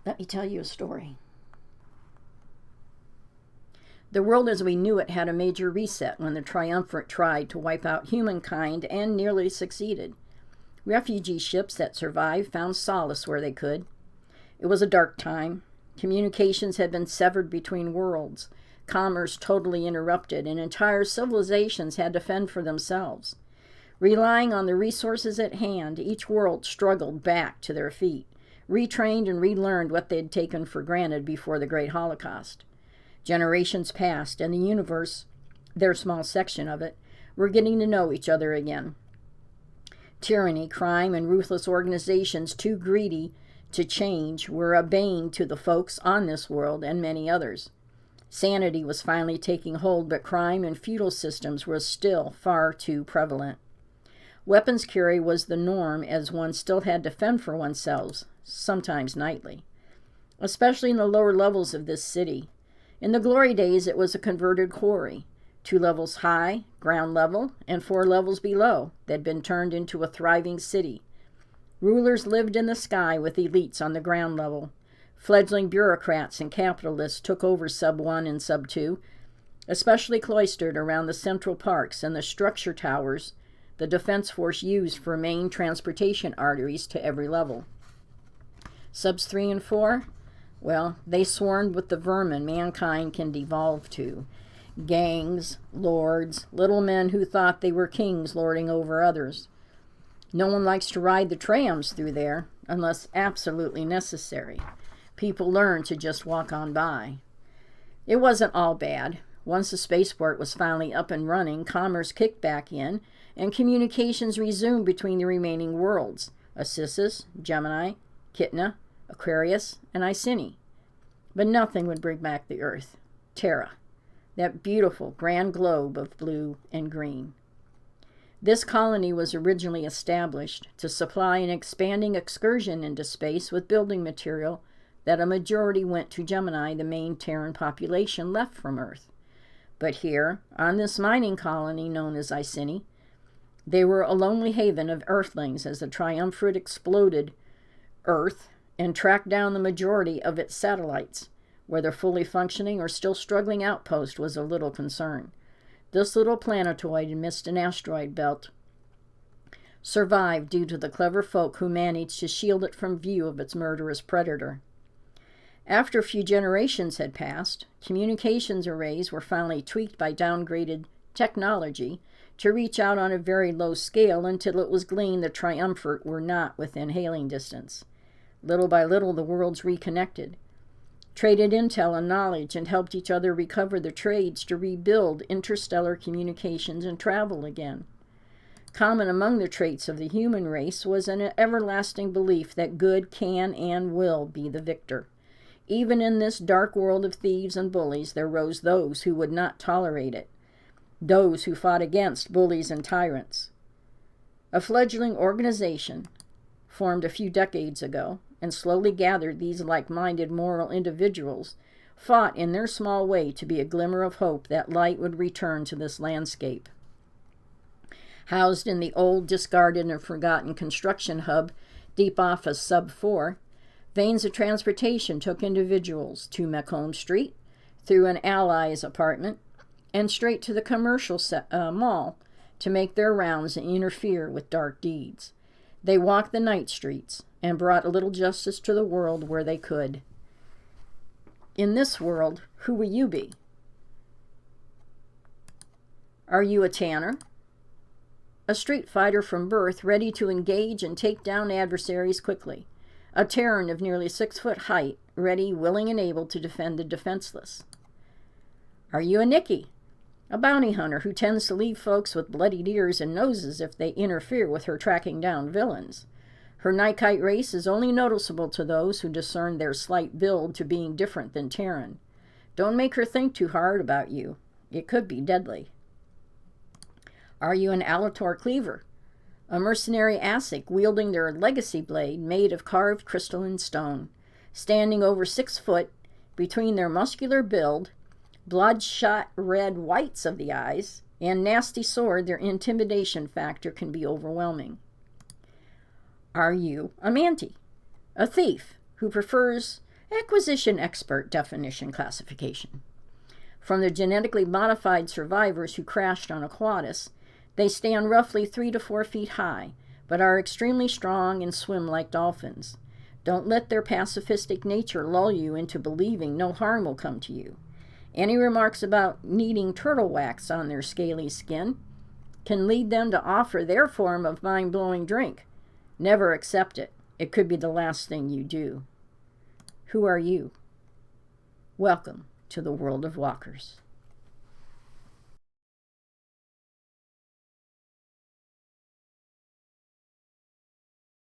Let me tell you a story. The world as we knew it had a major reset when the Triumvirate tried to wipe out humankind and nearly succeeded. Refugee ships that survived found solace where they could. It was a dark time. Communications had been severed between worlds, commerce totally interrupted, and entire civilizations had to fend for themselves. Relying on the resources at hand, each world struggled back to their feet, retrained and relearned what they'd taken for granted before the Great Holocaust. Generations passed, and the universe, their small section of it, were getting to know each other again. Tyranny, crime, and ruthless organizations too greedy to change were a bane to the folks on this world and many others. Sanity was finally taking hold, but crime and feudal systems were still far too prevalent. Weapons carry was the norm, as one still had to fend for oneself, sometimes nightly, especially in the lower levels of this city. In the glory days, it was a converted quarry, 2 levels high, ground level, and 4 levels below, that had been turned into a thriving city. Rulers lived in the sky with elites on the ground level. Fledgling bureaucrats and capitalists took over Sub 1 and Sub 2, especially cloistered around the central parks and the structure towers the Defense Force used for main transportation arteries to every level. Subs 3 and 4? Well, they swarmed with the vermin mankind can devolve to. Gangs, lords, little men who thought they were kings lording over others. No one likes to ride the trams through there, unless absolutely necessary. People learn to just walk on by. It wasn't all bad. Once the spaceport was finally up and running, commerce kicked back in, and communications resumed between the remaining worlds, Asissus, Gemini, Kitna, Aquarius, and Iceni. But nothing would bring back the Earth, Terra, that beautiful grand globe of blue and green. This colony was originally established to supply an expanding excursion into space with building material that a majority went to Gemini, the main Terran population left from Earth. But here, on this mining colony known as Iceni, they were a lonely haven of Earthlings as the Triumvirate exploded Earth and tracked down the majority of its satellites. Whether fully functioning or still struggling outpost was of little concern. This little planetoid amidst an asteroid belt survived due to the clever folk who managed to shield it from view of its murderous predator. After a few generations had passed, communications arrays were finally tweaked by downgraded technology to reach out on a very low scale until it was gleaned the Triumvirate were not within hailing distance. Little by little, the worlds reconnected, traded intel and knowledge, and helped each other recover the trades to rebuild interstellar communications and travel again. Common among the traits of the human race was an everlasting belief that good can and will be the victor. Even in this dark world of thieves and bullies, there rose those who would not tolerate it, those who fought against bullies and tyrants. A fledgling organization, formed a few decades ago, and slowly gathered these like-minded moral individuals, fought in their small way to be a glimmer of hope that light would return to this landscape. Housed in the old, discarded, and forgotten construction hub deep off of Sub 4, veins of transportation took individuals to Macomb Street, through an ally's apartment, and straight to the commercial mall to make their rounds and interfere with dark deeds. They walked the night streets and brought a little justice to the world where they could. In this world, who will you be? Are you a tanner? A street fighter from birth, ready to engage and take down adversaries quickly. A Terran of nearly 6 foot height, ready, willing, and able to defend the defenseless. Are you a Nikki? A bounty hunter who tends to leave folks with bloodied ears and noses if they interfere with her tracking down villains. Her Nikite race is only noticeable to those who discern their slight build to being different than Terran. Don't make her think too hard about you. It could be deadly. Are you an Alator Cleaver? A mercenary ASIC wielding their legacy blade made of carved crystalline stone, standing over 6 foot between their muscular build, bloodshot red whites of the eyes, and nasty sword, their intimidation factor can be overwhelming. Are you a Manti? A thief who prefers Acquisition expert definition classification. From the genetically modified survivors who crashed on Aquatis, they stand roughly 3 to 4 feet high, but are extremely strong and swim like dolphins. Don't let their pacifistic nature lull you into believing no harm will come to you. Any remarks about needing turtle wax on their scaly skin can lead them to offer their form of mind-blowing drink. Never accept it. It could be the last thing you do. Who are you? Welcome to the world of walkers.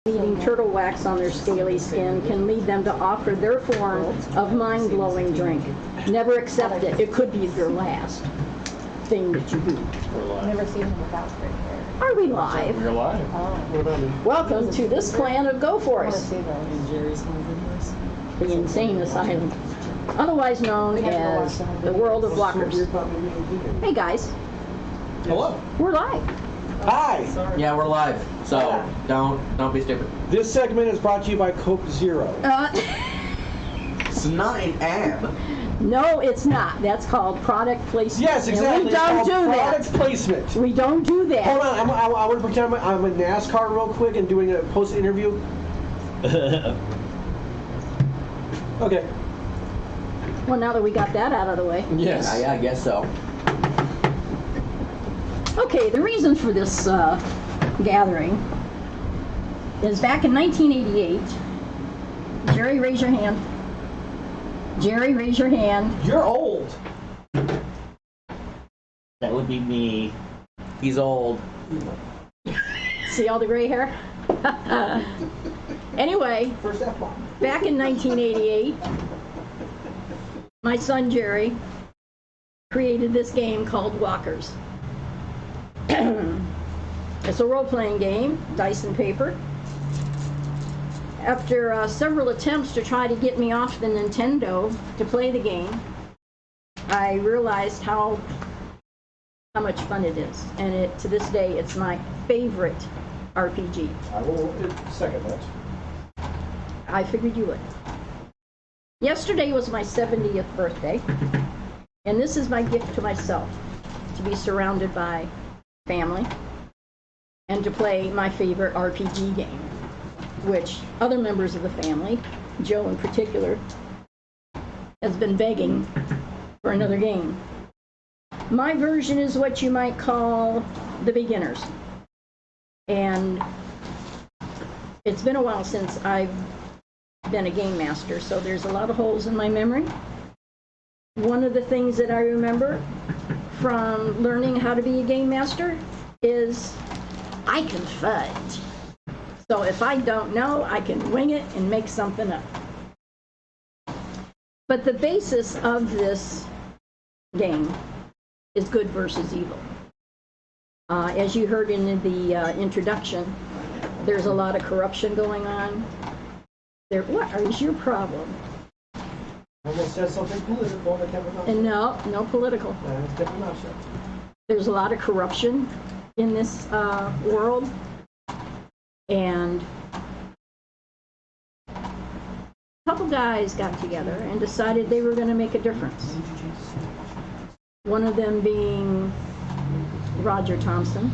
Needing turtle wax on their scaly skin can lead them to offer their form of mind-blowing drink. Never accept it. It could be your last thing that you do. I've never seen him without gray hair. Are we live? We're live. Oh. Welcome to this clan of Go I want to Force, see those. the insane asylum, otherwise known as the world of walkers. Hey guys, Hello. we're live. Hi! Yeah, we're live, so don't be stupid. This segment is brought to you by Coke Zero. It's not an ad. No, it's not. That's called product placement. Yes, exactly. And we don't It's do called that. Product placement. We don't do that. Hold on, I want to pretend I'm in NASCAR real quick and doing a post-interview. Okay. Well, now that we got that out of the way. Yes. Yeah, I guess so. Okay, the reason for this gathering is back in 1988. Jerry, raise your hand. Jerry, raise your hand. You're old. That would be me. He's old. See all the gray hair? Anyway, First F-bomb. back in 1988, my son Jerry created this game called Walkers. It's a role-playing game, dice and paper. After several attempts to try to get me off the Nintendo to play the game, I realized how much fun it is. And to this day, it's my favorite RPG. I will second that. I figured you would. Yesterday was my 70th birthday, and this is my gift to myself, to be surrounded by family and to play my favorite RPG game, which other members of the family, Joe in particular, has been begging for another game. My version is what you might call the beginners. And it's been a while since I've been a game master, so there's a lot of holes in my memory. One of the things that I remember from learning how to be a game master is I can fudge. So if I don't know, I can wing it and make something up. But the basis of this game is good versus evil. As you heard in the introduction, there's a lot of corruption going on. What is your problem? Almost said something political. I can't remember. And no political. There's a lot of corruption in this world, and a couple guys got together and decided they were going to make a difference. One of them being Roger Thompson,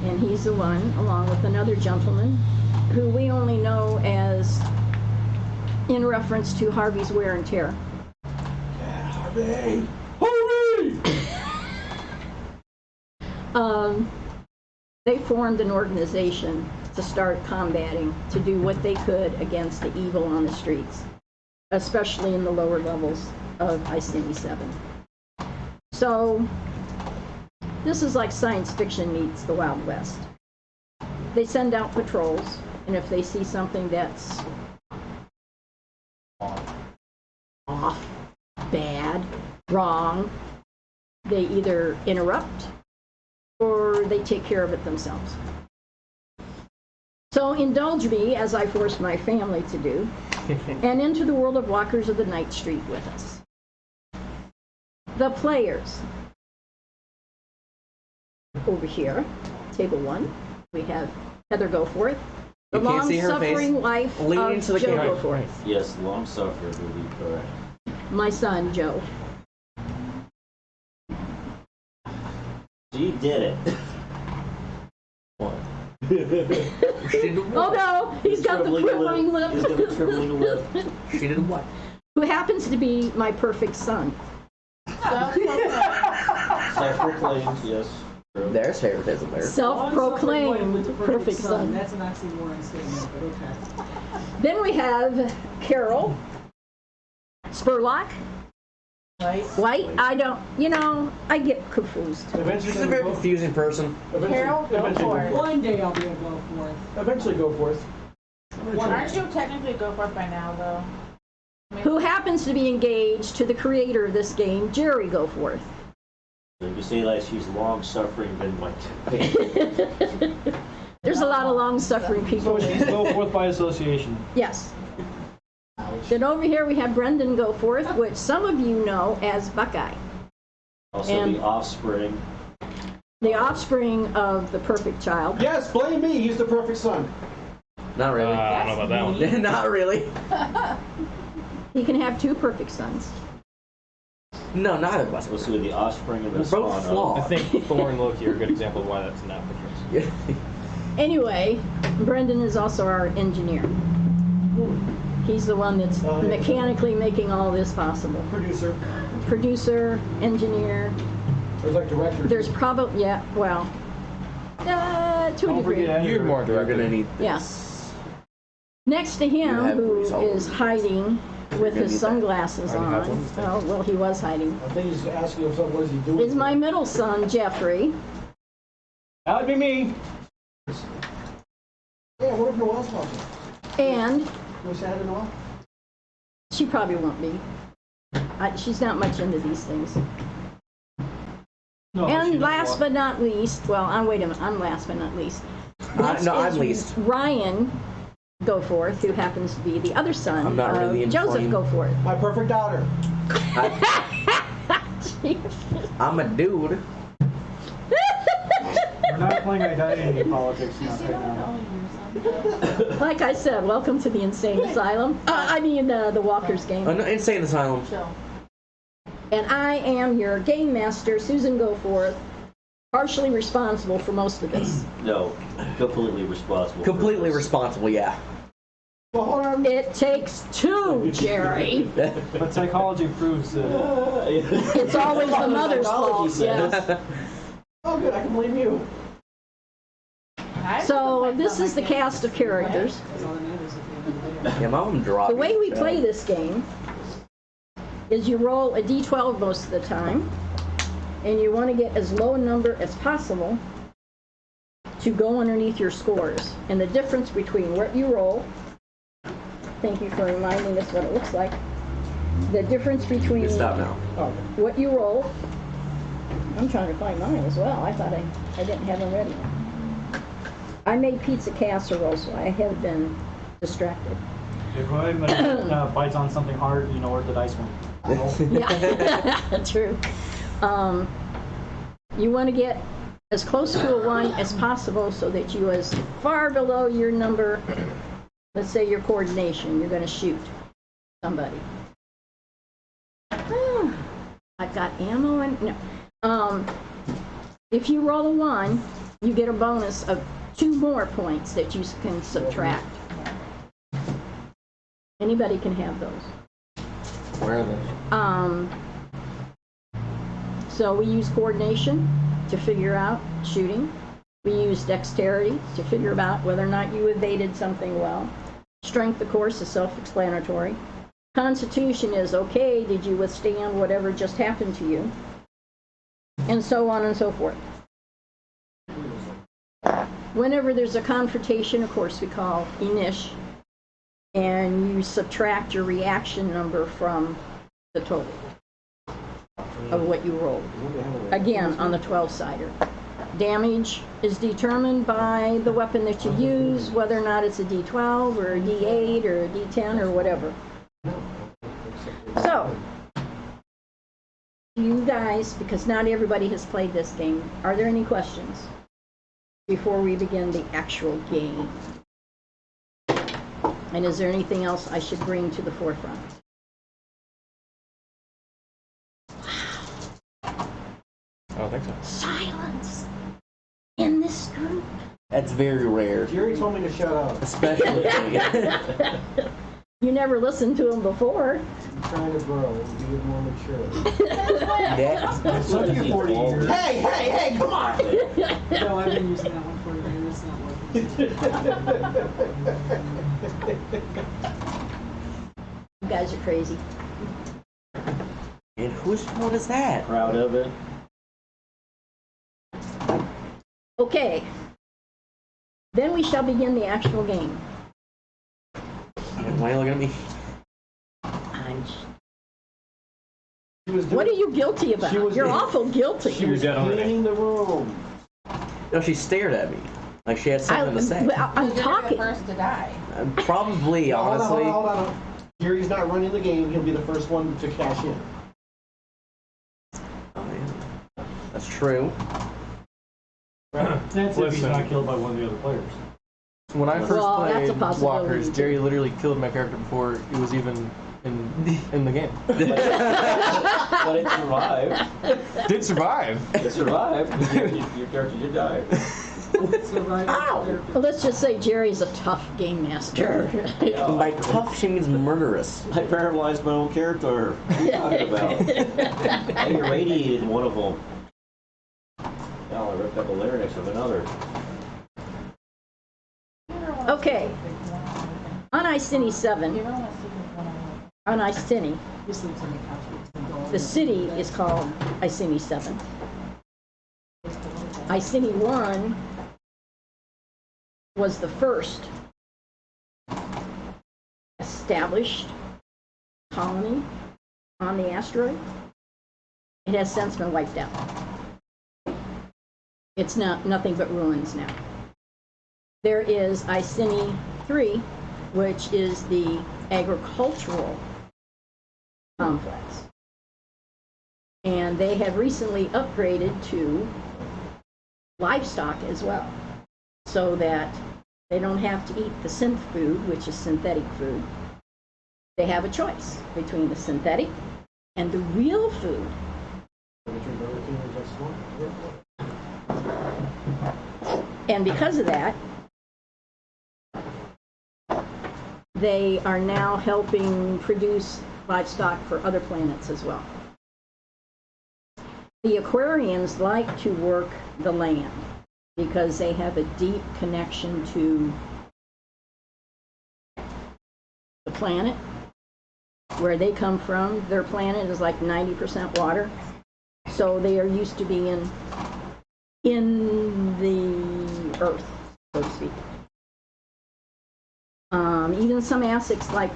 and he's the one, along with another gentleman, who we only know as in reference to Harvey's wear and tear. Yeah, Harvey! Harvey! They formed an organization to start combating, to do what they could against the evil on the streets, especially in the lower levels of Iceni 7. So this is like science fiction meets the Wild West. They send out patrols, and if they see something that's off, bad, wrong, they either interrupt or they take care of it themselves. So indulge me as I force my family to do, and into the world of Walkers of the Night Street with us. The players. Over here, table 1, we have Heather Goforth, The You can't see her face. long-suffering life Lean of into the Joe camera. Goforth. Yes, long sufferer will be correct. My son, Joe. So you did it. What? Oh no, he's got the quivering lip. He's got the trembling lip. She did what? Who happens to be my perfect son. Self-proclaimed, yes. True. There's favoritism there. Self-proclaimed perfect son. That's an oxymoron statement, but okay. Then we have Carol Spurlock. White, I don't, I get confused. Eventually, She's a very confusing person. Carol, go for it. Forth. One day I'll be a go forth. Eventually, go forth. Aren't you technically go forth by now, though? Who happens to be engaged to the creator of this game, Jerry Goforth. So you say like she's long suffering, been like. There's a lot of long-suffering people. So she's go forth by association. Yes. Then over here we have Brendan Goforth, which some of you know as Buckeye, Also And- the offspring. the offspring of the perfect child. Yes, blame me. He's the perfect son. Not really. I don't know about that one. Not really. He can have two perfect sons. No, neither of us. Let's do the offspring of the We're both spawn of- flawed. I think Thor and Loki are a good example of why that's not the case. Anyway, Brendan is also our engineer. He's the one that's mechanically making all this possible. Producer. Producer, engineer. There's like director. There's probably, to a Don't degree. forget You're more You're gonna need this. Yeah. Next to him, have who these all is over. hiding with gonna his need that. sunglasses Already have on. one? Well, he was hiding. I think he's asking himself, what is he doing? Is my middle son, Jeffrey. That would be me. Yeah, what if Noel's watching? And Was that at Noel? she probably won't be. She's not much into these things. No, she And doesn't last want- but not least, wait a minute, I'm last but not least. Next no, I'm is least. Ryan Goforth, who happens to be the other son I'm not of really in Joseph flame. Goforth. My perfect daughter. I'm a dude. We're not playing identity politics not right now. Like I said, welcome to the Insane Asylum. The Walker's Game. An insane asylum. And I am your game master, Susan Goforth, partially responsible for most of this. No, completely responsible. Completely responsible, yeah. Well, hold on. It takes two, Jerry. But psychology proves that It's always the mother's fault. says. Yes. Oh, good. I can blame you. So this is the cast of characters. That's all that matters at the end of the day. Yeah, mom dropped The way we play this game is you roll a d12 most of the time, and you want to get as low a number as possible to go underneath your scores. And the difference between what you roll, thank you for reminding us what it looks like, the difference between Stop now. what you roll, I'm trying to find mine as well. I thought I didn't have them ready. I made pizza casserole, so I have been distracted. if anybody bites on something hard, you know where the dice went. Yeah, true. You want to get as close to a 1 as possible so that you as far below your number, let's say your coordination, you're going to shoot somebody. I've got ammo and no. If you roll a 1, you get a bonus of 2 more points that you can subtract. Anybody can have those. Where are they? So we use coordination to figure out shooting. We use dexterity to figure out whether or not you evaded something well. Strength, of course, is self-explanatory. Constitution is, okay, did you withstand whatever just happened to you? And so on and so forth. Whenever there's a confrontation, of course, we call inish, and you subtract your reaction number from the total of what you rolled. Again, on the 12-sider. Damage is determined by the weapon that you use, whether or not it's a D12 or a D8 or a D10 or whatever. So, you guys, because not everybody has played this game, are there any questions before we begin the actual game? And is there anything else I should bring to the forefront? I don't think so. Silence in this group. That's very rare. Jerry told me to shut up. Especially. You never listened to him before. I'm trying to grow and be more mature. Yeah. It's took you 40 years. Hey, come on! No, I've been using that one for years. It's not working. You guys are crazy. And whose fault is that? Proud of it. Okay. Then we shall begin the actual game. Why are you looking at me? What are you guilty about? You're awful guilty. She was cleaning the room. No, she stared at me. Like she had something to say. I'm You're talking. the first to die. Probably, honestly. Hold on. Jerry's not running the game. He'll be the first one to cash in. Oh, yeah. That's true. That's if he's not killed by one of the other players. When I first Well, that's a played possibility, Walkers, too. Jerry literally killed my character before it was even in the game. But it survived. Did survive. It survived. Your character did die. Well, let's just say Jerry's a tough game master. By tough, she means murderous. I paralyzed my own character. What are you talking about? I irradiated one of them. Now I ripped up a larynx of another. Okay. On Iceni 7, on Iceni, the city is called Iceni 7. Iceni 1 was the first established colony on the asteroid. It has since been wiped out. It's nothing but ruins now. There is Iceni 3, which is the agricultural complex. And they have recently upgraded to livestock as well, so that they don't have to eat the synth food, which is synthetic food. They have a choice between the synthetic and the real food. And because of that, they are now helping produce livestock for other planets as well. The Aquarians like to work the land because they have a deep connection to the planet. Where they come from, their planet is like 90% water. So they are used to being in the earth, so to speak. Even some Asics like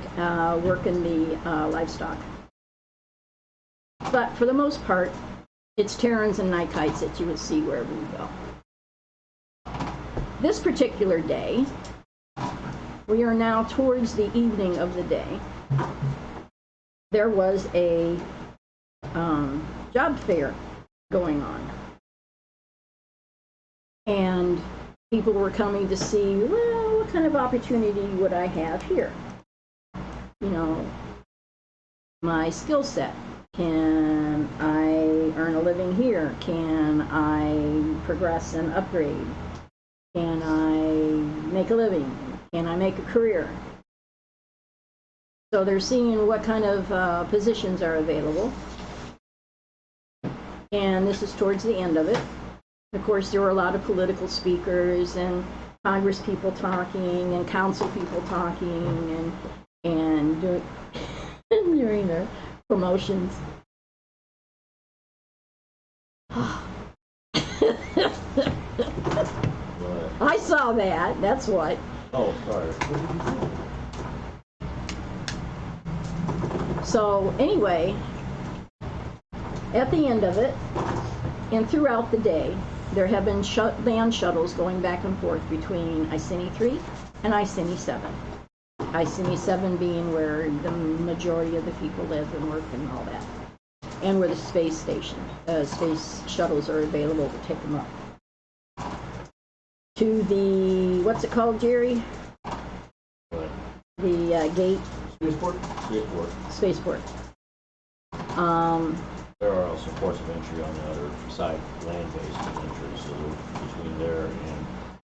working the livestock. But for the most part, it's Terrans and Nikites that you would see wherever you go. This particular day, we are now towards the evening of the day. There was a job fair going on. And people were coming to see, well, what kind of opportunity would I have here? You know, my skill set. Can I earn a living here? Can I progress and upgrade? Can I make a living? Can I make a career? So they're seeing what kind of positions are available. And this is towards the end of it. Of course, there were a lot of political speakers and Congress people talking and council people talking and during their promotions. I saw that. That's what. Oh, sorry. So anyway, at the end of it, and throughout the day, there have been land shuttles going back and forth between Iceni 3 and Iceni 7. Iceni 7 being where the majority of the people live and work and all that, and where the space shuttles are available to take them up. To the, what's it called, Jerry? What? the gate, Spaceport? Spaceport. spaceport. There are also ports of entry on the other side, land-based entries, so they're between there and,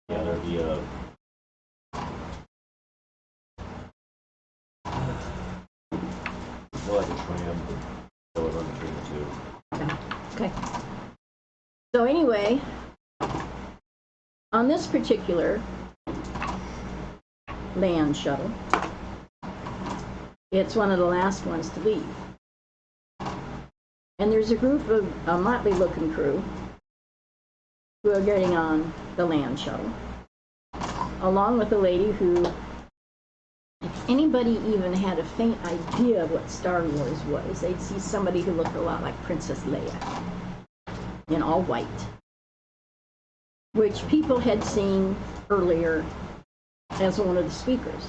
yeah, there'd be a, more like a tram that would run between the two. Okay. So anyway, on this particular land shuttle, it's one of the last ones to leave. And there's a group of a motley looking crew who are getting on the land shuttle, along with a lady who, if anybody even had a faint idea of what Star Wars was, they'd see somebody who looked a lot like Princess Leia in all white, which people had seen earlier as one of the speakers.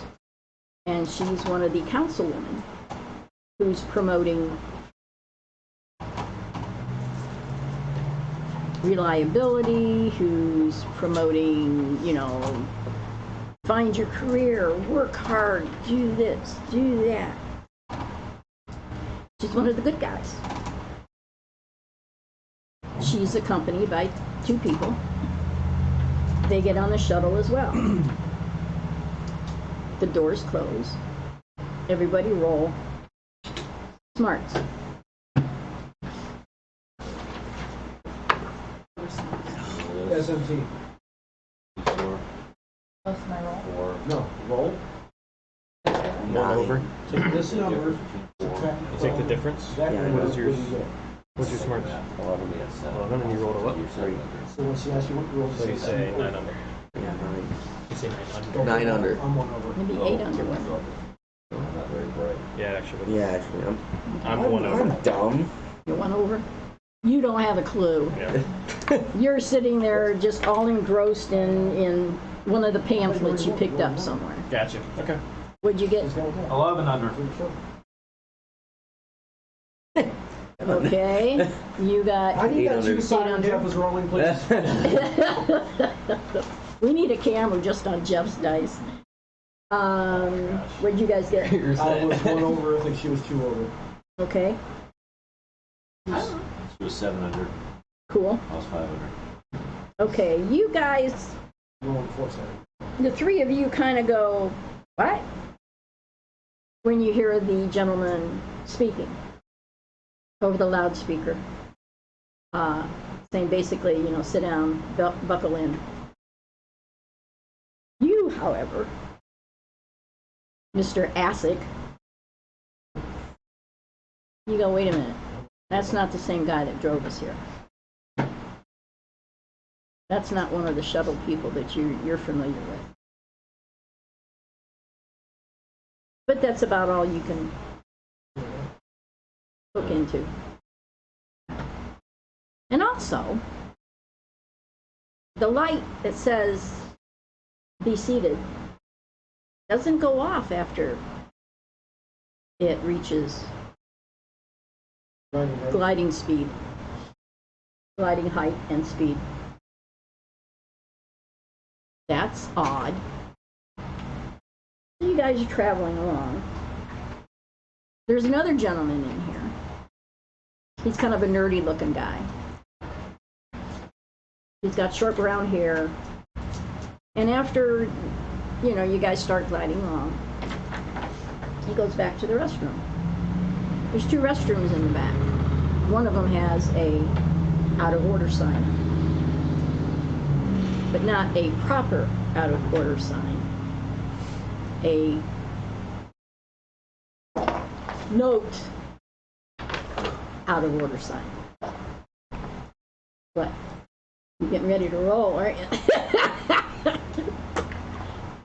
And she's one of the councilwomen who's promoting reliability, who's promoting, you know, find your career, work hard, do this, do that. She's one of the good guys. She's accompanied by 2 people. They get on the shuttle as well. The doors close. Everybody roll. Smarts. SMT. Four, What's my role? four, No, roll. One over. Take this number. Take the difference. Exactly What is yours? you get. What's your smarts? 11, 11, and you rolled a what? 3. So when she asks you what roll, So you say 9 under. Yeah, You say 9 under. Don't 9 under. I'm 1 over. Maybe 8 under one. I'm not very bright. Yeah, actually. Yeah, actually, I'm 1 over. I'm dumb. You're 1 over? You don't have a clue. Yeah. You're sitting there just all engrossed in one of the pamphlets you picked up somewhere. Gotcha. Okay. What'd you get? 11 under. Okay. You I got... need that 800. 2 side when Jeff was rolling, please. We need a camera just on Jeff's dice. What'd you guys get? You're I was set. 1 over, I think she was 2 over. Okay. She was 700. Cool. I was 500. Okay. You guys, Rolling 4 side. the 3 of you kind of go, what? When you hear the gentleman speaking over the loudspeaker, saying basically, you know, sit down, buckle in. You, however, Mr. Asic, you go, wait a minute. That's not the same guy that drove us here. That's not one of the shuttle people that you're familiar with. But that's about all you can look into. And also, the light that says be seated doesn't go off after it reaches gliding speed, gliding height and speed. That's odd. You guys are traveling along. There's another gentleman in here. He's kind of a nerdy looking guy. He's got short brown hair. And after, you know, you guys start gliding along, he goes back to the restroom. There's 2 restrooms in the back. One of them has a out of order sign, but not a proper out of order sign. A note out of order sign. What? You getting ready to roll, aren't you?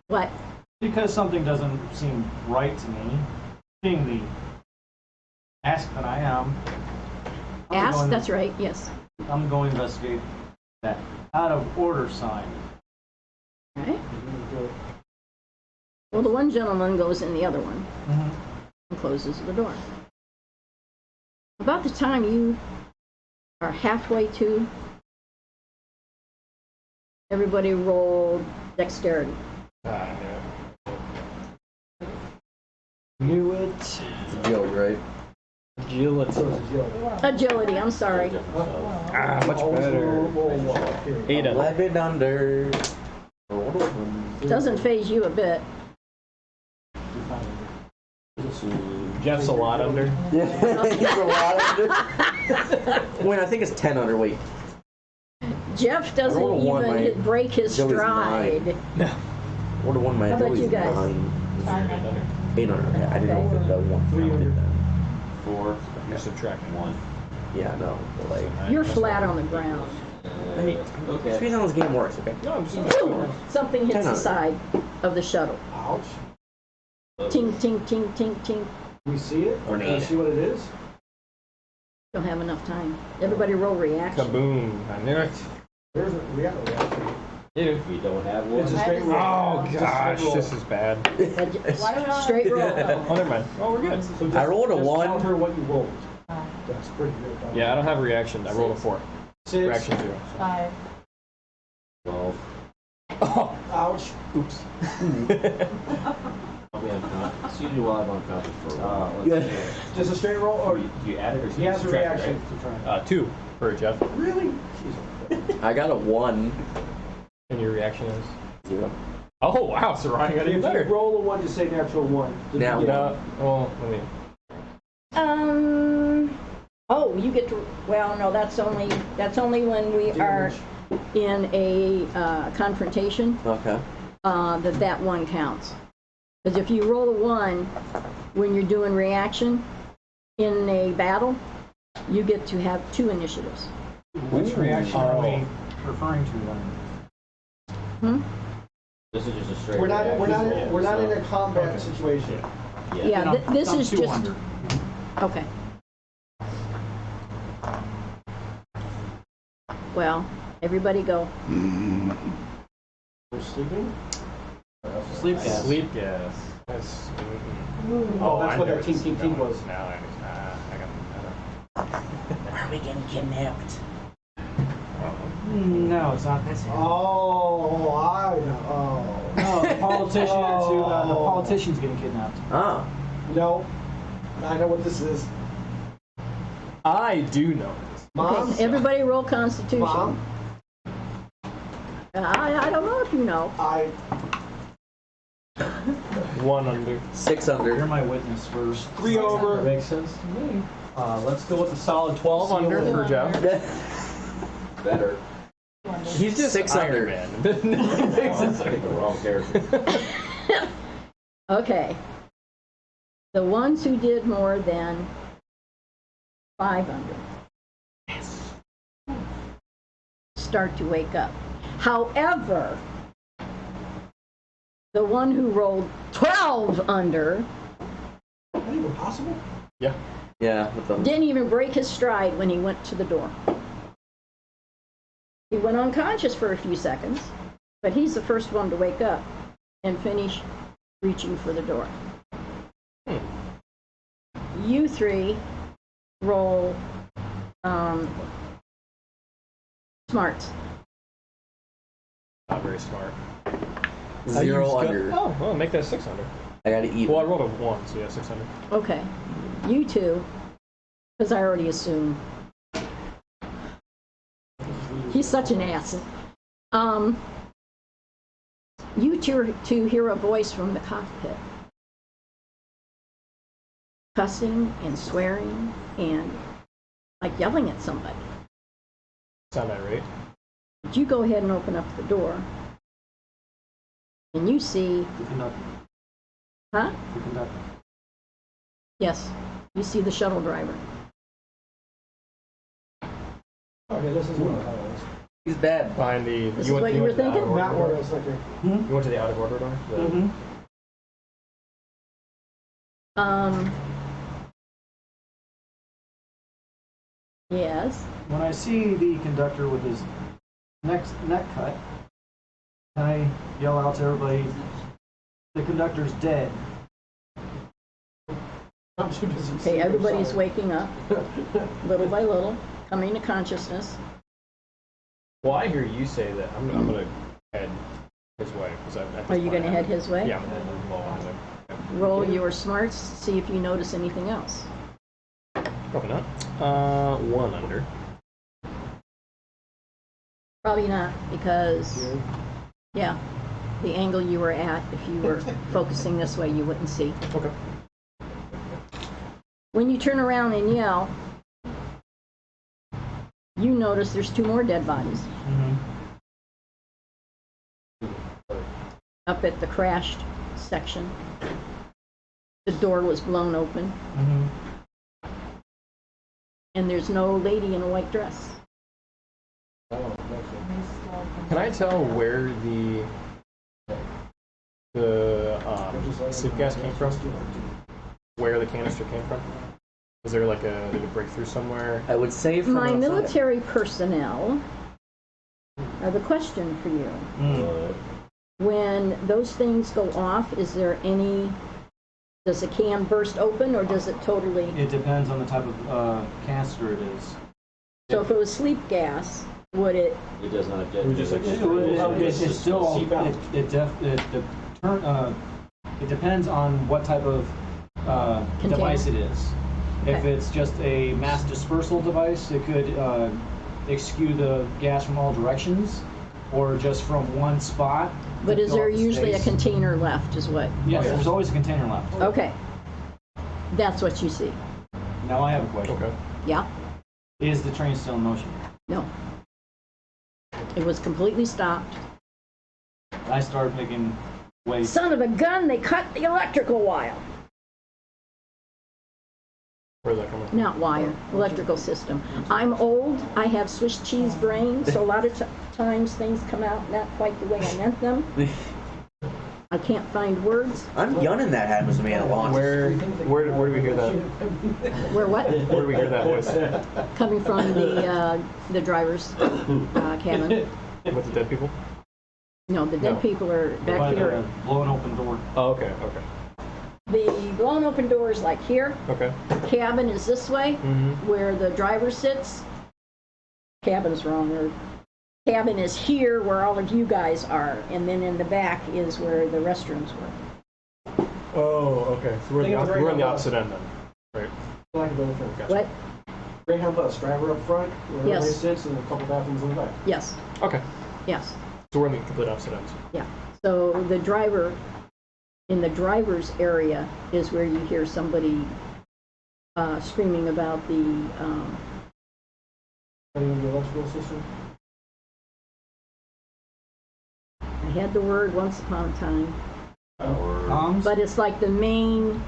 What? Because something doesn't seem right to me, being the ask that I am. Ask? That's right, yes. I'm going to investigate that out of order sign. All right. Well, the one gentleman goes in the other one and closes the door. About the time you are halfway to, everybody roll dexterity. Knew it. It's Jill, right? Agility. So is Jill. Agility, I'm sorry. Ah, much better. 8 under. 11 under. Doesn't phase you a bit. Jeff's a lot under. Yeah, he's a lot under. Wait, I think it's 10 under. Wait. Jeff doesn't rolled a one, even my break his Joey's stride. What a one my How about you Joey's guys? 9. 8 under. Okay, I didn't know if that one. 3 under. 4. You're subtracting 1. Yeah, no. But like, You're flat on the ground. hey, Okay. see how this game works, okay? No, I'm just Something hits the 10 side of the shuttle. Ouch. Ting, ting, ting, ting, ting. We see it? Or an Can I 8. see what it is? Don't have enough time. Everybody roll reaction. kaboom. I knew it. There's a, we got a reaction. You. We don't have one. It's a straight roll. Oh It's a gosh, straight roll. this is bad. Straight roll. Oh, never mind. Oh, we're good. So just, I rolled a just 1. Tell her what you rolled. That's pretty good. Yeah, I don't have a reaction. I rolled a 4. 6. Reaction 0. 5. 12. Oh, Ouch. oops. I'll be unconscious. You do while I'm unconscious for a while. Let's see. Just a straight roll, or Do you add it or he has a subtract it, reaction to try. 2 for Jeff. Really? Jeez. I got a 1. And your reaction is? 0. Oh wow, so Ryan got If even you better. roll a 1, just say natural 1. Now, Yeah. No, well, let me. Oh, you get to, well, no, that's only when we are in a confrontation, Okay. that one counts. Because if you roll a 1 when you're doing reaction in a battle, you get to have 2 initiatives. Which reaction are we Oh. referring to then? This is just a straight We're not reaction, in a combat Okay. situation. Yeah. Yeah, Then I'm- this I'm is 2 just, under. okay. Well, everybody go. We're sleeping? Sleep gas. Sleep gas. That's. Oh, that's I what know that ting, ting, ting was. Now I got. Are we getting kidnapped? No, it's not. Oh, I know. No, the politician. The politician's getting kidnapped. Ah. No. I know what this is. I do know this. Mom? Okay, everybody roll Constitution. Mom? I don't know if you know. 1 under. 6 You're under. my witness first. 3 over. That makes sense to me. Let's go with a solid 12 under for Jeff. Better. He's just 6 Iron under. Man. I think the wrong character. Okay. The ones who did more than 5 under start to wake up. However, the one who rolled 12 under Is that even possible? Yeah. Yeah, with the. didn't even break his stride when he went to the door. He went unconscious for a few seconds, but he's the first one to wake up and finish reaching for the door. You 3 roll smarts. Not very smart. 0 under. Oh, well, make that 6 under. I gotta eat. Well, I rolled a 1, so yeah, 6 under. Okay. You 2, because I already assumed. He's such an ass. You 2 hear a voice from the cockpit. Cussing and swearing and like yelling at somebody. Sound irate. But you go ahead and open up the door. And you see, The conductor. huh? The conductor. Yes, you see the shuttle driver. Okay, this is what I was. He's bad. Behind the. This is what you were went to the thinking? out of Not order what I door? was thinking. You went to the out of order door? The- Mm-hmm. Yes. When I see the conductor with his neck cut, can I yell out to everybody, "The conductor's dead"? I'm too busy. Okay, everybody's waking up little by little, coming to consciousness. Well, I hear you say that. I'm gonna head his way. 'Cause I Are you going to head his way? Yeah, I'm heading low on him. roll your smarts, see if you notice anything else. Probably not. 1 under. Probably not, because, yeah, the angle you were at, if you were focusing this way, you wouldn't see. Okay. When you turn around and yell, you notice there's 2 more dead bodies up at the crashed section. The door was blown open, and there's no lady in a white dress. Can I tell where the sleep gas came from? Where the canister came from? Was there like did it break through somewhere? I would say from My outside. military personnel have a question for you. When those things go off, does the can burst open, or does it totally? It depends on the type of canister it is. So if it was sleep gas, would it? It does not It was just like It's still seep out. it depends on what type of Container. device it is. If Okay. it's just a mass dispersal device, it could execute the gas from all directions, or just from one spot. But to is fill there up the usually a space. container left? Is what? Yes, there's always a container left. Okay, that's what you see. Now I have a question. Okay. Yeah. Is the train still in motion? No. It was completely stopped. I started making waves. Son of a gun! They cut the electrical wire. Where's that coming from? Not wire, electrical system. I'm old, I have Swiss cheese brain, so a lot of times things come out not quite the way I meant them. I can't find words. I'm yawning that happens to me at launch. Where do we hear that? Where what? Where do we hear that voice? Coming from the driver's cabin. With the dead people? No, the dead No. people are By back the here. blown open door. Oh, okay, okay. The blown open door is like here. Okay. Cabin is this way, Mm-hmm. where the driver sits. Cabin's wrong. Or cabin is here, where all of you guys are, and then in the back is where the restrooms were. Oh, okay. So we're Think of on the Greyhound opposite end then. Right. Like a better thing. Gotcha. What? Greyhound bus, driver up front, where Yes. everybody sits, and a couple bathrooms in the back. Yes, Okay. yes, So we're on the complete opposite ends. yeah. So the driver, in the driver's area, is where you hear somebody screaming about the Cutting the electrical system. I had the word once upon a time, Comms? but it's like the main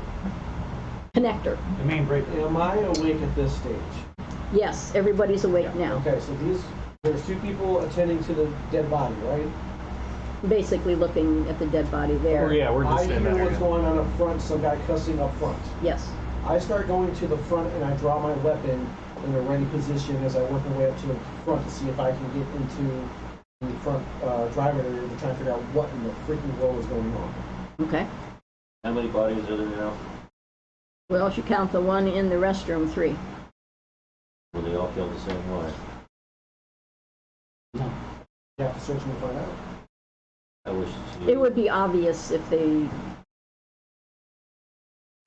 connector. The main breaker. Am I awake at this stage? Yes, everybody's awake now. Okay, so there's 2 people attending to the dead body, right? Basically looking at the dead body there. Oh, yeah, we're I just in hear that what's area. going on up front, some guy cussing up front. Yes. I start going to the front and I draw my weapon in a ready position as I work my way up to the front to see if I can get into the front driver area to try and figure out what in the freaking world is going on. Okay. How many bodies are there now? Well, if you count the one in the restroom, 3. Were they all killed the same way? You have to search and find out. I wish It would be obvious if they.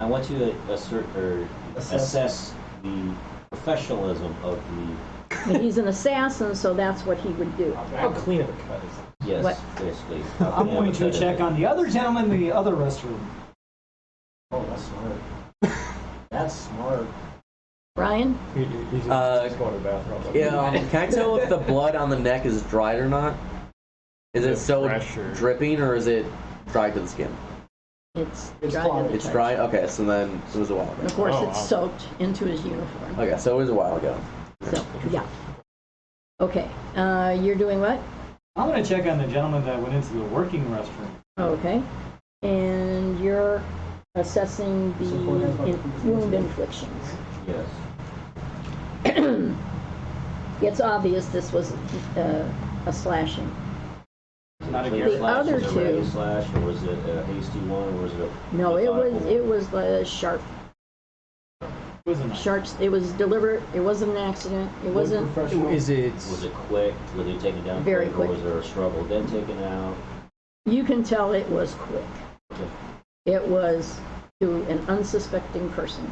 I want you to assess the professionalism of He's an assassin, so that's what he would do. How clean of a cut is that? the yes, What? basically. I'm going to check on the other gentleman in the other restroom. Oh, that's smart. That's smart. Brian? He's just going to the bathroom. Yeah, can I tell if the blood on the neck is dried or not? Is it Is it still fresh or- dripping or is it dry to the skin? It's It's dry to fine. the It's touch. dry? Okay, so then it was a while And ago. of course, Oh, it's wow. soaked into his uniform. Okay, so it was a while ago. So, yeah. Okay. You're doing what? I'm going to check on the gentleman that went into the working restroom. Okay. And you're assessing the wound inflictions. Yes. It's obvious this was a slashing. Not a So gear The slash, other was it a ready two- slash, or was it a hasty one, or was it a No, it methodical? was the sharp. It was a knife. Sharps. It was deliberate. It wasn't an accident. It wasn't. Professional. Is it? Was it quick? Were they taken down Very quick, quick. or was there a struggle then taken out? You can tell it was quick. Okay. It was to an unsuspecting person.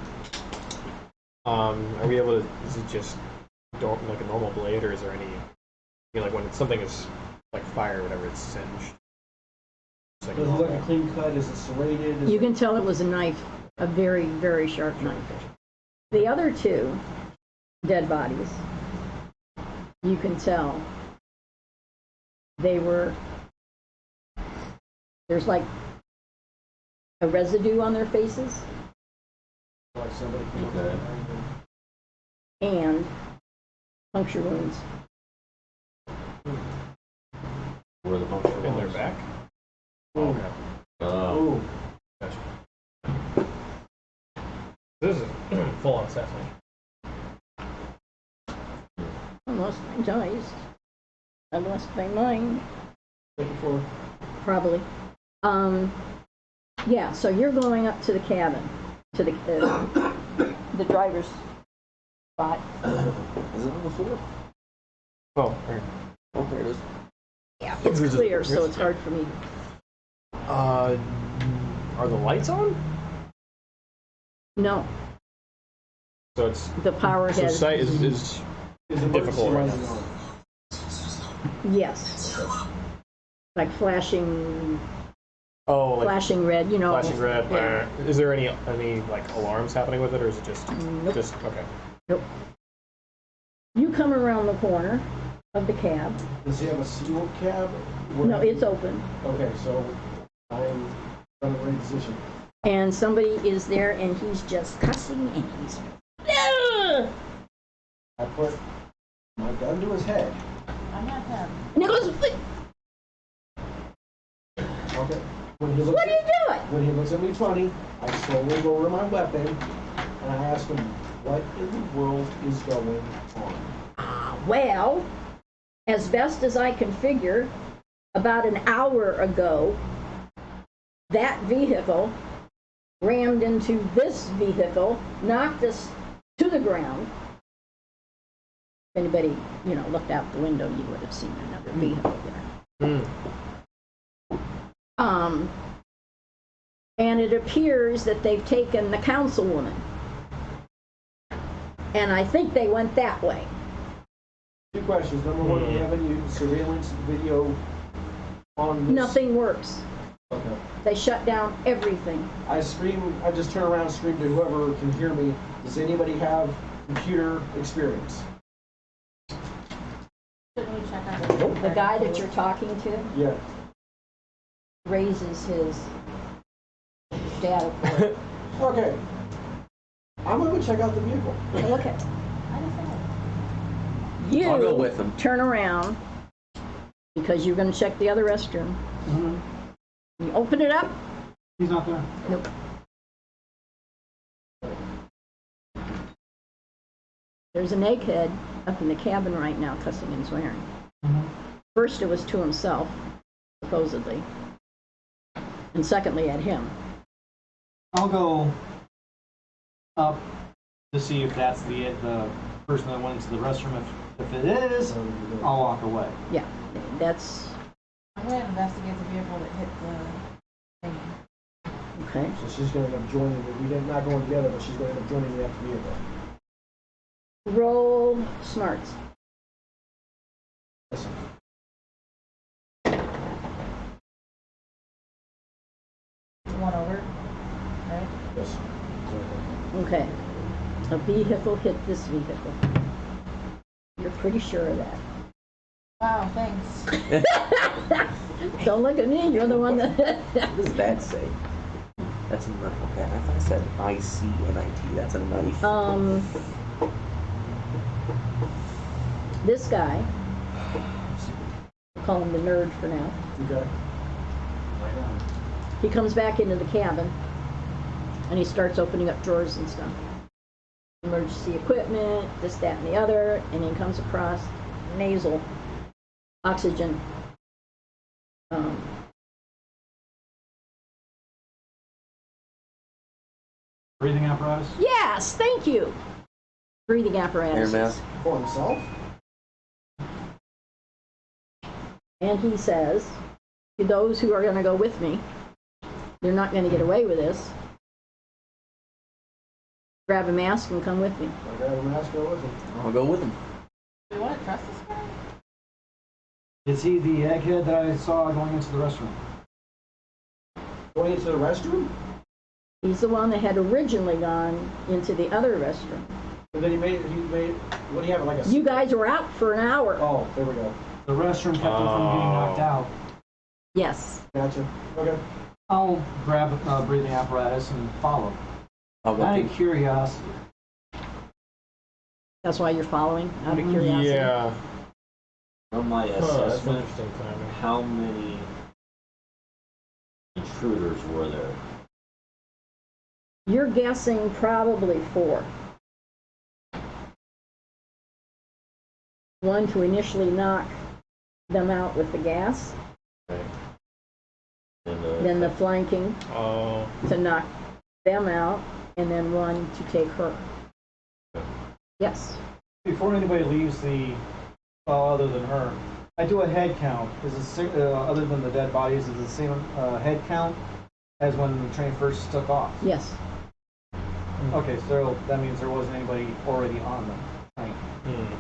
Are we able to? Is it just like a normal blade, or is there any? Like when something is like fire or whatever, it's singed. It's like Does it look like normal. a clean cut? Is it serrated? Is You it- can tell it was a knife, a very, very sharp knife. The other two dead bodies, you can tell they were, there's like a residue on their faces Like somebody came up Okay. and puncture wounds. Where are the puncture In their wounds? back. Oh. Okay. Ooh. Gotcha. This is full on assassination. I lost my dice. I lost my mind. Thank you for Probably. Yeah, so you're going up to the cabin, to the driver's spot. Is it on the floor? Oh, here. Oh, there it is. Yeah, it's clear, so it's hard for me. Are the lights on? No, So it's the power so has. sight is is difficult emergency right lighting now. on. Yes. Like flashing, Oh, like flashing red, you know. flashing red. Yeah. Is there any like alarms happening with it, or is it just Nope. just okay? Nope. You come around the corner of the cab. Does he have a sealed cab? No, it's open. Okay, so I'm in a ready position. And somebody is there and he's just cussing and he's. "Ugh!" I put my gun to his head. I'm not him. And he goes, Okay. When he looks "What are you doing?" When he looks at me funny, I slowly lower my weapon and I ask him, what in the world is going on? Well, as best as I can figure, about an hour ago, that vehicle rammed into this vehicle, knocked us to the ground. If anybody, looked out the window, you would have seen another vehicle there. And it appears that they've taken the councilwoman. And I think they went that way. Two questions. Number one, do you have any surveillance video on this? Nothing works. Okay. They shut down everything. I just turn around and scream to whoever can hear me, does anybody have computer experience? Shouldn't we check out The guy that you're talking to Yeah. raises his data cord. Okay. I'm gonna go check out the vehicle. Okay. I just said You I'll go with him. turn around because you're going to check the other restroom. You open it up. He's not there. Nope. There's an egghead up in the cabin right now cussing and swearing. First it was to himself, supposedly. And secondly at him. I'll go up to see if that's the person that went into the restroom. If it is, I'll walk away. Yeah, that's I'm going to investigate the vehicle that hit the thing. okay. So she's gonna end up joining me. We're not going together, but she's gonna end up joining me at the vehicle. Roll smarts. Listen. One over, right? Yes. Okay. A vehicle hit this vehicle. You're pretty sure of that. Wow, thanks. Don't look at me. You're the one that. What does that say? That's a knife. Okay, I thought I said ICNIT. That's a knife. This guy, we'll call him the nerd for now. Okay. He comes back into the cabin and he starts opening up drawers and stuff. Emergency equipment, this, that, and the other, and he comes across nasal oxygen. Breathing apparatus. Yes, thank you. Breathing apparatus. Air mask. For himself? And he says, to those who are going to go with me, They're not going to get away with this. Grab a mask and come with me. I got a mask go with him. I'll go with him. Do we want to trust this guy? Is he the egghead that I saw going into the restroom? Going into the restroom? He's the one that had originally gone into the other restroom. And then he made, what do you have, like a... You guys were out for an hour. Oh, there we go. The restroom kept him from getting knocked out. Yes. Gotcha. Okay. I'll grab a breathing apparatus and follow. I'll go Out too. of curiosity. That's why you're following, out of curiosity. Yeah. From my That's assessment, interesting timing. how many intruders were there? You're guessing probably 4. One to initially knock them out with the gas, Right. And, then the flanking Oh. to knock them out, and then one to take her. Yes. Before anybody leaves other than her, I do a head count. Is it other than the dead bodies? Is it the same head count as when the train first took off? Yes. Okay, so that means there wasn't anybody already on the train.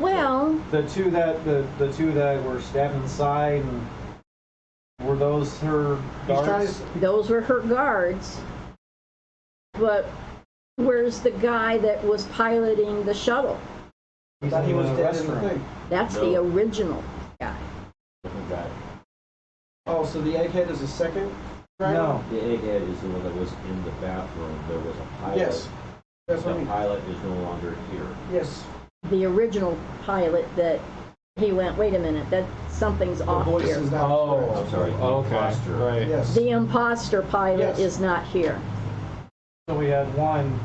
Well, The two that were stabbed in the side, and were those her He's trying guards? to... those were her guards. But where's the guy that was piloting the shuttle? I thought he in was the dead in the restroom. thing. That's the No. original guy. different guy. Oh, so the egghead is the second driver? No. The egghead is the one that was in the bathroom. There was a pilot. Yes. That's what I The mean. pilot is no longer here. Yes. The original pilot that he went, wait a minute, that something's The off voice here. is not Oh. I'm correct. sorry, the Okay. imposter. Right. Yes. The imposter pilot Yes. is not here. So we had one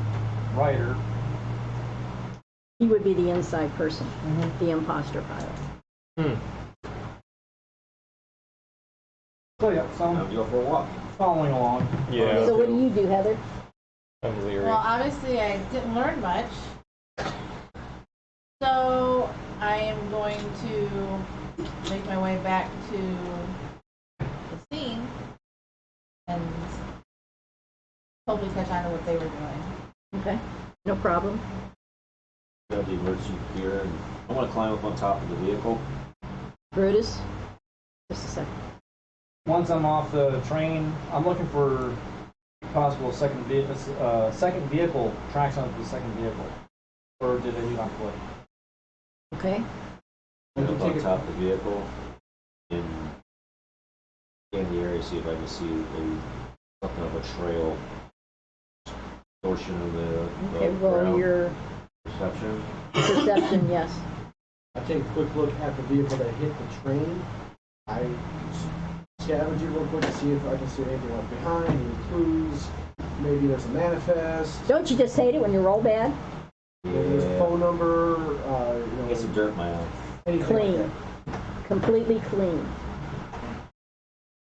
rider. He would be the inside person, the imposter pilot. So yeah, so Time I'm to go for a walk. following along. Yeah. So what do you do, Heather? I'm leery. Well, obviously I didn't learn much. So I am going to make my way back to the scene and hopefully catch on to what they were doing. Okay, no problem. Grab the emergency gear, and I want to climb up on top of the vehicle. Brutus? Just a second. Once I'm off the train, I'm looking for possible second vehicle tracks onto the second vehicle, or did they leave on foot? Okay, Get You up take on it- top of the vehicle and scan the area, see if I can see maybe something of a trail portion of the okay, well, ground. your Perception. perception, yes. I take a quick look at the vehicle that hit the train. I scavenge it real quick to see if I can see anything left behind, any clues. Maybe there's a manifest. Don't you just hate it when you roll bad? Maybe there's a phone number. Get some dirt in my eye. Anything Clean. like Completely clean.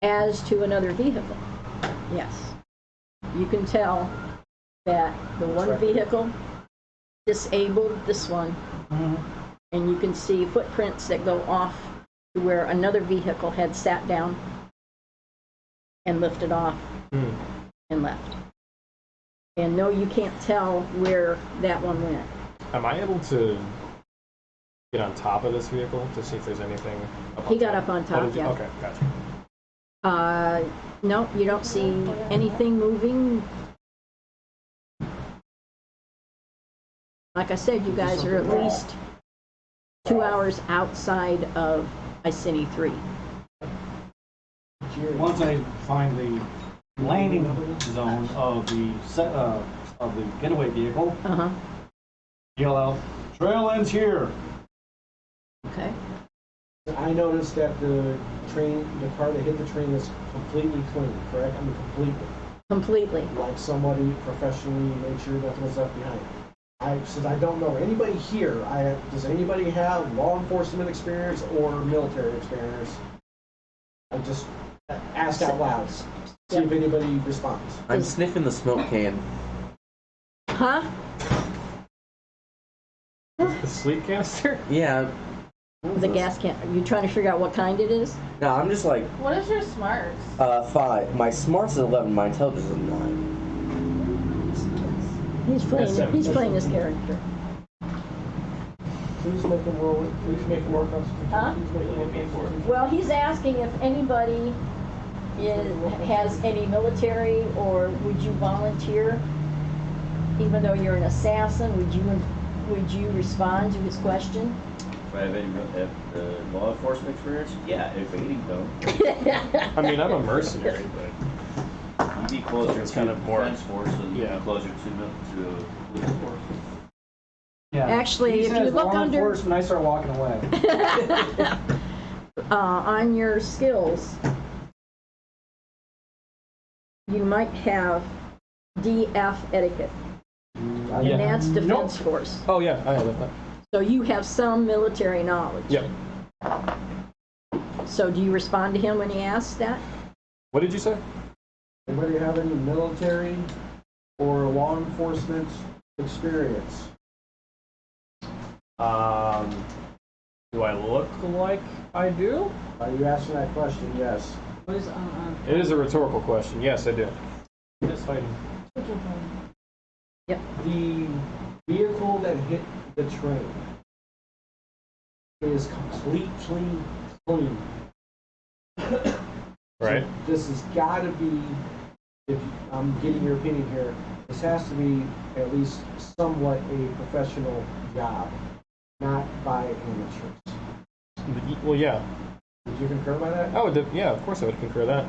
As to another vehicle, yes. You can tell that the one vehicle disabled this one, and you can see footprints that go off to where another vehicle had sat down and lifted off and left. And no, you can't tell where that one went. Am I able to get on top of this vehicle to see if there's anything up He got up on Oh, top, did you? yeah. Okay, gotcha. No, you don't see anything moving. Like I said, you guys are at least 2 hours outside of Iceni 3. that. Once I find the landing zone of the getaway vehicle, Uh-huh, yell out, "Trail ends here!" okay. I noticed that the car that hit the train is completely clean, correct? I mean, completely. Completely. Like somebody professionally made sure nothing was left behind. Since I don't know anybody here, does anybody have law enforcement experience or military experience? I just ask out loud, see if anybody responds. I'm sniffing the smoke can. Huh? The sleep canister? Yeah, The gas can. Are you trying to figure out what kind it is? No, I'm just like, What is your smarts? 5. My smarts is 11, my intelligence is 9. He's playing. He's playing this character. Please make him roll it. Please make him more constitution. Huh? Please make him more constitution. Well, he's asking if anybody has any military, or would you volunteer? Even though you're an assassin, would you respond to his question? If I have any law enforcement experience, yeah, evading them. I mean, I'm a mercenary, but You'd be closer It's to kind the of more- defense force, so you'd yeah. be closer to police force. Yeah. Actually, He if you says look law under- enforcement, I start walking away. On your skills, you might have DF etiquette, Yeah. and that's defense force. oh yeah, I have that. So you have some military knowledge. Yep. So do you respond to him when he asks that? What did you say? Anybody have any military or law enforcement experience? Do I look like I do? Are you asking that question? Yes. It is a rhetorical question. Yes, I do. Just fighting. Yep. The vehicle that hit the train is completely clean. Right. This has got to be, if I'm getting your opinion here, this has to be at least somewhat a professional job, not by amateurs. Well, yeah. Would you concur by that? I would. Yeah, of course I would concur that.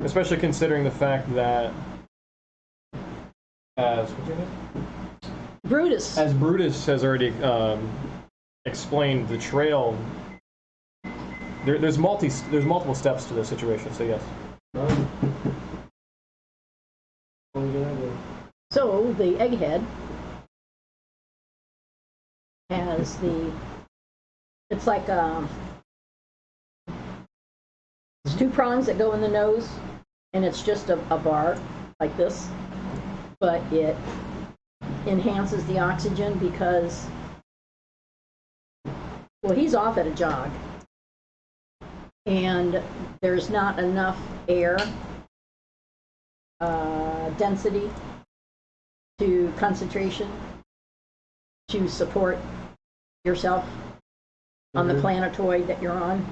Especially considering the fact that, as what's your name? Brutus. As Brutus has already explained, the trail. There's multiple steps to this situation. So yes. What are you gonna do? So the egghead has it's like there's 2 prongs that go in the nose, and it's just a bar like this, but it enhances the oxygen because, well, he's off at a jog, and there's not enough air density to concentration to support yourself on the planetoid that you're on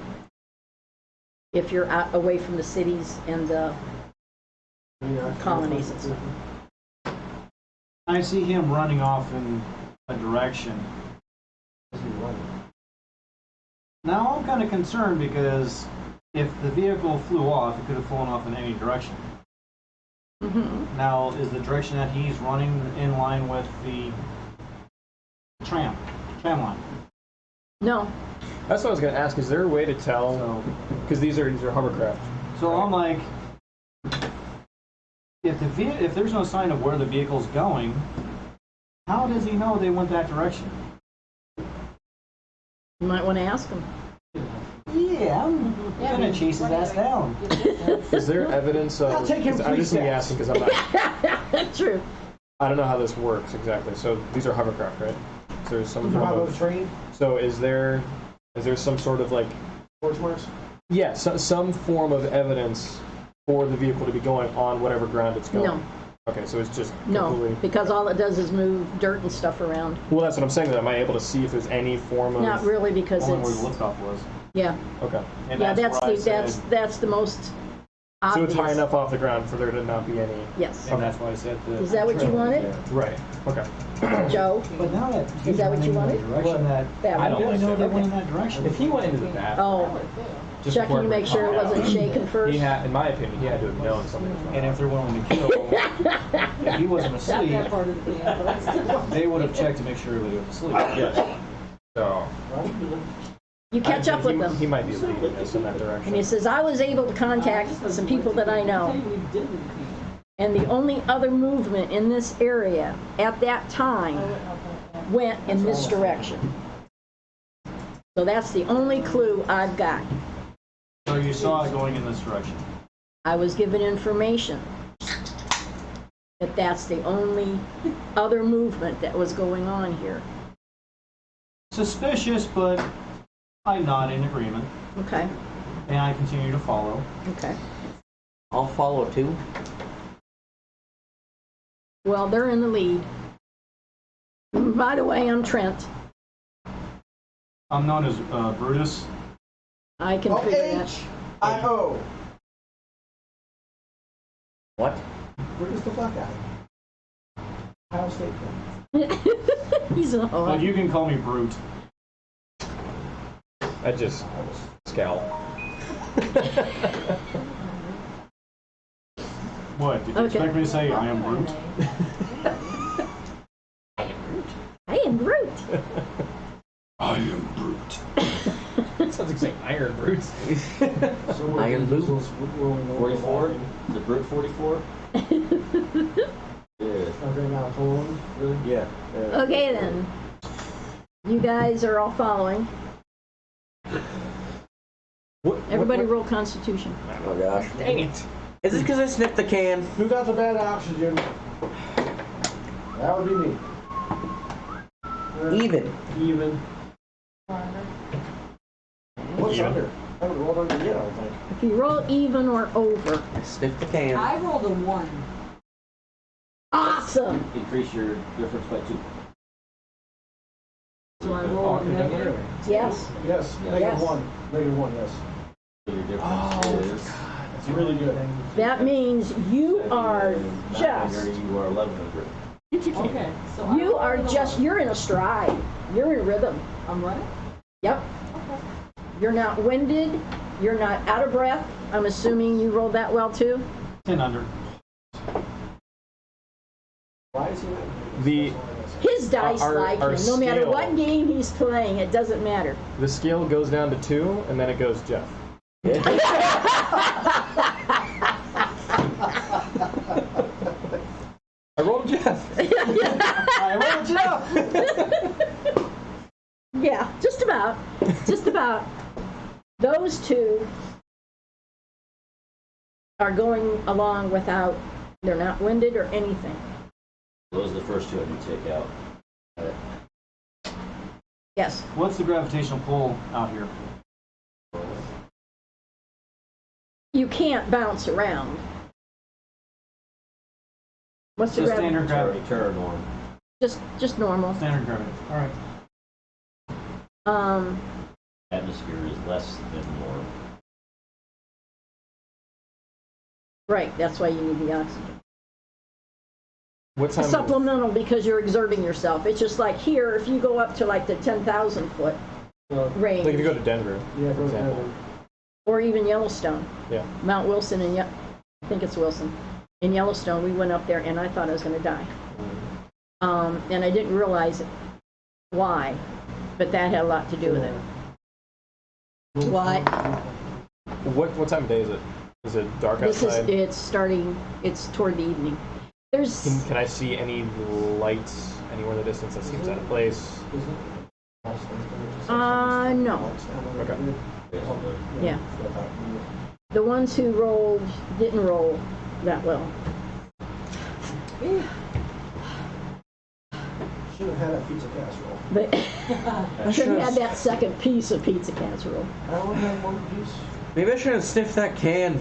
if you're out away from the cities and the colonies and stuff. I see him running off in a direction. Now I'm kind of concerned because if the vehicle flew off, it could have flown off in any direction. Mm-hmm. Now, is the direction that he's running in line with the tram line? No, That's what I was going to ask. Is there a way to tell? So, Because these are hovercraft. so I'm like, if there's no sign of where the vehicle's going, how does he know they went that direction? you might want to ask him. Yeah, I'm gonna chase his ass down. Is there evidence of? I'll take him 'cause I just need to free ask because I'm not. True. I don't know how this works exactly. So these are hovercraft, right? So there's some How form about the of. train? So is there some sort of like? Torch marks? Yeah, some form of evidence for the vehicle to be going on whatever ground it's going. No. Okay, so it's just No, completely. because all it does is move dirt and stuff around. Well, that's what I'm saying. That am I able to see if there's any form of? Not really, because Only where it's the liftoff was. yeah, Okay. And yeah. that's where I said, That's the most So obvious. it's high enough off the ground for there to not be any. Yes. and that's why I said the. Is that what you trail was wanted? there. Right. Okay. Joe, But now that Is that what you wanted? Direction that That I one? didn't know they went in that direction. If he went into the bathroom, oh, just checking before to make sure it wasn't shaken first. he had, in my opinion, he had to have known something was wrong. And if they're willing to kill, if he wasn't asleep, they would have checked to make sure everybody was asleep. Yes. So You catch up with He them. might be leading us in that And direction. he says, I was able to contact some people that I know. And the only other movement in this area at that time went in this direction. So that's the only clue I've got. So you saw it going in this direction. I was given information that that's the only other movement that was going on here. Suspicious, but I nod in agreement, Okay. and I continue to follow. Okay. I'll follow too. Well, they're in the lead. By the way, I'm Trent. I'm known as Brutus. I can figure that. H-I-O. What? Brutus the Black Guy. Ohio State fan. He's an But you can call me Brute. I just scowl. What? Did you Okay. expect me to say I am Brute? I am Groot. I am Brute. Sounds like saying Iron Brutes. So we're Iron gonna use Blue. those rolling over 44? volume. The Brute 44? Yeah. Okay, now Poland, really? Yeah. Okay then. You guys are all following. Everybody roll Constitution. Oh gosh. Dang it. Is it because I sniffed the can? Who got the bad oxygen? That would be me. Even. Even. What's Even. under? I haven't rolled under yet, I don't think. If you roll even or over, I sniffed the can. I rolled a 1. awesome. Increase your difference by 2. So I rolled a negative. Yes. Yes, Yeah. negative Yes. 1. Negative 1, yes. So your difference is. It's really good. That means you are just, You are 1100. Okay, so I you rolled are a just, 1. you're in a stride. You're in rhythm. I'm right? Yep. Okay. You're not winded. You're not out of breath. I'm assuming you rolled that well too. 10 under. Why is he not? The His dice Our- like our him. No matter scale- what game he's playing, it doesn't matter. the scale goes down to 2, and then it goes Jeff. I rolled Jeff. I rolled Jeff! Yeah, just about. Just about. Those two are going along without, they're not winded or anything. Those are the first two I need to take out. Yes. What's the gravitational pull out here? You can't bounce around. What's the Just gravity? standard gravity. Terra norm. Just normal. Standard gravity. Alright. Atmosphere is less than norm. Right, that's why you need the oxygen. What time? Supplemental because you're exerting yourself. It's just like here, if you go up to like the 10,000 foot range, Like if you go to Denver, Yeah, for go example. ahead. or even Yellowstone, Yeah. Mount Wilson and I think it's Wilson. In Yellowstone, we went up there and I thought I was going to die. And I didn't realize why, but that had a lot to do with it. Why? What time of day is it? Is it dark This is, outside? it's toward the evening. There's, Can I see any lights anywhere in the distance that seems out of place? no. Okay. Yeah. The ones who rolled didn't roll that well. Should have had a pizza casserole. But I should have had that second piece of pizza casserole. I only had one piece. Maybe I should have sniffed that can.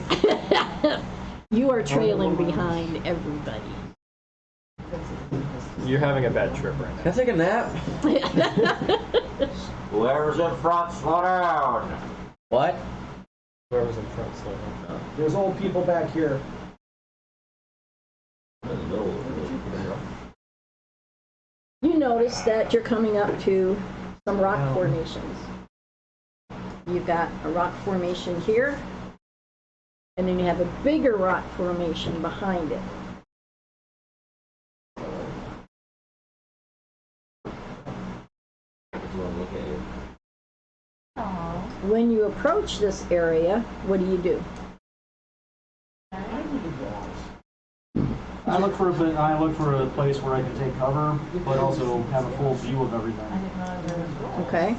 You are trailing behind everybody. You're having a bad trip right Can I take a nap? Whoever's in front, slow down. What? now. Whoever's in front, slow down. There's old people back here. In the middle of it. You notice that you're coming up to some rock formations. You've got a rock formation here, and then you have a bigger rock formation behind it. If you want to look at it. Aw. When you approach this area, what do? I look for a place where I can take cover, but also have a full view of everything. I didn't know there was rules. Okay,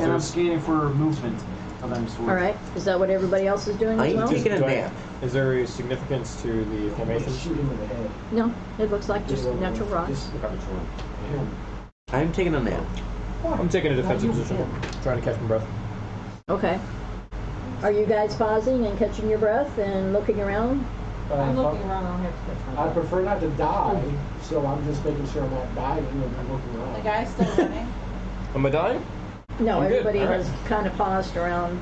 And I'm scanning for movement of any sort. all right. Is that what everybody else is doing I as ain't well? taking a Do I- nap. Is there a significance to the formation? Shoot him in the head. No, it looks like just natural rocks. Which one? I'm taking a nap. I'm taking a defensive position, trying to catch my breath. Okay. Are you guys pausing and catching your breath and looking around? I'm looking around, I don't have to touch my I breath. prefer not to die, so I'm just making sure I'm not dying and I'm looking The around. guy's still running. Am I dying? No, I'm good. everybody All right. has kind of paused around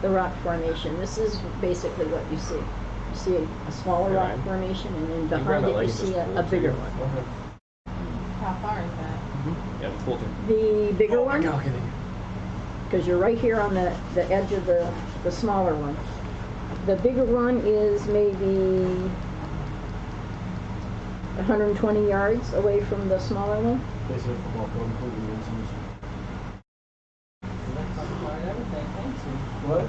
the rock formation. This is basically what you see. You see a smaller Yeah, rock I'm- formation, and then You grab behind that it leg you and see just pull a it bigger to you. one. How far is that? Yeah, it's full turn. The bigger Oh, one, because you're right here on the edge of the smaller one. The bigger one is maybe 120 yards away from the smaller one. Basically, football field, including the incidents. That clarified everything, thank you. What?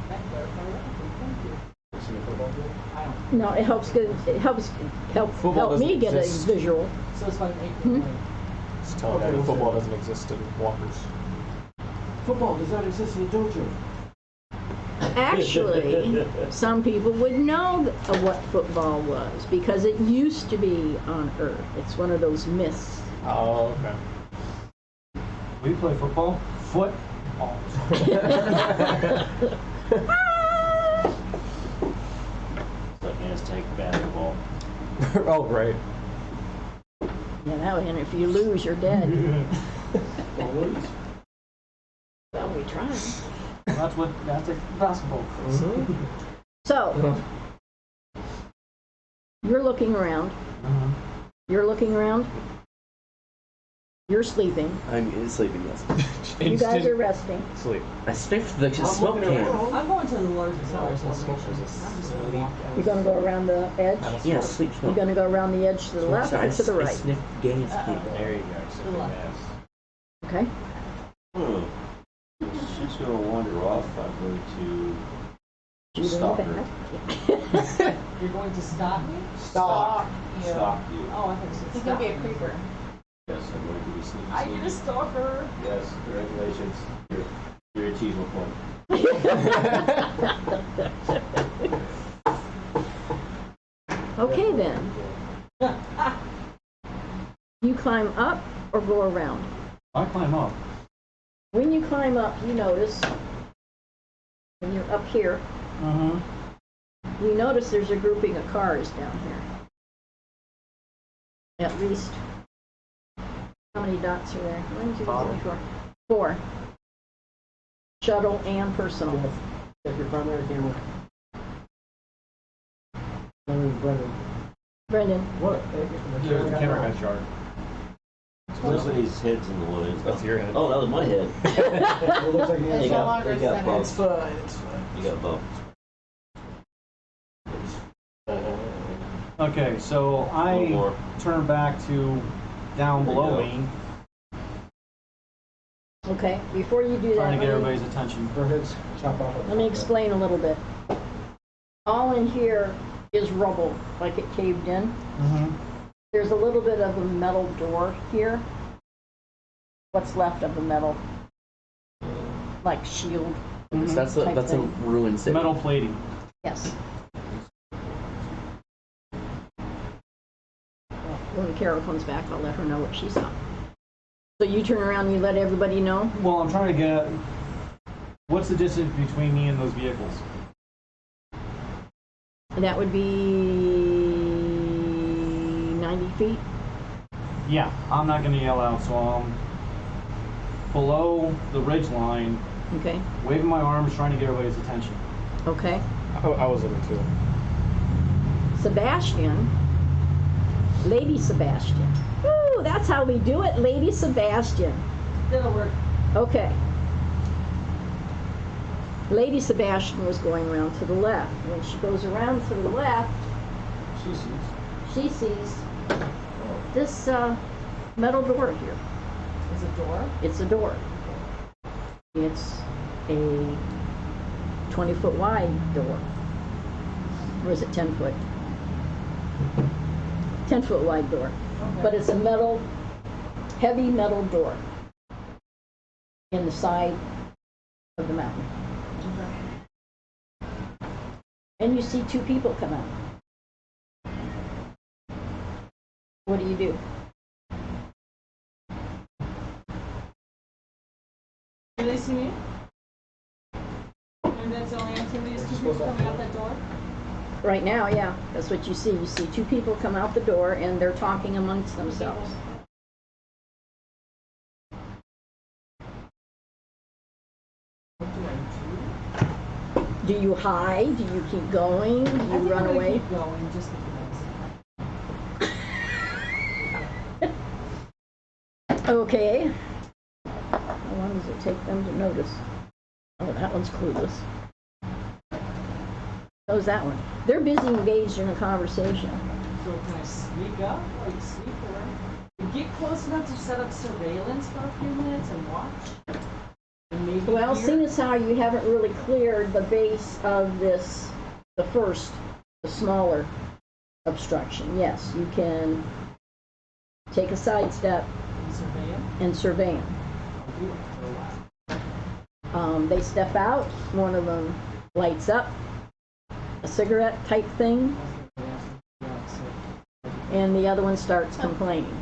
That clarified everything, thank you. See a football field? I don't, No, it helps Football help me doesn't get a exist. visual. so it's like an acre Hmm? away. Just telling Okay, you, what's football that? doesn't exist in Walkers. Football does not exist in the dojo. Actually, some people would know what football was because it used to be on Earth. It's one of those myths. Oh, okay. We play football. Football. It's like Aztec basketball. Oh, right. You know, and if you lose, you're dead. Always. Well, we try. That's what Aztec basketball is. So, you're looking around. You're looking around. You're sleeping. I'm sleeping, yes. You guys are resting. Sleep. I sniffed the I'm smoke looking can. around. I'm going to the largest house. You're going to go around the edge. Yeah, sleep You're smoke. going to go around the edge to the left So or to the I right. sniffed gas can. There you go. Something else. Okay. She's gonna wander off. I'm going to Shoot in the stop back. her. You're going to stop me? Stop. You. Stalk you. Oh, I thought you said He's stop gonna be a me. creeper. Yes, I'm going to be sneaky. I need a sneaky. stalker. Yes, congratulations. Your achievement point. Okay then. You climb up or go around. I climb up. When you climb up, you notice, when you're up here, you notice there's a grouping of cars down here. At least, how many dots are there? 1, 2, 3, 4. 4. Shuttle and personal. Jeff, check your primary camera. My name is Brendan. Brendan, What? The camera got jarred. Somebody's head's in the woods. That's your head. Oh, that was my head. It looks like he It's has. no longer they got centered. bumped. Fine, it's fine. You got bumped. Okay, so A little I more. turn back to down There you below go. me, okay, before you do that, trying to get let me- everybody's attention. Her head's chop off. let me explain a little bit. All in here is rubble, like it caved in. Mm-hmm. There's a little bit of a metal door here. What's left of the metal, like shield. That's a ruined city. Metal plating. Yes. Well, when Carol comes back, I'll let her know what she saw. So you turn around and you let everybody know? Well, I'm trying to get. What's the distance between me and those vehicles? That would be 90 feet. Yeah, I'm not going to yell out, so I'm below the ridge line, Okay. waving my arms, trying to get everybody's attention. Okay. I was looking too. Sebastian, Lady Sebastian. Woo, that's how we do it, Lady Sebastian. That'll work. Okay. Lady Sebastian was going around to the left. When she goes around to the left, she sees this metal door here. Is it door? It's a door. It's a 20-foot wide door. Or is it 10 foot? 10-foot wide door. But it's a metal, heavy metal door in the side of the mountain. And you see 2 people come out. What do you do? see me? And that's the only activity is two people coming out that door? Right now, yeah, that's what you see. You see two people come out the door and they're talking amongst themselves. What do I do? Do you hide? Do you keep going? Do I you think run I'm gonna away? keep going just because. Okay. How long does it take them to notice? Oh, that one's clueless. How's that one? They're busy engaged in a conversation. So can I sneak up, like sneak around? Get close enough to set up surveillance for a few minutes and watch? And maybe Well, hear? seeing as how you haven't really cleared the base of this, the smaller obstruction, yes, you can take a sidestep And survey him? and survey them. I'll do it for a while. They step out, one of them lights up, a cigarette type thing, I was gonna ask him, yeah, so- and the other one starts complaining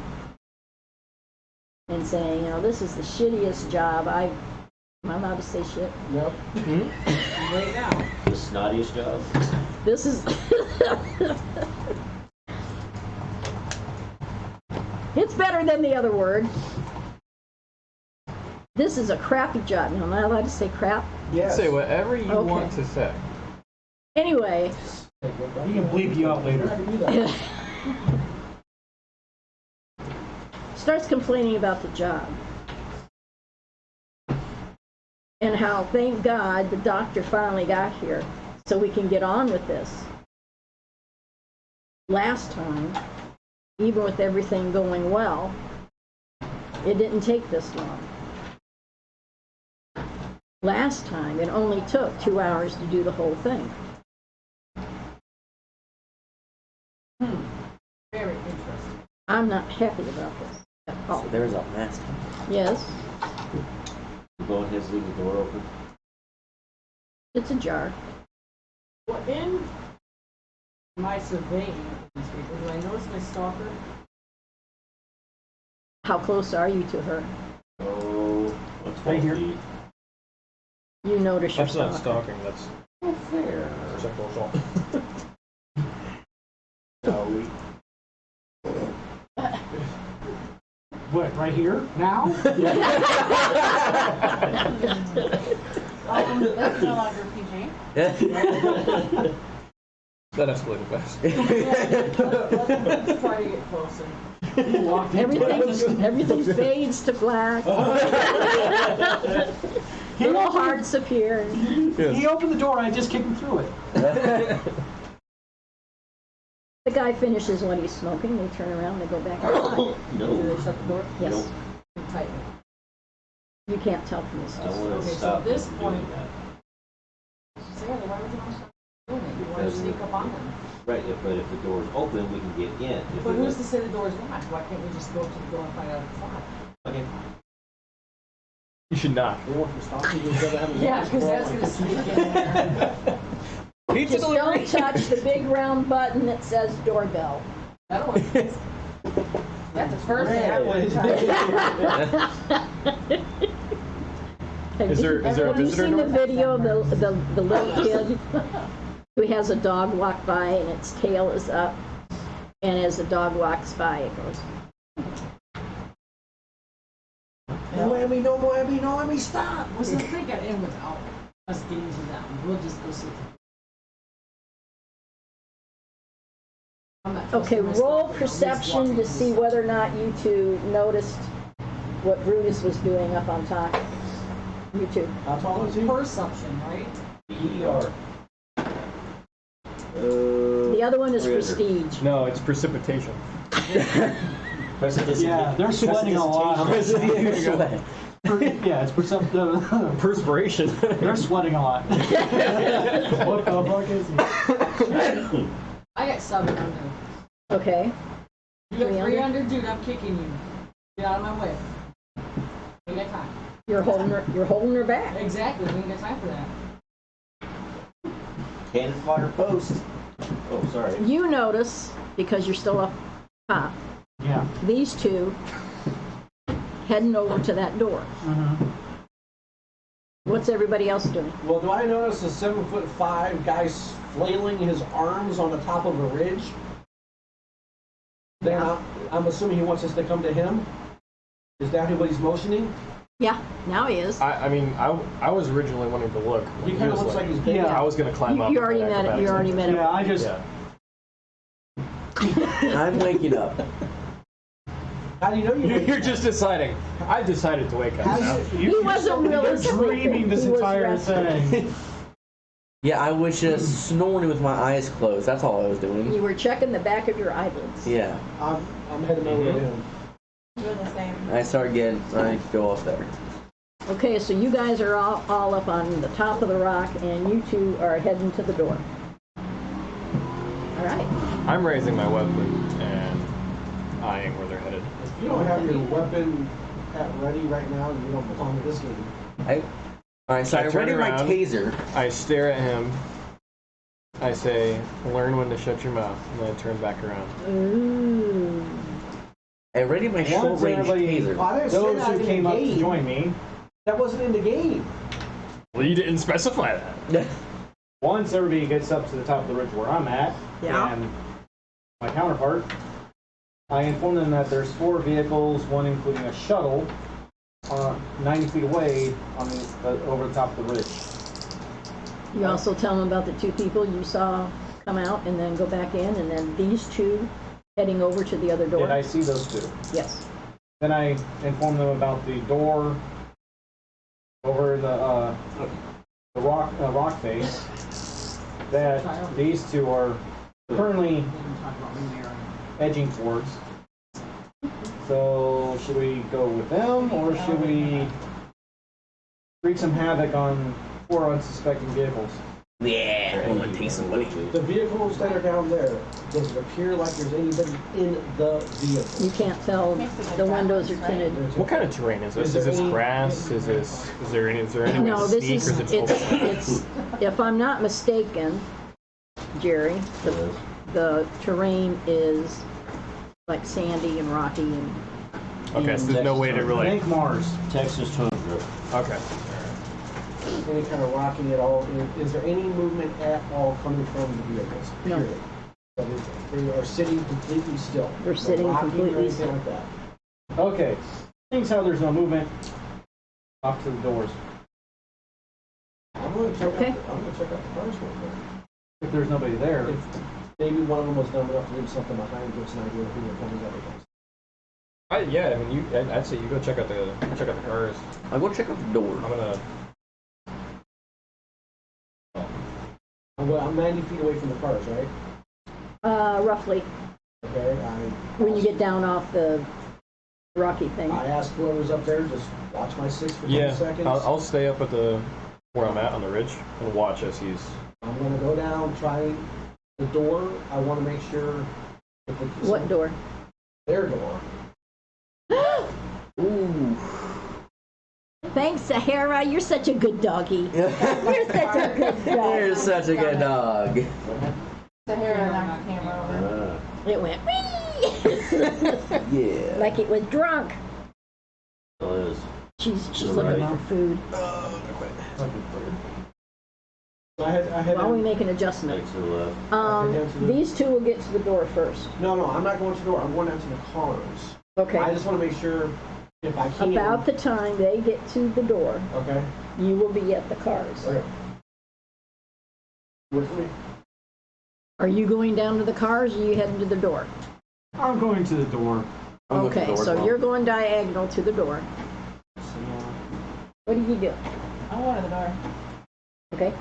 and saying, you know, this is the shittiest job am I allowed to say shit? Yep. Right now. The snottiest job. This is it's better than the other word. This is a crappy job. Now, am I allowed to say crap? Yes. Say whatever you Okay. want to say. Anyway, He can bleep you out later. I can do that. starts complaining about the job. And how, thank God, the doctor finally got here so we can get on with this. Last time, even with everything going well, it didn't take this long. Last time, it only took 2 hours to do the whole thing. Very interesting. I'm not happy about this at all. So there's a last time. Yes, Go ahead and leave the door open. it's ajar. Well, in my surveying of these people, do I notice my stalker? How close are you to her? Oh, what's Right here. feet? You notice your That's not stalker. stalking, that's Oh, fair. sexual assault. No, we. What, right here? Now? That's no longer PG. That escalated fast. Let's try to get closer. Everything fades to black. Little hearts appear. He opened the door, I just kicked him through it. The guy finishes what he's smoking. They turn around. They go back outside. Do No. they shut the door? Yes, Nope. Tight. you can't tell from this I distance. want Okay, to so stop at this them point- doing that. So yeah, then why would you want to stop doing it? You want to Because- sneak up on them. Right, but if the door's open, we can get in. If But we who's to let- say the door is locked? Why can't we just go to the door and find out if it's locked? Okay. You should knock. They want to stop you, you'd rather have a- Yeah, because that's going to sneak in there. Pizza Just don't touch the big round button that says doorbell. That'll work. That's the first thing I would have tried. Is there a Have you visitor seen the door? video of the little kid who has a dog walk by and its tail is up, and as the dog walks by, it goes. No, Emmy, no, no, Emmy, no, Emmy, stop! Well, since they got in without us getting to them, we'll just go see. I'm not Okay, trusting my roll stalker. perception to He's see walking whether or not you two noticed what Brutus was doing up on top. You two. How tall is he? Perception, right? ER. The other one is 300. prestige. No, it's precipitation. Yeah, they're sweating a lot. Sweat. Yeah, it's perceptive. Perspiration. They're sweating a lot. What the fuck is he? I got 700. Okay. You got 300? 300, dude, I'm kicking you. Get out of my way. We got time. You're holding her back. Exactly, we ain't got time for that. Cannon fire post. Oh, sorry. You notice, because you're still up top, Yeah. these two heading over to that door. Mm-hmm. What's everybody else doing? Well, do I notice a 7'5" guy flailing his arms on the top of a ridge? Then I'm assuming he wants us to come to him. Is that what he's motioning? Yeah, now he is. I mean, I was originally wanting to look. He kind of looks like he's big. Yeah. I was gonna climb You up. already met it. You already met him. Yeah, I just, Yeah. I'm waking up. How do you know You're just deciding. I've decided to wake up now. He wasn't really You're dreaming sleeping. this He was entire resting. thing. Yeah, I was just snoring with my eyes closed. That's all I was doing. You were checking the back of your eyelids. Yeah. I'm heading over to him. We're the same. I go up there. Okay, so you guys are all up on the top of the rock, and you two are heading to the door. All right. I'm raising my weapon and eyeing where they're headed. If you don't have your weapon at ready right now, you don't belong to this game. Alright, so I I turn ready my around. taser. I stare at him. I say, "Learn when to shut your mouth," and then I turn back around. Ooh. I ready my short Once range everybody, taser. I didn't say those that who in the came up to game. join me, That wasn't in the game. Well, you didn't specify that. once everybody gets up to the top of the ridge where I'm at, Yeah. and my counterpart, I inform them that there's 4 vehicles, one including a shuttle, 90 feet away on over the top of the ridge. You also tell them about the 2 people you saw come out and then go back in, and then these 2 heading over to the other door. Did I see those 2? Yes. Then I inform them about the door over the rock face that these 2 are currently edging towards. So should we go with them, or should we wreak some havoc on 4 unsuspecting vehicles? Yeah, I'm gonna take some money. The vehicles that are down there, does it appear like there's anybody in the vehicle? You can't tell. The windows are tinted. What kind of terrain is this? Is Is there this any- grass? Is there any way No, to this sneak, is, or is it open? it's, if I'm not mistaken, Jerry, the terrain is like sandy and rocky and Okay, so there's no way to I really. think Mars. Texas tundra. Okay. Any kind of rocking at all? Is there any movement at all coming from the vehicles? No. Period. So they are sitting completely still. They're No sitting rocking or completely anything still. like that. Okay. Things how there's no movement. Off to the doors. I'm gonna check Okay. out the cars real quick. If there's nobody there. If maybe one of them was dumb enough to leave something behind, gives an idea of who they're coming up against. Yeah, I mean, I'd say you go check out the cars. I'll go check out the door. I'm gonna. Well, I'm 90 feet away from the cars, right? roughly Okay. when you get down off the rocky thing. I asked whoever's up there, just watch my 6 for 10 Yeah, seconds. I'll stay up at where I'm at on the ridge and watch as he's. I'm gonna go down, try the door. I want to make sure. What door? Their door. Ooh. Thanks, Sahara. You're such a good doggy. You're such a good dog. You're such a good dog. Sahara knocked the camera over. It went wee, Yeah. like it was drunk. Still is. She's looking for food. So I had. While we make an adjustment. Right to the left. These 2 will get to the door first. No, I'm not going to the door. I'm going down to the cars. Okay. I just want to make sure if I can. About the time they get to the door, Okay. you will be at the cars. Okay. With me. Are you going down to the cars, or are you heading to the door? I'm going to the door. I'll go to the Okay, door as so well. you're going diagonal to the door. What do you do? I'm going to the door. Okay.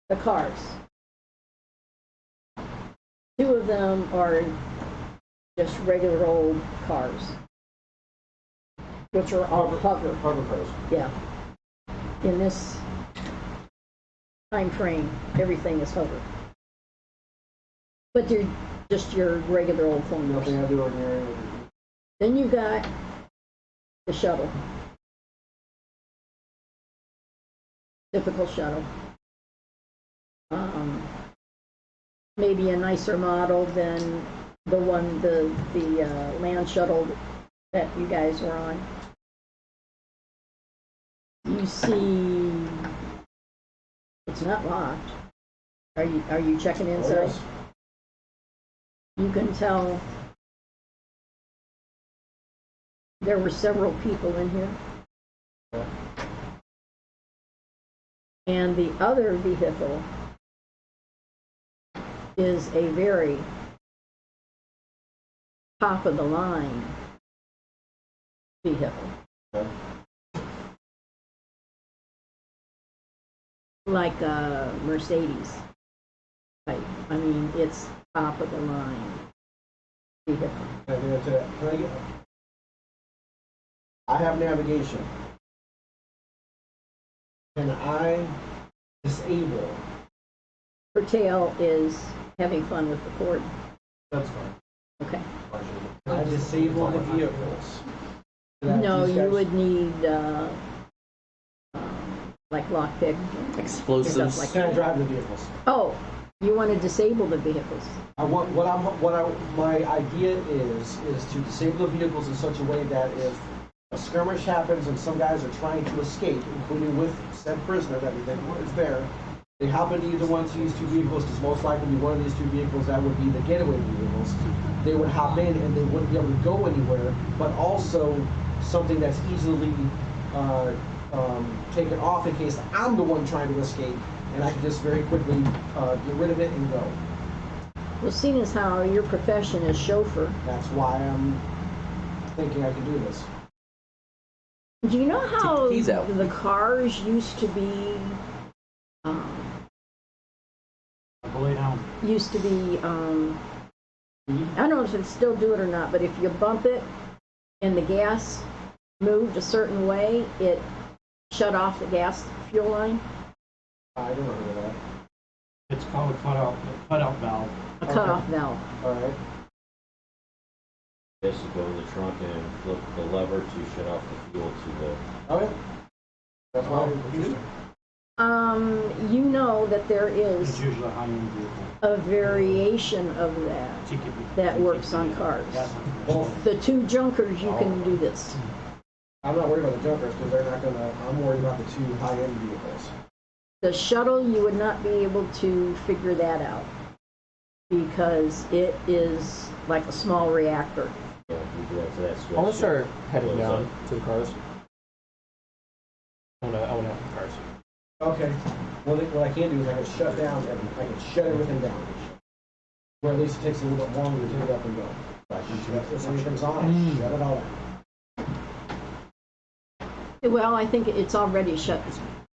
The cars. 2 of them are just regular old cars, which are all hover. Hover cars. Yeah. In this time frame, everything is hover. But they're just your regular old phone numbers. Nothing out of the ordinary. Then you got the shuttle. Typical shuttle. Maybe a nicer model than the land shuttle that you guys were on. You see, it's not locked. Are you checking Oh, inside? yes. You can tell there were several people in here. Okay. And the other vehicle is a very top of the line vehicle. Okay. Like a Mercedes type. I mean, it's top of the line vehicle. Can I do that today? Can I get? I have navigation. Can I disable? Curtail is having fun with the cord. That's fine. Okay. Can I disable the vehicles? That No, these you guys- would need like lockpick. Explosives. Stuff Can I like drive the vehicles? Oh, you want to disable the vehicles? My idea is to disable the vehicles in such a way that if a skirmish happens and some guys are trying to escape, including with said prisoner that is there, they hop into either one of these two vehicles, because most likely be one of these two vehicles that would be the getaway vehicles. They would hop in and they wouldn't be able to go anywhere, but also something that's easily taken off in case I'm the one trying to escape, and I can just very quickly get rid of it and go. Well, seeing as how your profession is chauffeur, That's why I'm thinking I can do this. do you know how keys out. the cars used to be? Lay down. Used to be. I don't know if it still do it or not, but if you bump it and the gas moved a certain way, it shut off the gas fuel line. I don't know that. It's called a cutout valve. A cutoff valve. All right. Basically go in the trunk and flip the lever to shut off the fuel to the. Okay. That's why. You know that there is It's usually a high-end vehicle. a variation of that works on cars. Well, The two junkers, you can do this. I'm not worried about the junkers because they're not gonna. I'm worried about the two high-end vehicles. The shuttle, you would not be able to figure that out because it is like a small reactor. Yeah, we do that to that switch. I want to start heading Close down up. to the cars. I want to have the cars. Okay. Well, what I can do is I can shut down and I can shut everything down. Or at least it takes a little bit longer to get it up and go. If anything's on, shut it all down. Well, I think it's already shut.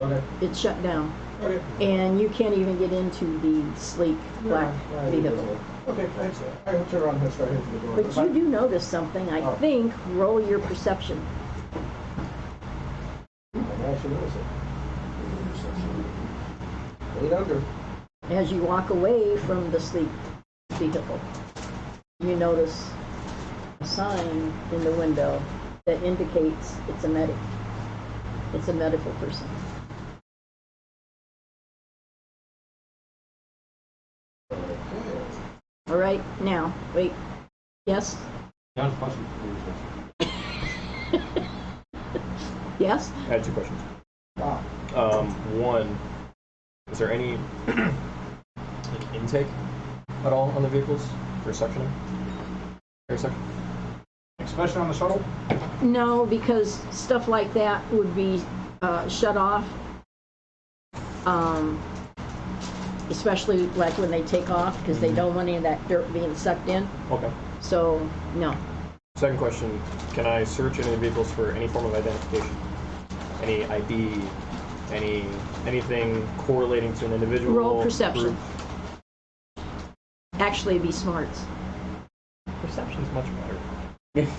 Okay. It's shut down, Okay. and you can't even get into the sleek black vehicle. Okay, thanks. I will turn around and start heading for the door. But you do notice something. I think. Roll your perception. I actually noticed it. 8 under. As you walk away from the sleek vehicle, you notice a sign in the window that indicates it's a medic. It's a medical person. Okay. All right, now, wait. Yes? Down to question. Yes? I had two questions. Wow. One, is there any like intake at all on the vehicles for suctioning? Air suction? Especially on the shuttle? No, because stuff like that would be shut off. Especially like when they take off, because they don't want any of that dirt being sucked in. Okay. So, no. Second question, can I search any of the vehicles for any form of identification? Any ID, anything correlating to an individual? Roll perception. group? Actually, it'd be smarts. Perception's much better.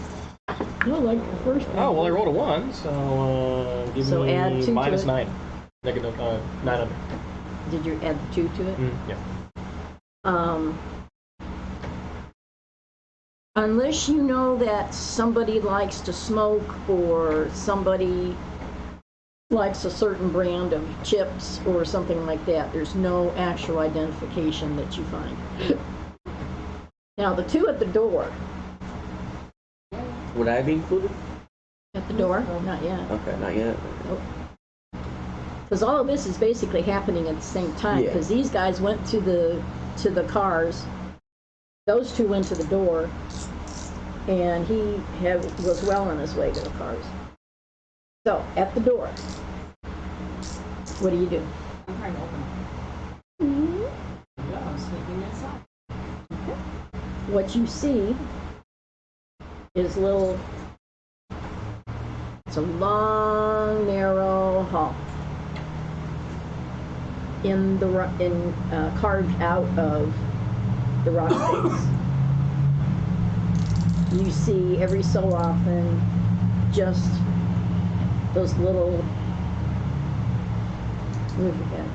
No, like the first one. Oh, well, I rolled a 1, so give So me add 2 to minus it. 9. Negative 9 under. Did you add 2 to it? Yeah. Unless you know that somebody likes to smoke or somebody likes a certain brand of chips or something like that, there's no actual identification that you find. Now, the 2 at the door. Would I be included? At the door? Not yet. Okay, not yet. Nope. Because all of this is basically happening at the same time. Yeah. Because these guys went to the cars. Those two went to the door, and he was well on his way to the cars. So at the door, what do you do? I'm trying to open it. Yeah, I'm sneaking inside. What you see is it's a long, narrow hall carved out of the rock face. You see every so often just those little move your head.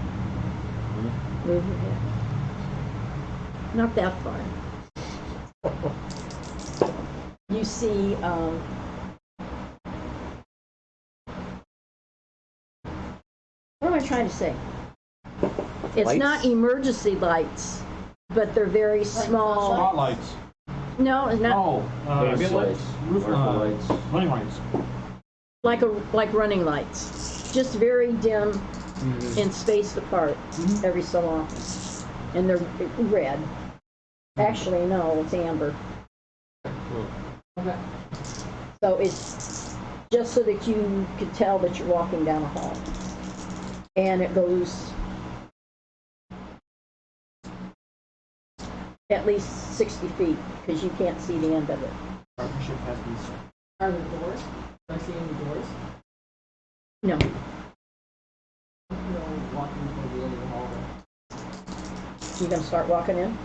Move your head. Not that far. You see what am I trying to say? It's Lights? not emergency lights, but they're very small. Spotlights. No, it's not Oh, Ambient lights, roof marker lights. running lights. like running lights. Just very dim and spaced apart every so often. And they're red. Actually, no, it's amber. Okay. So it's just so that you could tell that you're walking down a hall. And it goes at least 60 feet, because you can't see the end of it. Partnership has been Are there doors? Do I see any doors? No. No, walking toward the end of the hallway. You gonna start walking in?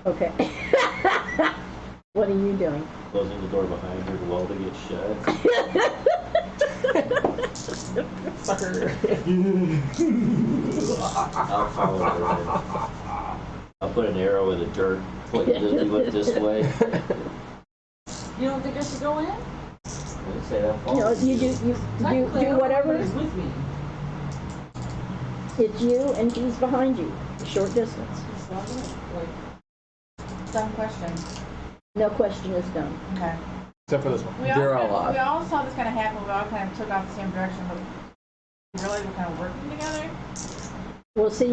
Okay. What are you doing? Closing the door behind her while they get shut. Sucker. I'll follow her in. I'll put an arrow in the dirt, look this way. You don't think I should go in? I didn't say that. You know, you do Technically, whatever. everybody's with me. It's you and he's behind you, a short distance. So I'm gonna, like, Dumb question. No question is done. Okay. Except for this one. They're all off. We all saw this kind of happen. We all kind of took off the same direction, but we realized we're kind of working together. Well, see,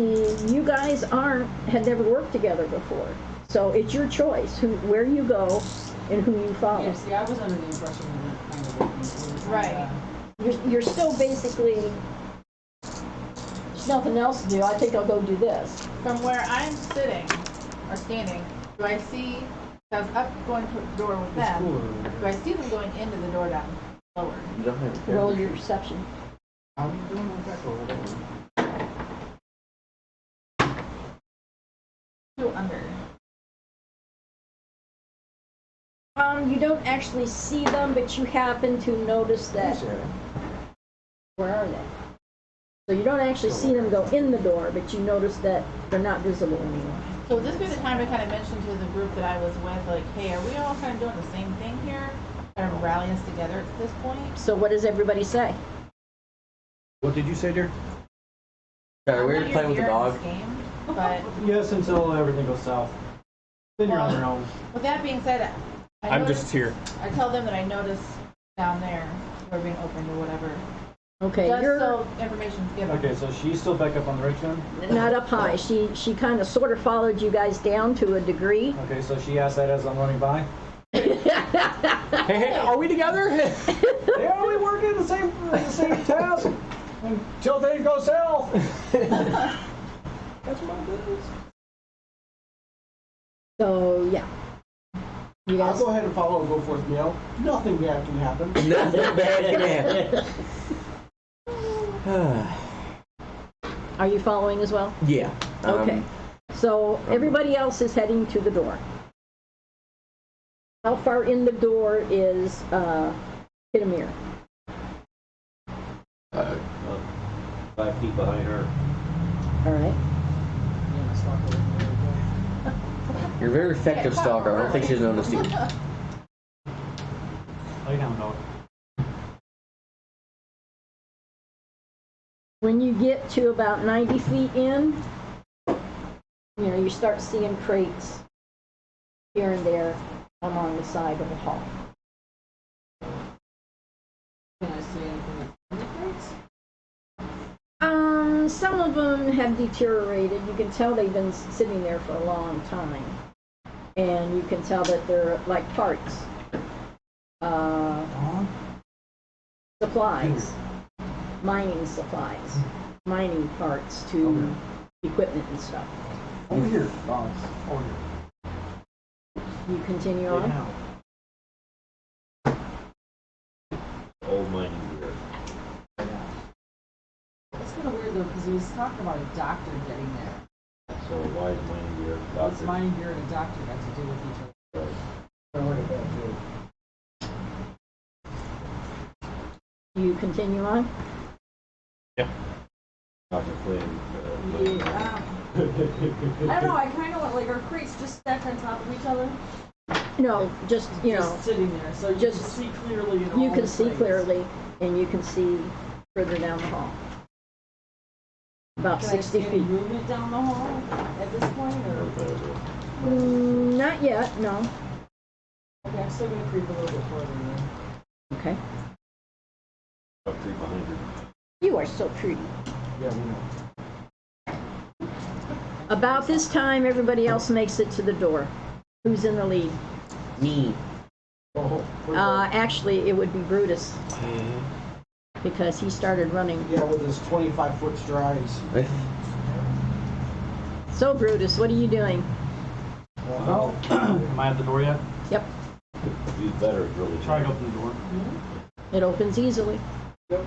you guys had never worked together before, so it's your choice where you go and who you follow. yeah, see, I was under the impression we were kind of working. We were Right. You're still basically. There's nothing else to do. I think I'll go do this. From where I'm sitting or standing, do I see? I was up going to the door with them. Do I see them going into the door down lower? You don't have a Roll your perception. How are you doing with that over there? 2 under. You don't actually see them, but you happen to notice that. Where are they? So you don't actually see them go in the door, but you notice that they're not visible anymore. So would this be the time to kind of mention to the group that I was with, like, hey, are we all kind of doing the same thing here? Kind of rally us together at this point? So what does everybody say? What did you say, dear? Are I'm we not playing with the your dog? gear in this game, but Yes, until everything goes south. Then you're on your own. with that being said, I'm just here. I tell them that I noticed down there we're being opened or whatever. Okay, Just you're so information's given. Okay, so she's still back up on the ridge then? not up high. She kind of sort of followed you guys down to a degree. Okay, so she asked that as I'm running by. Hey, are we together? They only work in the same task until things go south. That's my business. So yeah, you I'll guys. go ahead and follow and go forth, Meow. Nothing bad can happen. Nothing bad can happen. Are you following as well? Yeah. Okay. So everybody else is heading to the door. How far in the door is Hitamir? 5 feet behind her. All right. Yeah, stalker with me really quick. You're a very effective stalker. I don't think she's noticed you. Lay down, dog. When you get to about 90 feet in, you start seeing crates here and there along the side of the hall. Can I see anything that's in the crates? some of them have deteriorated. You can tell they've been sitting there for a long time. And you can tell that they're like parts. Supplies. Mining supplies. Mining parts to equipment and stuff. Over here, dogs. Over here. You continue on? Old mining gear. It's kind of weird though, because he was talking about a doctor getting there. So why is mining gear? What's mining gear and a doctor got to do with each other? Right. I look at that too. You continue on? Dr. Flynn. Yeah. I don't know, I kind of want, like, our crates just stacked on top of each other. No, just, you know, Just sitting there, so you just- can see clearly in all you can the see crates. clearly and you can see further down the hall. About Can I 60 see any feet. movement down the hall at this point, or? Not yet, no. Okay, I'm still gonna creep a little bit further then. Okay. Up 300. You are so pretty. Yeah, we know. About this time, everybody else makes it to the door. Who's in the lead? Me. Oh, Actually, it would be Brutus. Because he started running. yeah, with his 25-foot strides. So, Brutus, what are you doing? Well, am I at the door yet? Yep, You better really Try to open the door. it opens easily. Yep.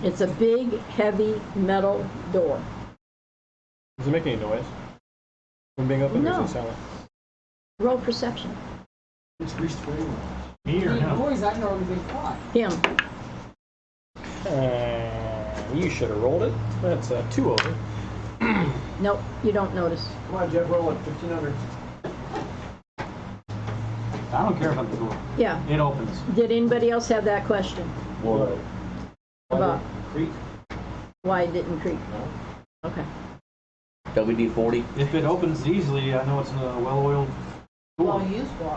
It's a big, heavy metal door. Does it make any noise when being open? No. Or does it sound like? Roll perception. It's greased for anyone. Me or The him? boys, I've already been caught. Him. You should have rolled it. That's 2 over. Nope, you don't notice. Come on, Jeff, roll it. 1,500. I don't care about the door. Yeah. It opens. Did anybody else have that question? What? About Creek. why it didn't creak? Okay. WD-40. If it opens easily, I know it's a well-oiled door. Well used, or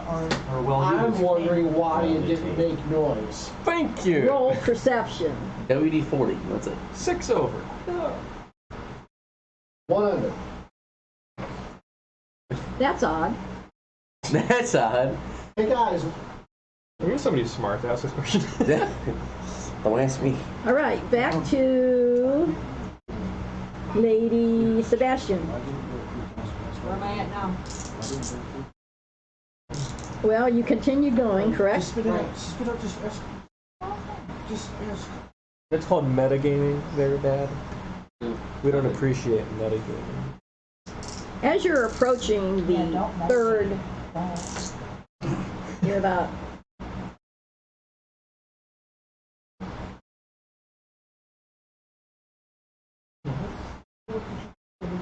Or well I'm used. wondering why it didn't make noise. Thank you. Roll perception. WD-40. That's it. 6 over. 1 under. That's odd. That's odd. Hey guys, Maybe somebody's smart to ask this question. Don't ask me. All right, back to Lady Sebastian. where am I at now? Well, you continue going, just correct? spit it out. Just spit out. Just ask. Just ask. It's called metagaming. Very bad. We don't appreciate metagaming. As you're approaching the third, you're about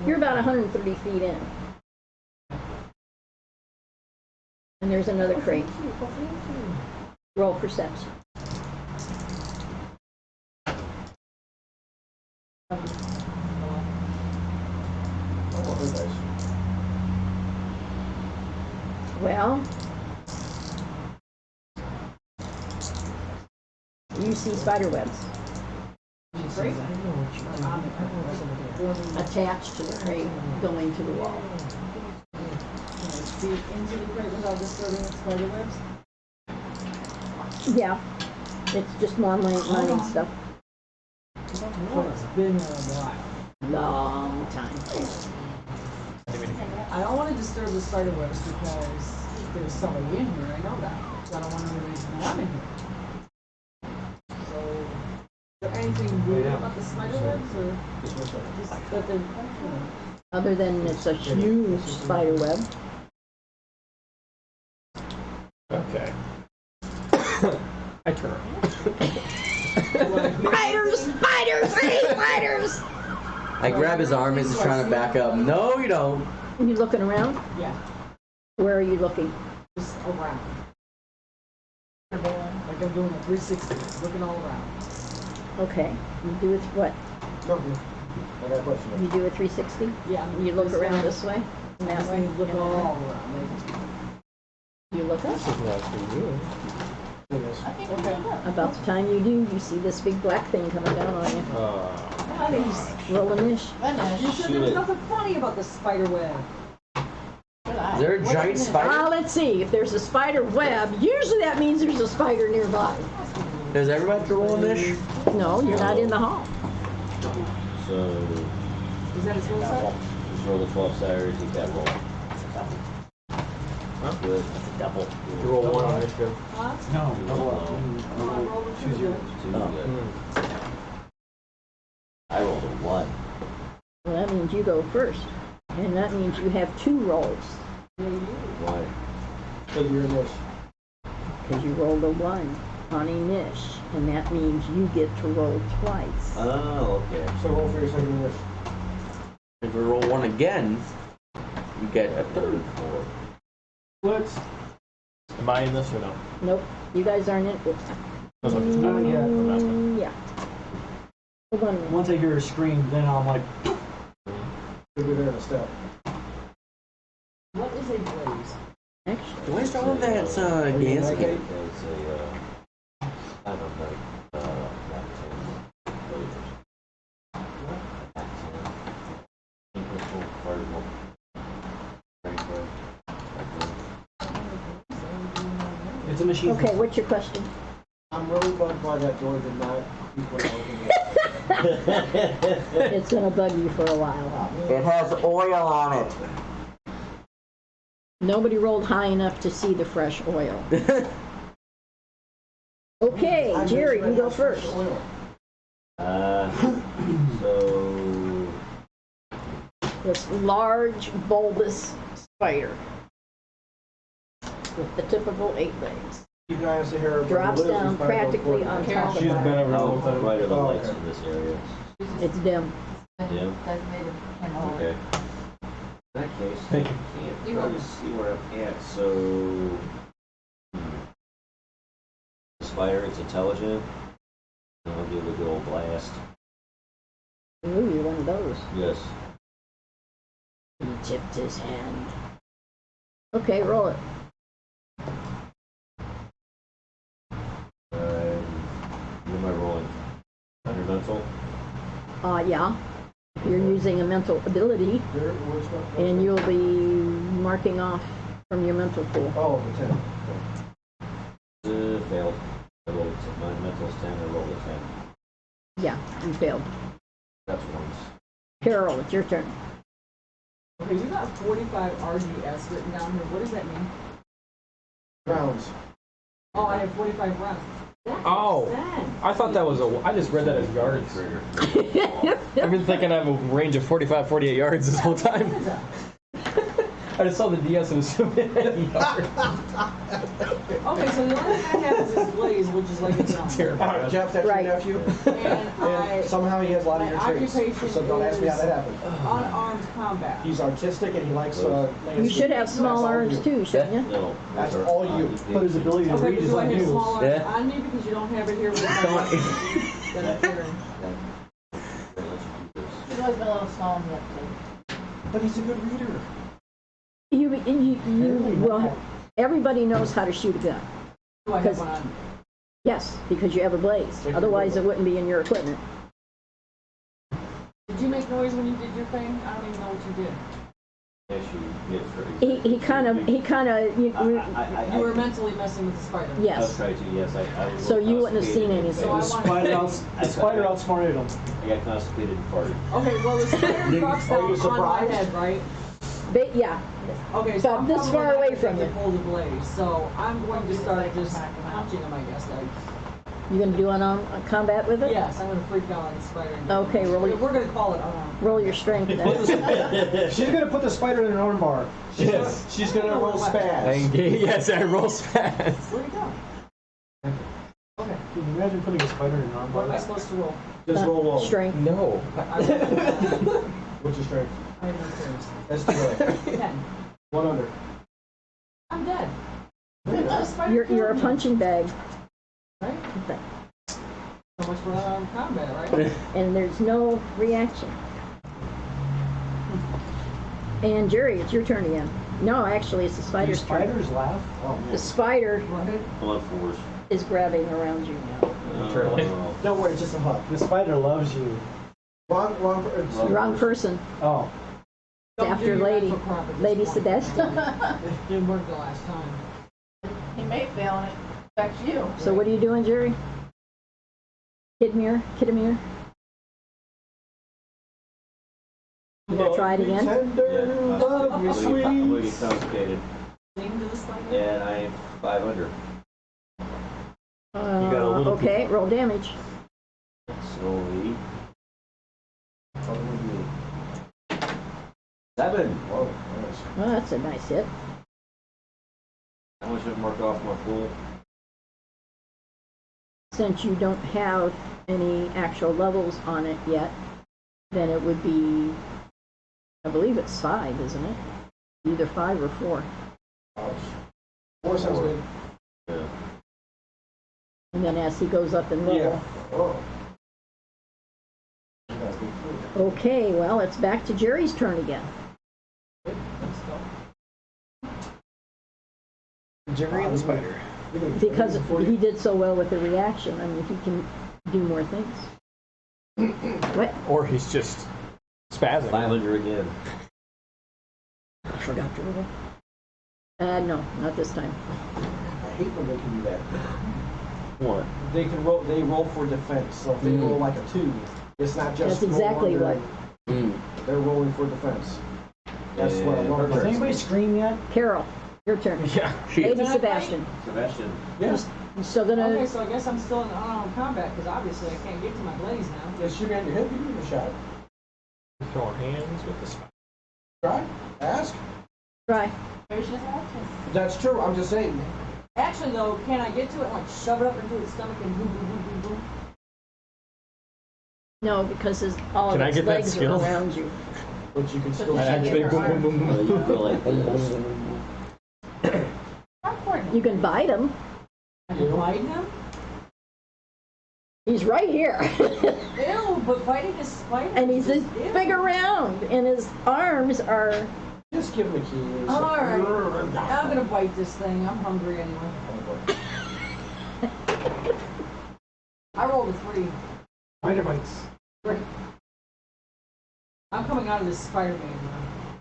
you're about 130 feet in. And there's another crate. Roll perception. Oh, hey guys. Well, you see spider webs attached to the crate going to the wall. Can I see into the crate without disturbing the spider webs? Yeah, it's just more mining stuff. Oh, it's been a while. Long time. I don't want to disturb the spider webs because there's somebody in here, I know that. So I don't want anybody to know I'm in here. So, is there anything weird about the spider webs, or just that they're functional? Other than it's a huge spider web. Okay. I turn around. Spiders! Spiders! Hey, spiders! I grab his arm as he's trying to back up. No, you don't. Are you looking around? Yeah, Where are you looking? just around. Like I'm doing a 360, looking all around. Okay. You do it what? No, I got a question. You do a 360? Yeah. You look around this way? And that way? Look and that all way? around. Like, You look up. This is not for you. It is. okay. About the time you do, you see this big black thing coming down on you. Nice. Roll a niche. You Finish. said there was nothing funny about the spider web. Good eye. Is there a What's giant in it? spider? Let's see. If there's a spider web, usually that means there's a spider nearby. Does everybody have to roll a niche? No, you're not in the hall. So, Is that his roll set? just roll the 12 siders, you got roll. Good. Double. You roll one on initiative. Huh? No, Come on, roll the two. Two, Oh. good. I rolled a 1. Well, that means you go first. And that means you have 2 rolls. Why? Because you're in this. Because you rolled a 1 on a niche. And that means you get to roll twice. Oh, okay. So roll for your second wish. If we roll one again, you get a third. 4. Let's. Am I in this or no? Nope. You guys aren't in it. No, so I'm just Not yet. I'm asking. Yeah. Hold on a minute. Once I hear a scream, then I'm like, You'll be there in a step. What is a blaze? Actually, Where's all that It's gas again? a, kind of like, not 10. Particle. it's a machine. okay, what's your question? I'm really bugged by that door did not keep what I was looking It's gonna bug you for a while. It has oil on it. Nobody rolled high enough to see the fresh oil. Okay, at. Jerry, you go first. So, This large, bulbous spider with the typical 8 legs. You guys here. Drops down practically on top of She's been it. over how with it. bright are the Oh, lights okay. in this area? It's dim. Yeah. Designated camera. Okay. In that case, I Thank you. can't You're really welcome. see where I'm at, so... The spider, it's intelligent. I'll give it a good old blast. Ooh, you're one of those. Yes. He tipped his hand. Okay, roll it. What am I rolling? Under mental? Yeah. You're using a mental ability, There, where's my- and you'll be marking off from your mental pool. Oh, the 10. Failed. I rolled a 10. My mental's 10, I rolled a 10. Yeah, you failed. That's once. Carol, it's your turn. Okay, you got 45 RGS written down here. What does that mean? Rounds. Oh, I have 45 rounds. That makes Oh. sense. I thought that was a. I just read that as yards. Trigger. I've been thinking I have a range of 45, 48 yards this whole time. What is that? I just saw the DS and assumed it had yards. Okay, so the only thing I have is this blaze, which is like a gun. Terrible. Jeff, that's Right. your nephew? And And somehow he has a lot of my your traits. occupation So don't ask me how that happened. unarmed combat. He's artistic and he likes landscape. You should have small That's all arms you. too, shouldn't you? No. That's those are all you. occupations. But his ability to Okay, read but is do I have unused. small arms Yeah. on me because you don't have it here with my Don't- that I'm carrying? Let's do this. He's always been a little small in the uptake. But he's a good reader. You will. Everybody knows how to shoot a gun. Do I have one on? Yes, because you have a blaze. Otherwise, it wouldn't be in your equipment. Did you make noise when you did your thing? I don't even know what you did. Yes, you get for He kind of. You were mentally messing with the spider. I was Yes. trying to, yes, I was So you wouldn't have seen constipated anything. and So I failed. want- The spider outsmarted him. I got constipated and farted. Okay, well the spider drops Are down you on my surprised? head, right? Yeah. Okay, so About I'm this probably far gonna away have from to you. pull the blaze. So I'm going to start just punching him, I guess. You gonna do a combat with it? Yes, I'm going to freak out like a spider. Okay, roll We're going to call it unarmed. Roll your strength. Then. She's gonna put the spider in an arm bar. Yes. She's gonna roll spaz. Yes, I roll fast. Where'd he go? Okay, Can you imagine putting a spider in an arm what am I bar? supposed to roll? Just roll low. Strength. No. I have What's your strength? no strength. That's too low. 10. 1 under. I'm dead. You're a punching bag, Right? So much for unarmed combat, right? and there's no reaction. And Jerry, it's your turn again. No, actually, it's the Do spider's turn. spiders laugh? Oh, The spider Right? I'm on 4s. is grabbing around you now. Turtle. Oh. Don't worry, it's just a hug. The spider loves you. Wrong person. Oh. Don't After do your Lady- mental crap at this Lady point. Sebastian. Didn't work the last time. He may fail and it affects you. So what are you doing, Jerry? Kidmere? You gonna try it again? Yeah. Love me I'm sweet. gonna get complicated. Sing to the spider. And I'm 5 under. got a little Okay, roll damage. Slowly. 7. Oh, nice. Well, that's a nice hit. How much have I marked off my pool? Since you don't have any actual levels on it yet, then it would be, I believe it's 5, isn't it? Either 5 or 4. 4 sounds good. Yeah. And then as he goes up in level. Yeah. Oh. Okay, well, it's back to Jerry's turn again. Jerry and the spider. Because he did so well with the reaction, I mean, he can do more things. What? Or he's just spazzing. 500 again. I forgot to roll. No, not this time. I hate when they can do that. What? They roll for defense. So if they roll like a 2, it's not just That's exactly roll what. under, they're rolling for defense. That's what I'm And- Has anybody screamed yet? Carol, your turn. Yeah. Lady Can I Sebastian. Sebastian. Yes. You still gonna? Okay, so I guess I'm still in unarmed combat because obviously I can't get to my blaze now. Just shoot me on your hip, you give it a shot. Throwing hands with the spider. Try. Ask. Try. There's just actions. That's true. I'm just saying. Actually, though, can I get to it and like shove it up into its stomach and boom, boom, boom, boom, boom? No, because all of Can I its get that legs are skill? around you. But you can still I shoot actually it. boom, boom, boom, Well, boom. you go like this. How important. You can bite him. I can bite him? He's right here. Ew, but fighting a spider. And he's is this ew. big around, and his arms are. Just give him the keys. All right. I'm gonna bite this thing. I'm hungry anyway. I rolled a 3. Spider bites. I'm coming out of this Spider-Man now.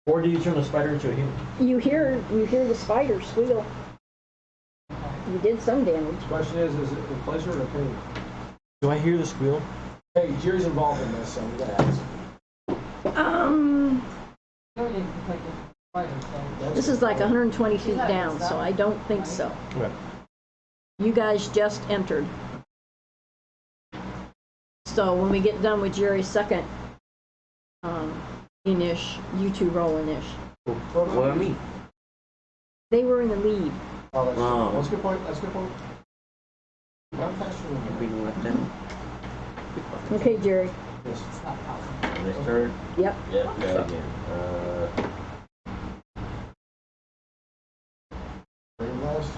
Or do you turn the spider into a human? You hear the spider squeal. You did some damage. Question is it a pleasure or a pain? Do I hear the squeal? Hey, Jerry's involved in this, so we gotta ask. No, we didn't protect the spider, so. This is like 120 feet not down, gonna so stop. I don't think so. Okay. You guys just entered. So when we get done with Jerry's second Inish, you two roll Inish. What do I mean? They were in the lead. Oh, that's Wow. true. That's a good point. That's a good point. I'm faster than you. Being left down. Okay, Jerry. Yes. It's not possible. This turn? Yep. Yep, try again. Very last.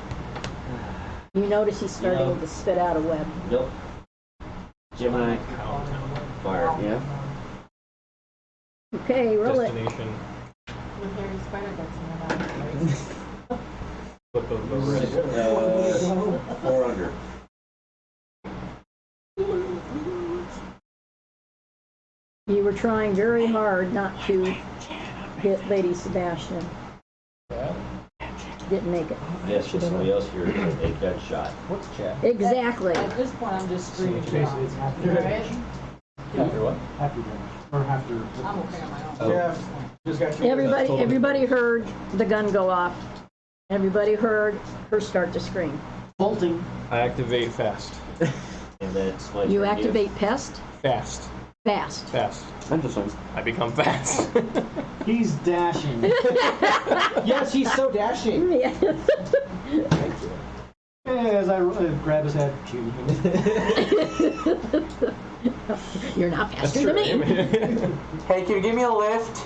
You notice he's starting Yeah. to spit out a web. Nope. Gemini. Fire. Yeah. Okay, roll it. Destination. With Harry Spider Guts in your mouth. Flip of the wrist. 4 under. You were trying very hard not to hit Lady Sebastian. Didn't make it. Yes, just somebody else here, a gunshot. What's chat? Exactly. At this point, I'm just screaming. It's shots. half Right? After what? Half your damage. Or half your. I'm okay on my own. Oh. Yeah. Just got you. Everybody heard the gun go off. Everybody heard her start to scream. Bolting. I activate fast. And then it's my You turn. activate pest Fast. fast. Fast. Interesting. I become fast. He's dashing. Yes, he's so dashing. Yeah. As I grab his head. You're not That's faster true. than me. Hey, can you give me a lift?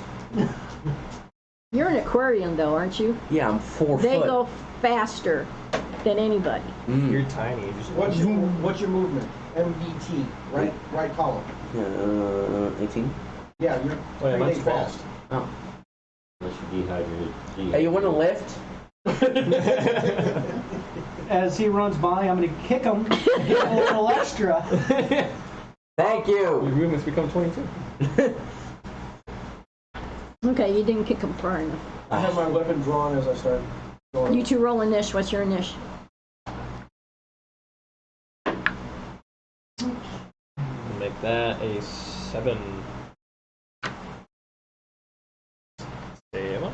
You're an aquarium, though, aren't you? Yeah, I'm 4 They foot. go faster than anybody. You're tiny. You just What's your movement? MVT. Right column. 18. Yeah, you're Oh, yeah, pretty mine's fast. Oh. Unless you're dehydrated. Hey, you want a lift? As he runs by, I'm going to kick him, give him a little extra. Thank Your you. room has become 22. Okay, you didn't kick him far enough. I have my weapon drawn as I start going. You two roll a niche. What's your niche? Make that a 7. 7.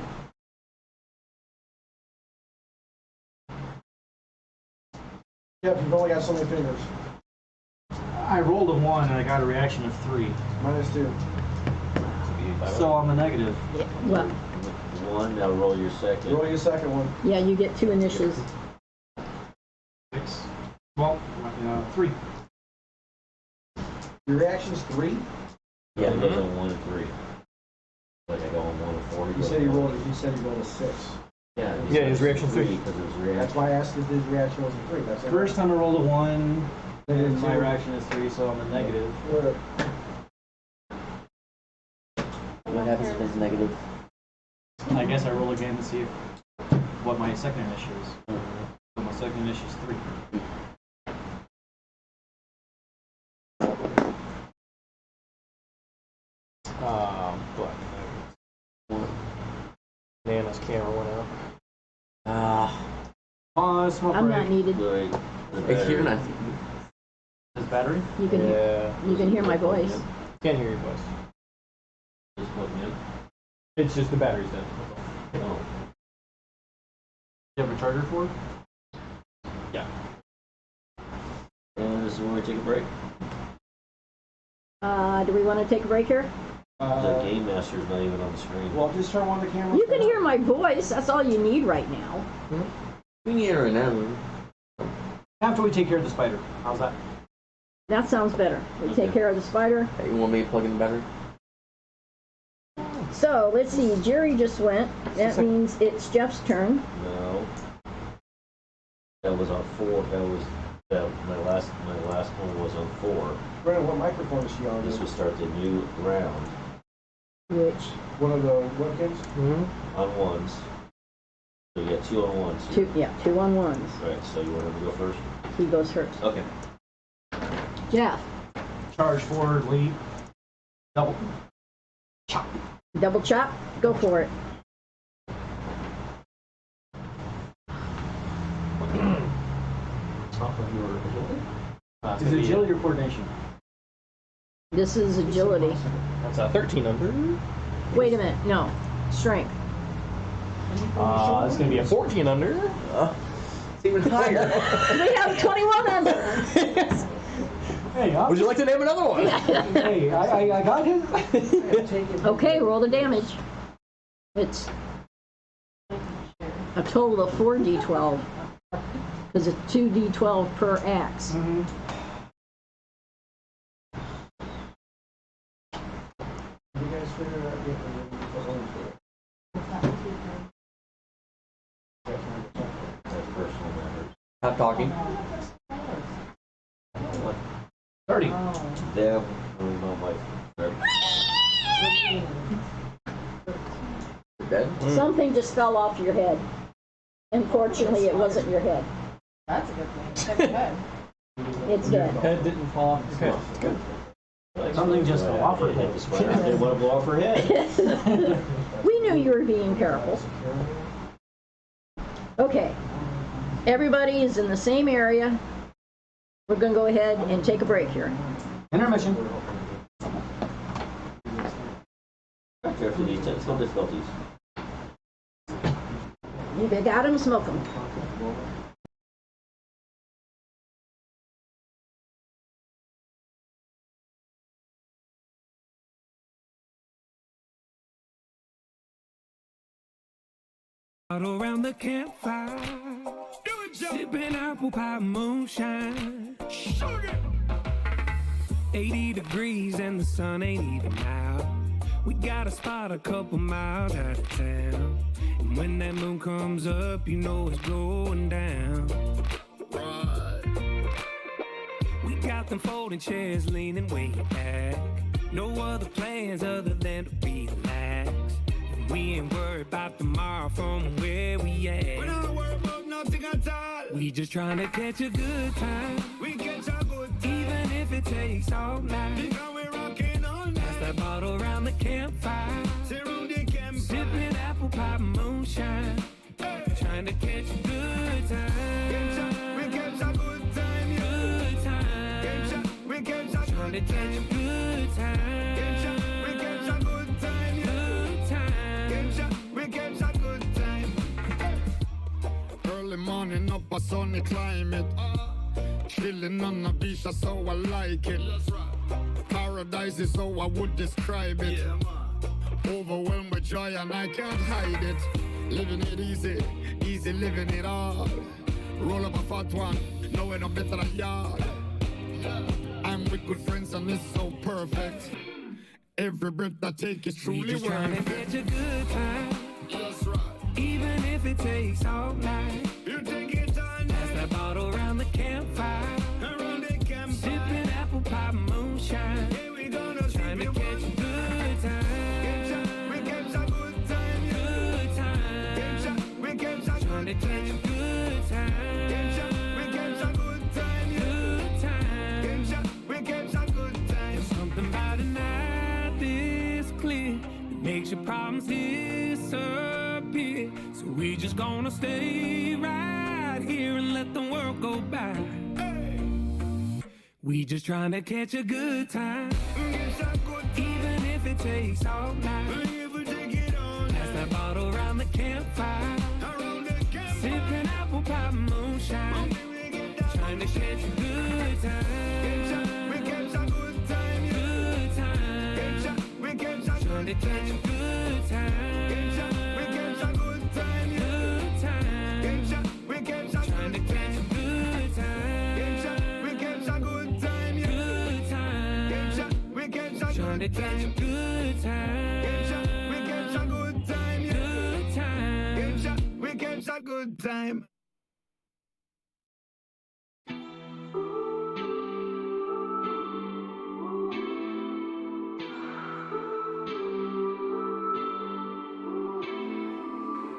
Yep, you've only got so many fingers. I rolled a 1 and I got a reaction of 3. -2. So I'm a negative. Yeah, well, 1, now roll your second. Roll your second one. yeah, you get 2 initials. 6. Well, 3. Your reaction's 3? Yeah, he goes on 1 and 3. Like I go on 1 and 4. You said he rolled a 6. Yeah, Yeah, his reaction 3. because his That's reaction. why I asked if his reaction was a 3. That's it. First time I rolled a 1, and my Two. reaction is 3, so I'm a negative. What happens if it's negative? I guess I roll again to see what my second initial is. So my second initial is 3. Black. Nana's camera went out. Smoke I'm break. not needed. Like, the If you're battery. not. His battery? You can hear. Yeah. You can hear my voice. Can't hear your voice. Just plug in. It's just the battery's dead. Oh. You have a charger for it? Yeah. And this is when we take a break. Do we want to take a break here? The game master's not even on the screen. Well, just turn on the camera. You can hear my voice. That's all you need right now. We can hear it now. After we take care of the spider. How's that? That sounds better. We take care of the spider. Hey, you want me to plug in the battery? So let's see. Jerry just went. That means it's Jeff's turn. No. That was on 4. My last one was on 4. Brandon, what microphone is she on? This would start the new round Which One of the webcams? on 1s. So you got 2 on 1s. here. 2 on 1s. Right, so you want him to go first? He goes first. Okay. Jeff, Charge forward, lead. Double. Chop. double chop. Go for it. Is it agility or coordination? This is agility. That's a 13 under. Wait a minute. No, strength. It's gonna be a 14 under. It's even higher. We have 21 under. Hey, Would you like to name another one? hey, I got him. Okay, roll the damage. It's a total of 4d12 because it's 2d12 per axe. You guys figured out That's personal matters. Stop talking. 30. Deb, no mic. You're dead? Something just fell off your head. Unfortunately, it wasn't your head. That's a good thing. Except your head. It's dead. Head didn't fall off his head. Good. Something just fell off her head. The spider didn't want to blow off her head. We knew you were being careful. Okay. Everybody is in the same area. We're going to go ahead and take a break here. Intermission. Careful these technical difficulties. You got them, smoke them. Around the campfire, sipping apple pie moonshine. 80 degrees and the sun ain't even out. We got a spot a couple miles out of town. And when that moon comes up, you know it's going down. We got them folding chairs leaning way back. No other plans other than to relax. We ain't worried about tomorrow from where we at. We don't worry about nothing at all. We just trying to catch a good time. We catch a good time. Even if if it takes all night. Because we're rocking all night. Pass that bottle around the campfire. Around the campfire. Sipping apple pie moonshine. Trying to catch a good time. We catch a good time, yeah. Good time. We catch a Trying to catch a good time. We catch a good time, yeah. Good time. We catch a good time. Early morning up a sunny climate. Chilling on the beach, that's how I like it. Paradise is how I would describe it. Overwhelmed with joy and I can't hide it. Living it easy, easy living it hard. Roll up a fat one, knowing I'm better than yard. I'm with good friends and it's so perfect. Every breath I take is truly We just trying to worth catch it. a good time. That's right. Even if it takes all night. You take it all Pass night. that bottle around the campfire. Around the campfire. Sipping apple pie moonshine. Yeah, we gonna Trying to sip catch it a one. good time. We catch a good time, yeah. Good time. We catch a Trying to good catch a time. good time. We catch a good time, yeah. Good time. We catch a good time. Something about a night this clear that makes your problems disappear. So we just gonna stay right here and let the world go by. We just trying to catch a good time. Catch a good time. Even if it takes all night. If we take it all Pass night. that bottle around the campfire. Around the campfire. Sipping apple pie moonshine. We get that Trying to catch a good time. we catch a good time, yeah. Good time. We catch a Trying to catch a good time. we catch a good time, yeah. Good time. We catch a Trying to catch a good time. we catch a good time, yeah. Good time. We catch a Trying to catch a good time. we catch a good time, yeah. Good time. We catch a good time.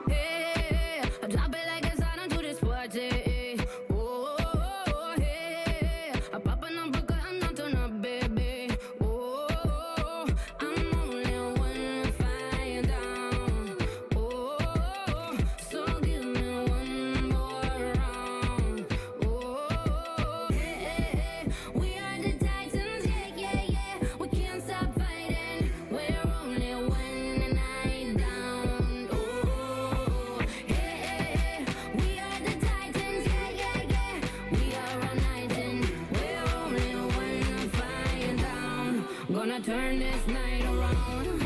Hey, I drop it like it's hot into this party. Oh, oh, oh, hey, I pop an uppercut, I'm not turn up, baby. Oh, oh, I'm only one fire down. Oh, oh, so give me one more round. Oh, hey, we are the Titans, yeah, yeah, yeah. We can't stop fighting. We're only one night down. Oh, hey, we are the Titans, yeah, yeah, yeah. We are all night and we're only one fire down. Gonna turn this night around.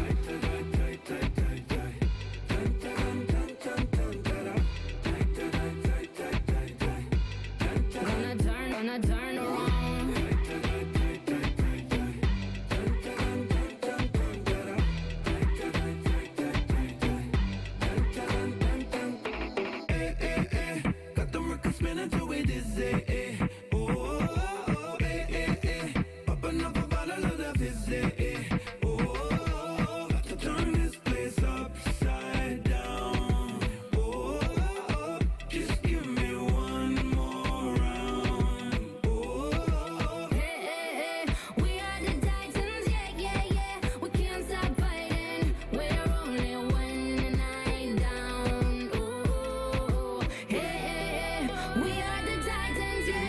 Gonna turn around. Got the record spinning till we dizzy. Oh, oh, oh, Pop another bottle of the fizzy. Oh, got to turn this place upside down. Oh, just give me one more round. Oh, Hey, we are the Titans, yeah, yeah, yeah. We can't stop fighting. We're only one night down. Oh, hey, we are the Titans, yeah,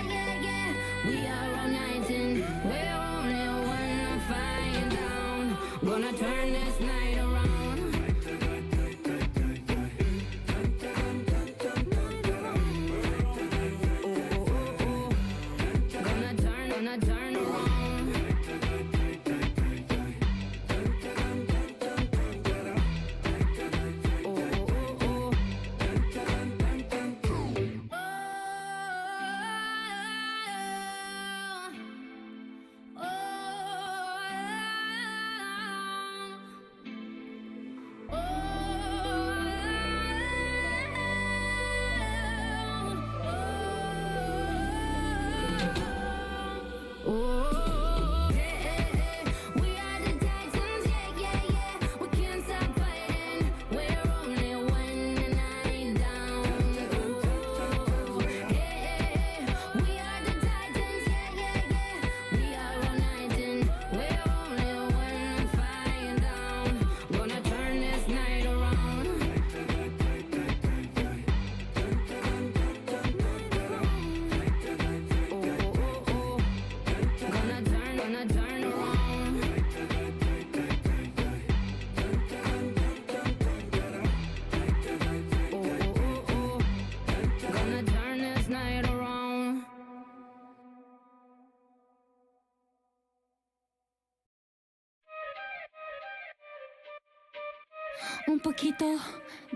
Un poquito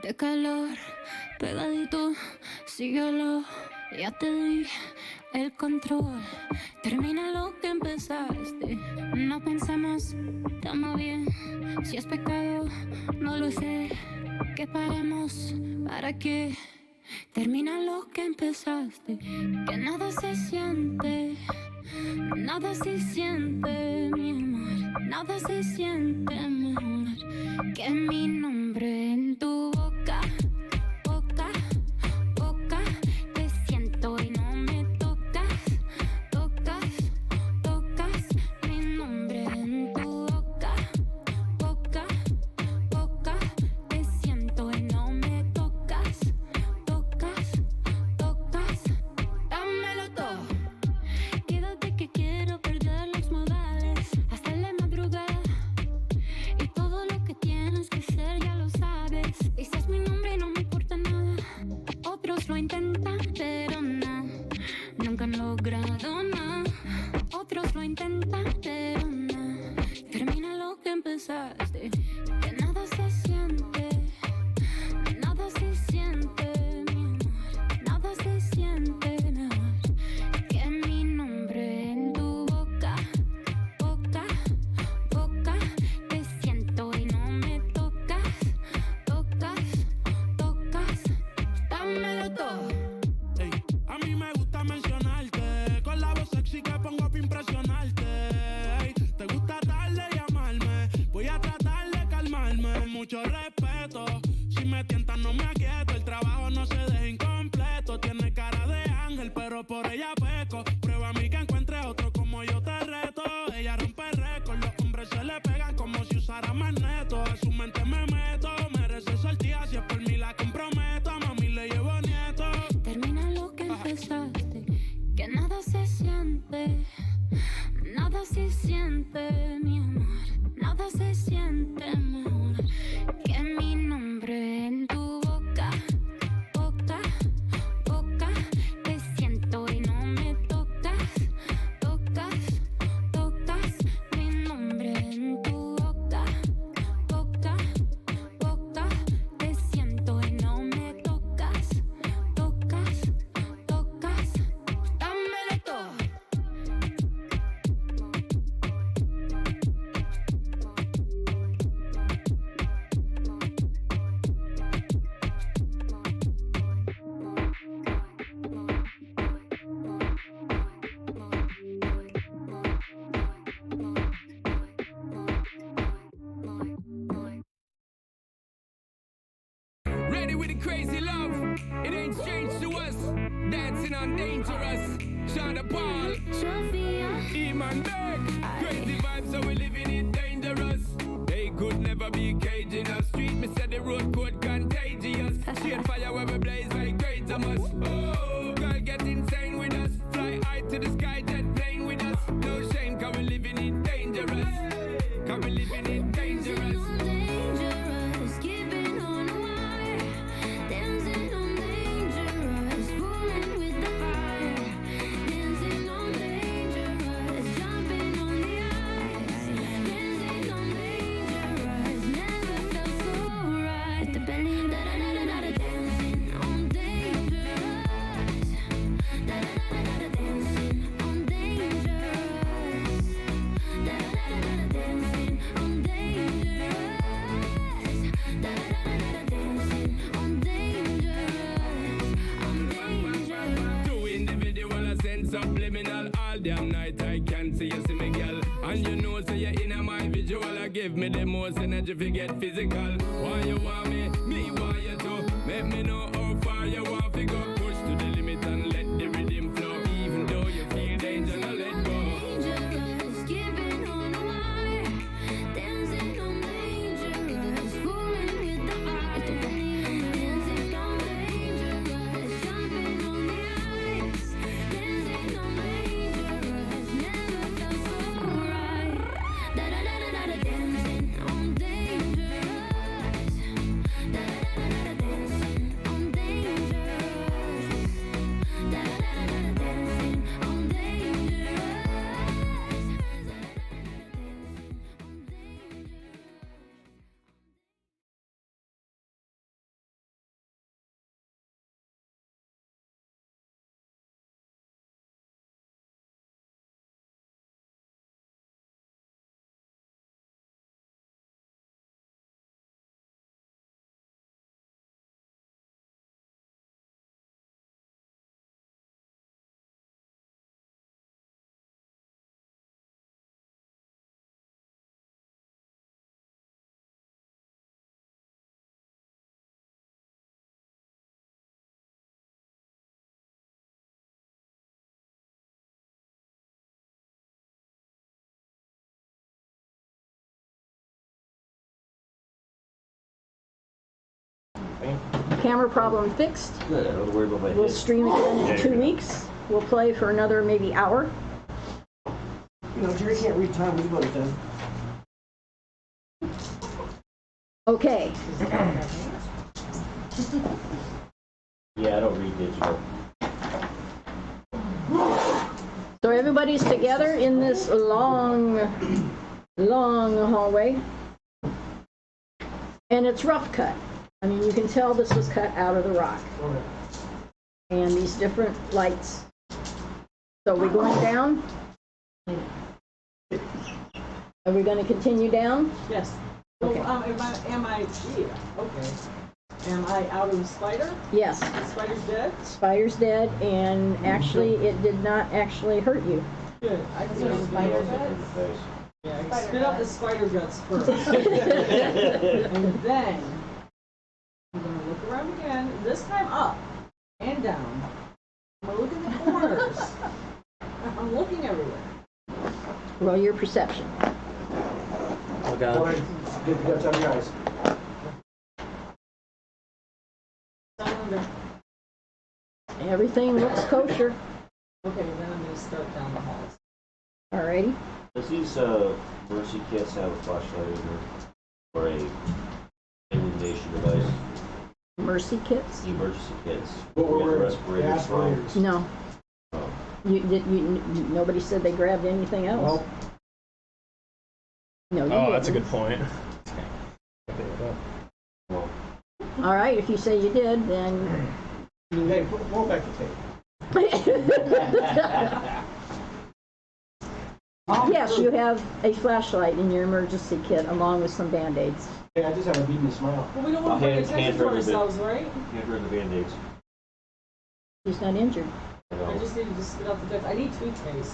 de calor, pegadito, síguelo. Ya te di el control. Termina lo que empezaste. No pensamos, estamos bien. Si es pecado, no lo sé. Que paremos, ¿para qué? Termina lo que empezaste. Que nada se siente. Nada se siente, mi amor. Nada se siente mejor que mi nombre en tu boca. Boca, boca. Te siento y no me tocas. Tocas, tocas. Mi nombre en tu boca. Boca, boca. Te siento y no me tocas. Tocas, tocas. Dámelo todo. Quédate que quiero perder los modales hasta la madrugada. Y todo lo que tienes que ser ya lo sabes. Dices mi nombre y no me importa nada. Otros lo intentan, pero no. Nunca han logrado nada. Otros lo intentan, pero no. Termina lo que empezaste. Que nada se siente. Nada se siente, mi amor. Nada se siente mejor que mi nombre en tu boca. Boca, boca. Te siento y no me tocas. Tocas, tocas. Dámelo todo. Ey, a mí me gusta mencionarte con la voz sexy que pongo para impresionarte. Ey, te gusta darle y llamarme. Voy a tratar de calmarme. Con mucho respeto. Si me tientas no me aquieto. El trabajo no se deja incompleto. Tiene cara de ángel, pero por ella peco. Prueba a mí que encuentre otro como yo te reto. Ella rompe récord. Los hombres se le pegan como si usara magneto. A su mente me meto. Merece sortija. Si es por mí la comprometo. A mami le llevo nieto. Termina lo que empezaste. Que nada se siente. Nada se siente, mi amor. Nada se siente mejor que mi nombre en tu boca. Boca, boca. Te siento y no me tocas. Tocas, tocas. Mi nombre en tu boca. Boca, boca. Te siento y no me tocas. Tocas, tocas. Dámelo todo. Ready with the crazy love. It ain't strange to us. Dancing on dangerous. Shonda Paul. Sophia. Eman Beck. Crazy vibes, so we living it dangerous. They could never be caging us. Street, me said the road code contagious. Shade fire where we blaze like great us. Oh, girl get insane with us. Fly high to the sky, jet plane with us. No shame, cause we living it dangerous. Cause we living it dangerous. Dangerous, keeping on a wire, dancing on dangerous, fooling with the fire, dancing on dangerous, jumping on the ice, dancing on dangerous, never felt so right. The belly, da da da da da, dancing on dangerous, da da da da da, dancing on dangerous, da da da da da, dancing on dangerous. Doing the video a sense subliminal. All damn night I can see you see me girl. And you know say you're in my visual. I give me the most energy if you get physical. Why you want me want you to. Make me know how far you want to go. Push to the limit and let the rhythm flow. Even though you feel danger, now let go. Dangerous, keeping on a wire, dancing on dangerous, fooling with the fire, dancing on dangerous, jumping on the ice, dancing on dangerous, never felt so right. Da da da da da, dancing on dangerous, da da da da, dancing on dangerous. camera problem fixed. Good, I don't have to worry about my We'll head. stream again in 2 weeks. We'll play for another maybe hour. You know, Jerry can't read time, we go to 10. Okay. Yeah, I don't read digital. So everybody's together in this long hallway. And it's rough cut. I mean, you can tell this was cut out of the rock. Okay. And these different lights. So we're going down? Are we going to continue down? Yes. Well, Okay. am I, yeah, okay. Am I out of the spider? Yes. The spider's dead? Spider's dead, and actually, it did not actually hurt you. Good. I Is can it a spider Nails up bed? in the face. Yeah, Spider spit out the guts. spider guts first. And then, I'm gonna look around again, this time up and down. I'm gonna look in the corners. I'm looking everywhere. Roll your perception. Look All out. right, get the guts out of your eyes. Down under. Everything looks kosher. Okay, then I'm gonna start down the halls. Alrighty. Does these Mercy kits have a flashlight in there? Or a illumination device? Mercy kits? Emergency kits. What We got were the the respirators from. aspirators? No. Oh. Nobody said they grabbed anything else. Nope. No, you Oh, that's a didn't. good point. Well, All right, if you say you did, then Hey, roll back the tape. yes, you have a flashlight in your emergency kit along with some Band-Aids. Hey, I just have a beady smile. Well, we don't want to bring Hand- attention hand to for a bit. ourselves, right? can't hurt the Band-Aids. She's not injured. You I know. just needed to spit out the guts. I need toothpaste.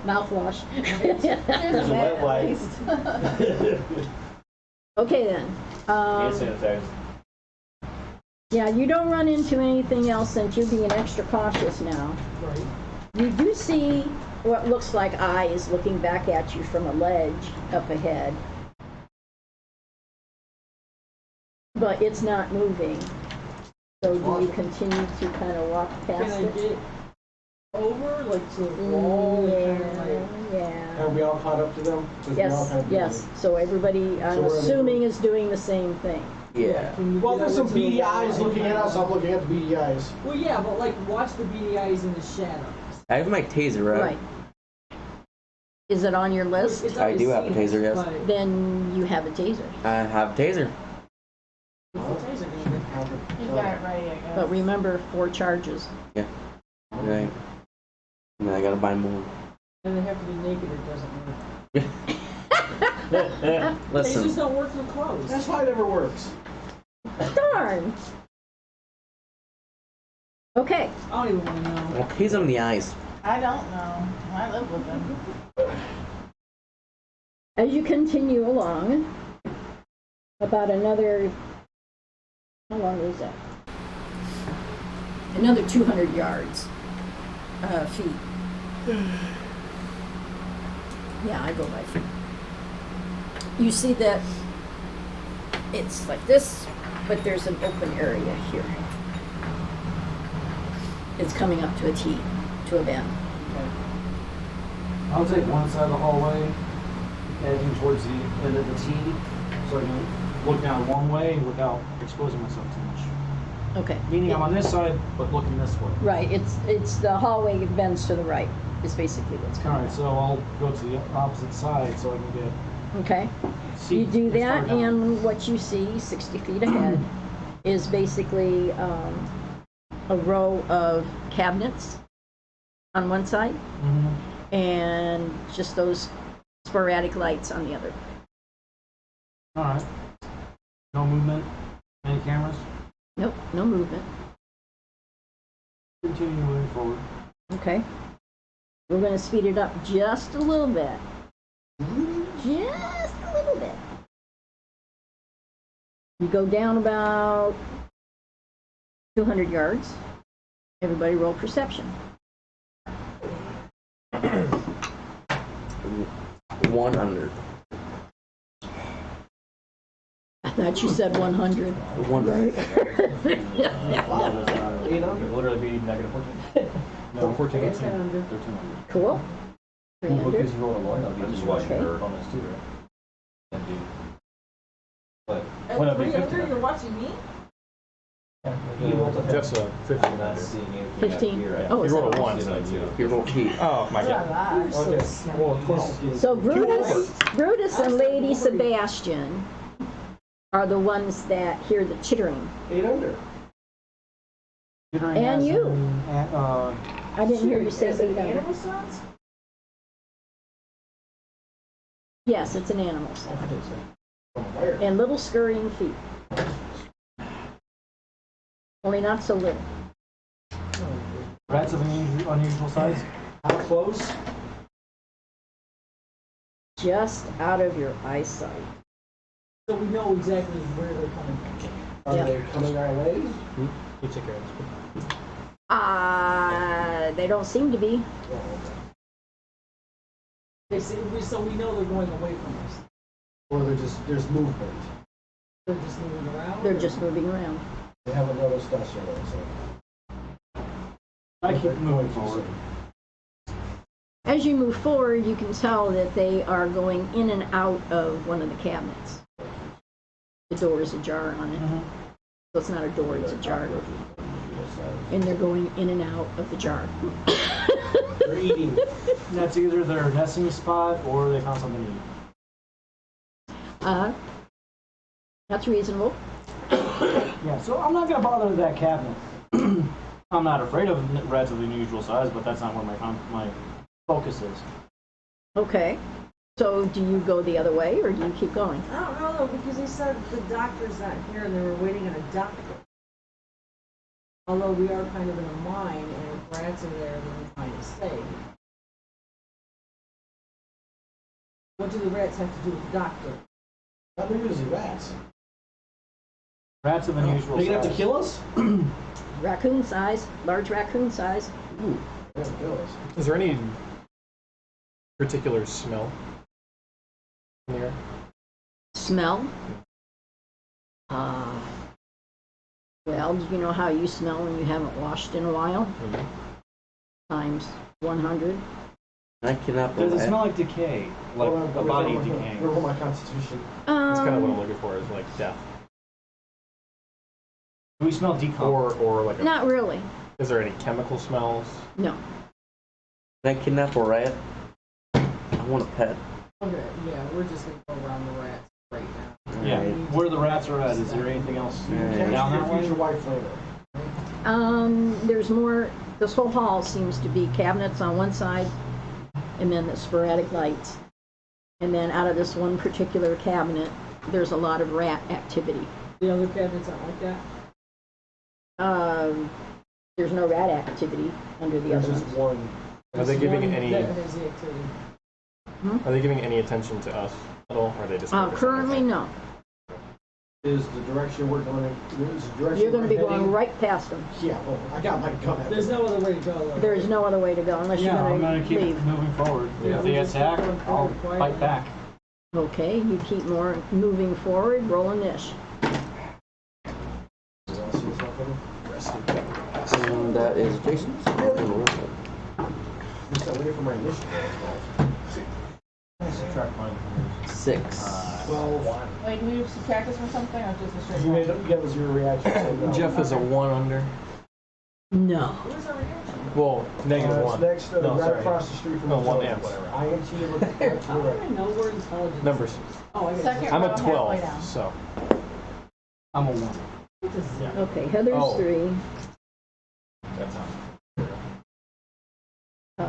Mouthwash. There's a wet wipe. Okay then. Hand sanitizer. Yeah, you don't run into anything else since you're being extra cautious now. Right. You do see what looks like eyes looking back at you from a ledge up ahead. But it's not moving. So do you continue to kind of walk Can past I it? get over, like, to the wall and kind of like... Yeah. Are we all caught up to them? 'Cause we all Yes, kind of yes. So everybody, I'm So we're in the assuming, group. is doing the same thing. Yeah. Can you Well, get there's over some to the beady wall eyes and looking at kinda- us. I'm looking at the beady eyes. Well, yeah, but like, watch the beady eyes in the shadows. I have my taser out. Right. Is it on your list? It's I always do have a seen taser, it, yes. but Then you have a taser. I have a taser. what's the taser gonna do? He's got it ready, I guess. But remember, 4 charges. Right. And then I gotta buy more. And they have to be naked or it doesn't work. Listen. Tasers don't work with clothes. That's why it never works. Darn! Okay. I don't even want to know. I'll tase him in the eyes. I don't know. I live with him. As you continue along, about another, how long is that? Another 200 yards, feet. Yeah, I go by feet. You see that it's like this, but there's an open area here. It's coming up to a T, to a bend. I'll take one side of the hallway, edging towards the end of the T, so I can look down one way without exposing myself too much. Okay. Meaning I'm on this side, but looking this way. Right, it's the hallway bends to the right, is basically what's All coming right, so I'll go to the opposite side so I can get up. Okay, see. you do that, start down. and what you see 60 feet ahead is basically a row of cabinets on one side, Mhm. and just those sporadic lights on the other. All right. No movement. Any cameras? Nope, no movement. Continue moving forward. Okay. We're going to speed it up just a little bit. Just a little bit. You go down about 200 yards. Everybody roll perception. 100. That you said 100. One. Eight It under. would literally be negative 14. No, 14, 18. 1300. Cool. Well, 300. because you rolled a 1, that'll be I'm just watching her. bonus too, right? And do. But At Well, that'd be 300, 15. you're watching me? he rolled a Jeff's a 15 I'm not under. seeing anything 15. out here. Oh, You is rolled that a 1. Did I do? You're going to Oh my god. You're so Okay. smart. Well, closest is. So Brutus and Lady Sebastian are the ones that hear the chittering. 8 under. And you. And, I didn't hear you say Is it 8 under. animal sounds? Yes, it's an animal sound. Where? And little scurrying feet. Only not so little. rats of unusual size. How close? Just out of your eyesight. So we know exactly where they're coming from. Are Yeah. they coming our way? You take care of this. They don't seem to be. They say, so we know they're going away from us. Or there's movement. They're just moving around? They're just moving around. They haven't noticed us yet, so. I keep moving forward. As you move forward, you can tell that they are going in and out of one of the cabinets. The door is ajar on it. So it's not a door, it's a jar. And they're going in and out of the jar. They're eating. That's either their nesting spot or they found something to eat. That's reasonable. Yeah, so I'm not going to bother with that cabinet. I'm not afraid of rats of unusual size, but that's not where my focus is. Okay. So do you go the other way or do you keep going? I don't know though, because they said the doctor's not here and they were waiting on a doctor. Although we are kind of in a mine and if rats are there, then we're trying to stay. What do the rats have to do with the doctor? Not usually rats. Rats of unusual They size. gonna have to kill us? Raccoon size, large raccoon size. Ooh, they're gonna kill us. Is there any particular smell in the air? Smell? Well, do you know how you smell when you haven't washed in a while? Times 100. I cannot Does it believe smell like decay? Like a body decaying? Roll my constitution. That's kind of what I'm looking for, is like death. Do we smell decomp? Or like a, Not really. is there any chemical smells? No. Can I kidnap a rat? I want a pet. Okay, yeah, we're just gonna go around the rats right now. Yeah. Alright. Where the rats are at, is there anything else Yeah. down that way? Future wife later. There's more. This whole hall seems to be cabinets on one side and then the sporadic lights. And then out of this one particular cabinet, there's a lot of rat activity. The other cabinets aren't like that? There's no rat activity under the There's other just ones. one. Are they giving any? That has the activity. Are they giving any attention to us at all? Or are they just focused on Currently, us? no. Is the direction we're going, is the direction You're going to be we're going heading? right past them. Yeah, well, I got my gun. There's no other way to go though. There's no other way to go unless Yeah, I'm you're gonna going to keep leave. moving forward. Yeah, If we they just attack, keep going I'll forward quietly. fight back. Okay, you keep moving forward. Roll a niche. And that is Jason's. Just got waiting for my initiative. Subtract mine from yours. 6. 12. Wait, do we subtract this from something or just a straight You roll? get a 0 reaction. So no. Jeff is a 1 under. No. Where's our reaction? Well, negative It's 1. next, No, right sorry. across the street from No, the 1 zone. amp, whatever. IMT look to How the do I right. know we're intelligent? Numbers. Oh, I got Second I'm row, a halfway 12, down. so. I'm a 1. What is that? Okay, Heather's Oh. 3. That's how. I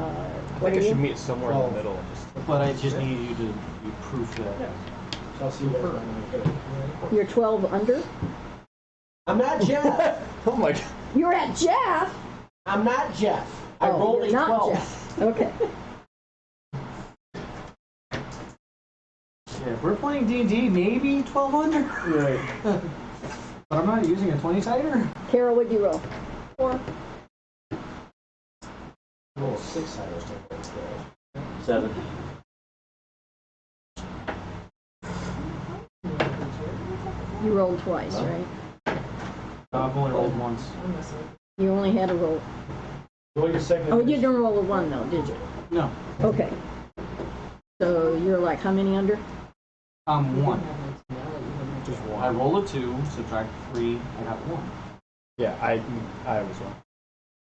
What think are I should you? meet somewhere in the middle. But I just need you to be proof that. So I'll see you later. You're 12 under? I'm not Jeff. Oh my god. You're at Jeff? I'm not Jeff. I Oh, rolled you're a not 12. Jeff. Okay. Yeah, if we're playing D&D, maybe 12 under. Right. But I'm not using a 20-sider. Carol, what'd you roll? 4. Roll a 6-sider. 7. You rolled twice, right? I've only rolled once. I'm messing. You only had a roll. Roll your second. Oh, you didn't roll a 1 though, did you? No. Okay. So you're like how many under? One. Just one. I roll a 2, subtract 3, I got 1. Yeah, I was wrong.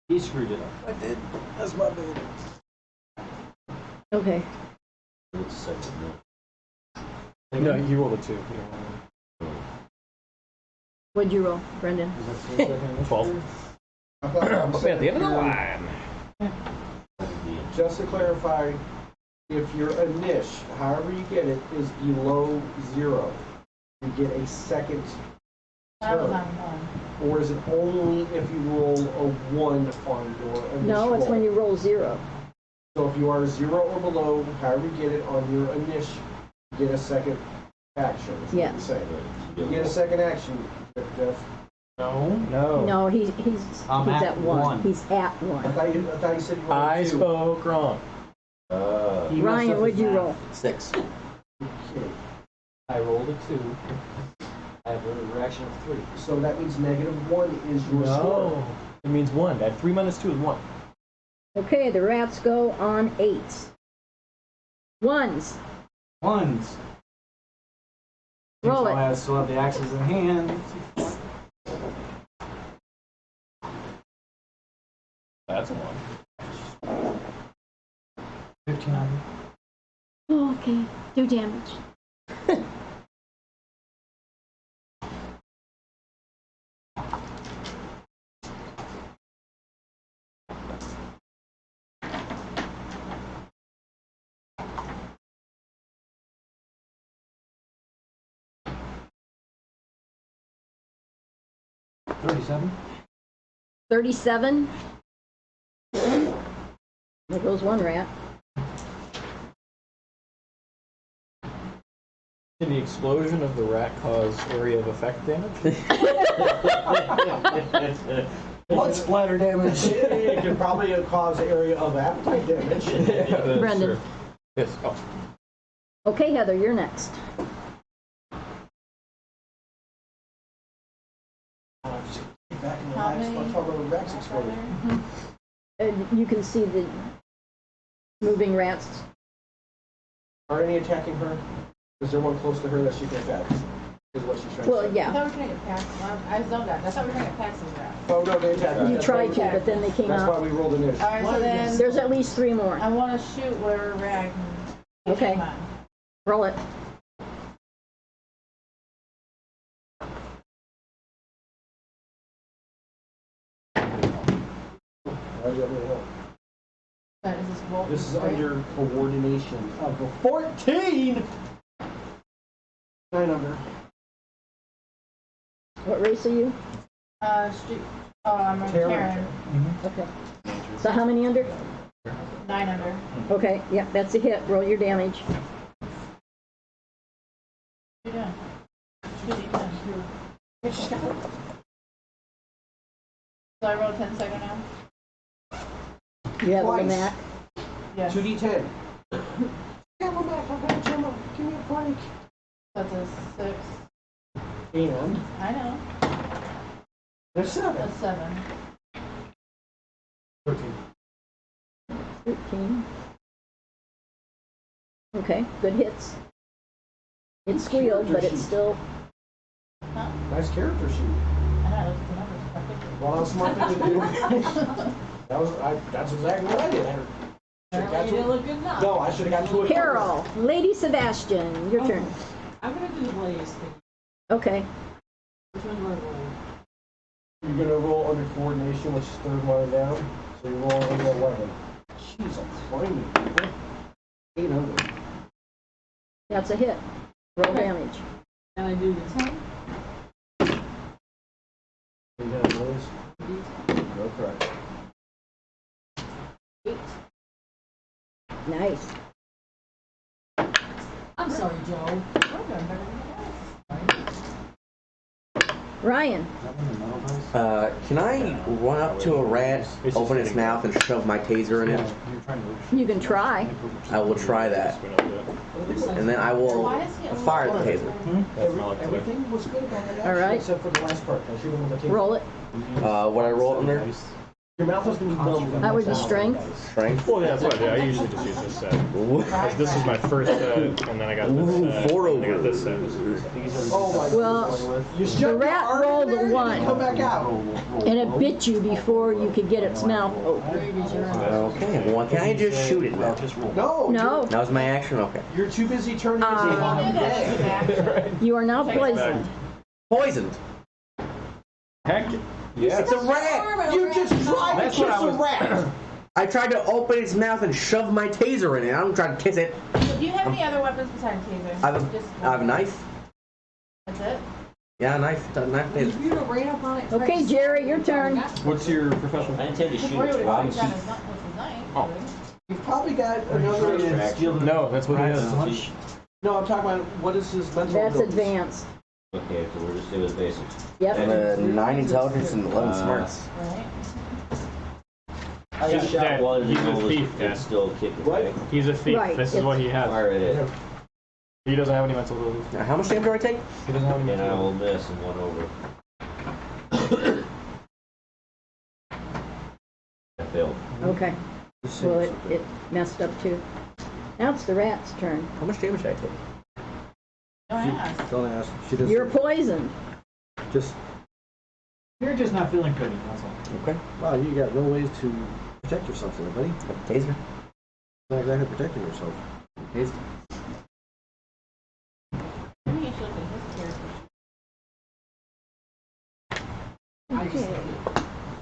He screwed it up. I did. That's my bad. Okay. It's second, no. No, you rolled a 2. You don't roll What'd you roll, Brendan? 12. I thought I was at the end of the second. line. Just to clarify, if your initial, however you get it, is below 0, you get a second I was turn. on 1. Or is it only if you roll a 1 on your initial? No, it's when you roll 0. So if you are 0 or below, however you get it on your initial, you get a second action. Is what Yes. you're saying. You get a second action, Jeff. No. No. No, he's I'm at at 1. one. He's at I 1. thought you said you rolled I 2. spoke wrong. He messed Ryan, up what'd his you math. roll? 6. Okay. I rolled a 2. I have a reaction of 3. So that means -1 is your score. No. It means 1. That 3 minus 2 is 1. Okay, the rats go on 8s. 1s. 1s. Roll So it. I still have the axes in hand. That's a 1. 15. Oh, okay. Do damage. $37. 37. There goes one rat. Can the explosion of the rat cause area of effect damage? Blood splatter damage. It can probably cause area of appetite damage. Yeah, that's Brendan. true. Yes. Oh. Okay, Heather, you're next. Back in the How racks, many let's talk about the racks are exploding. there? You can see the moving rats. Are any attacking her? Is there one close to her that she can attack? Is what she's trying to Well, say. I yeah. thought we were trying to get past them. I zoned out. I thought we were trying to get past these rats. Oh, no, they attack her. You That's tried why to, we- but then they came That's why out. we rolled initiative. All right, so then There's at least 3 more. I want to shoot where rat can. Okay. Come on. Roll it. Why do you have any help? That is this bolt. This is right? under coordination of the 14! 9 under. What race are you? Street. Oh, I'm a Terran. Terran. Okay. So how many under? 9 under. Okay, yep, that's a hit. Roll your damage. What are you doing? So I rolled 10 second now? You have a Twice. Lamac. Yeah. 2d10. Come on back, I'm gonna jump up. Give me a break. That's a 6. And I know. there's 7. That's 7. 13. 13. Okay, good hits. It squealed, but it's still... Huh? Nice character sheet. I know, look at the numbers. Perfect. Well, that was a smart thing to do. That's exactly what I did. Should've Apparently got you to didn't it. look good enough. No, I should have got to it. Carol, Lady Sebastian, your turn. I'm gonna do the blaze thing. Okay. Which one do I roll? You're going to roll under coordination, which is third line down. So you're rolling under 11. Jeez, I'm climbing, people. 8 under. That's a hit. Roll Okay. damage. And I do the 10. You got it, boys? No correct. 8. Nice. I'm sorry, Joe. We're doing better than you guys. Ryan, Can I run up to a rat, open its mouth, and shove my taser in it? you can try. I will try that. And then I will fire the taser. Everything was good about it, All right. except for the last part. I should have looked at Roll it. What I roll under? Your mouth was going to be numb. That would be strength. Strength. Well, yeah, that's what I do. I usually just use this set. 'Cause this is my first set, and then I got this set. Four and I got this set. Oh my Well, the rat rolled a 1, Come back out. and it bit you before you could get its mouth open. Okay, well, can I just shoot it now? No. No, That was my action? Okay. You're too busy turning your tape on every day. you are now poisoned. Poisoned. Heck, yeah. It's a rat! You just tried to kiss a rat. I tried to open its mouth and shove my taser in it. I don't try to kiss it. Do you have any other weapons besides taser? I have a knife. That's it? Yeah, a knife. A knife is. You know, right up on it. Okay, Jerry, your turn. What's your professional? I intend to shoot Before you it would have twice. got his knife with his knife. Oh. You've probably got another. No, that's what he has. No, I'm talking about what is his mental That's abilities? advanced. Okay, so we're just doing basics. Yep. 9 intelligence and 11 smarts. Right? I just shot Dad, one and he's a almost thief, could Dad. still kick it. What? Right? He's a thief. Right, This is what he has. Fire it. He doesn't have any mental abilities. Now, how much damage do I take? He doesn't have any And I mental will abilities. miss and one over. I failed. Okay. Well, it messed up too. Now it's the rat's turn. How much damage did I take? Don't ask. Don't ask. She does. You're poisoned. Just. You're just not feeling pretty, that's all. Okay. Wow, you got real ways to protect yourself, there, buddy. Taser. Not exactly protecting yourself. Taser. Maybe you should look at his character. Okay.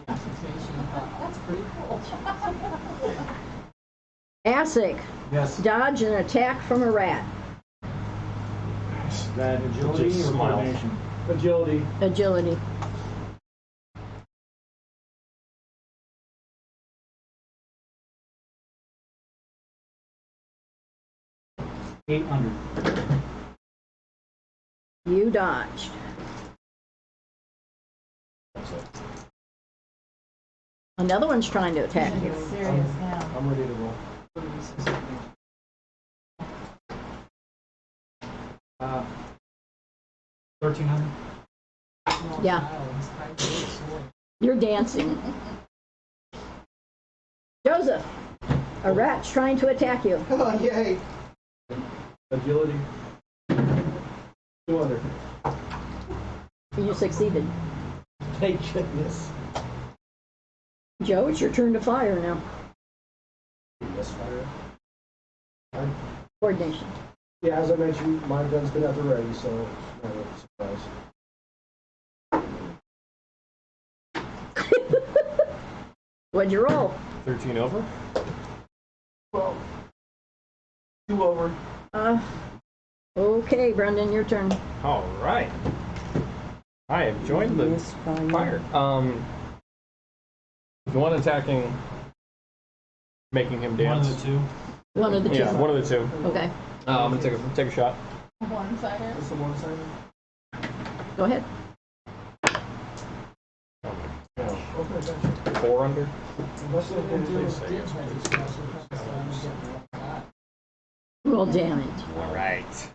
That's pretty cool. Asic, Yes. dodge an attack from a rat. That agility Just or smile. coordination? Agility. Agility. $800. You dodged. Another one's trying to attack you. It's serious now. I'm ready to roll. 1300. Yeah. You're dancing. Joseph, a rat's trying to attack you. Oh, yay. Agility. 200. You succeeded. Thank goodness. Joe, it's your turn to fire now. Yes, fire. Coordination. Yeah, as I mentioned, my gun's been at the ready, so it's not a surprise. What'd you roll? 13 over? 12. 2 over. Okay, Brendan, your turn. All right. I have joined the fire. The one attacking, making him dance. One of the two. One of the two. Yeah, one of the two. Okay, I'm gonna take a shot. One-sider. What's the one side? go ahead. Okay, gotcha. 4 under. Unless they can do Roll damage. All right.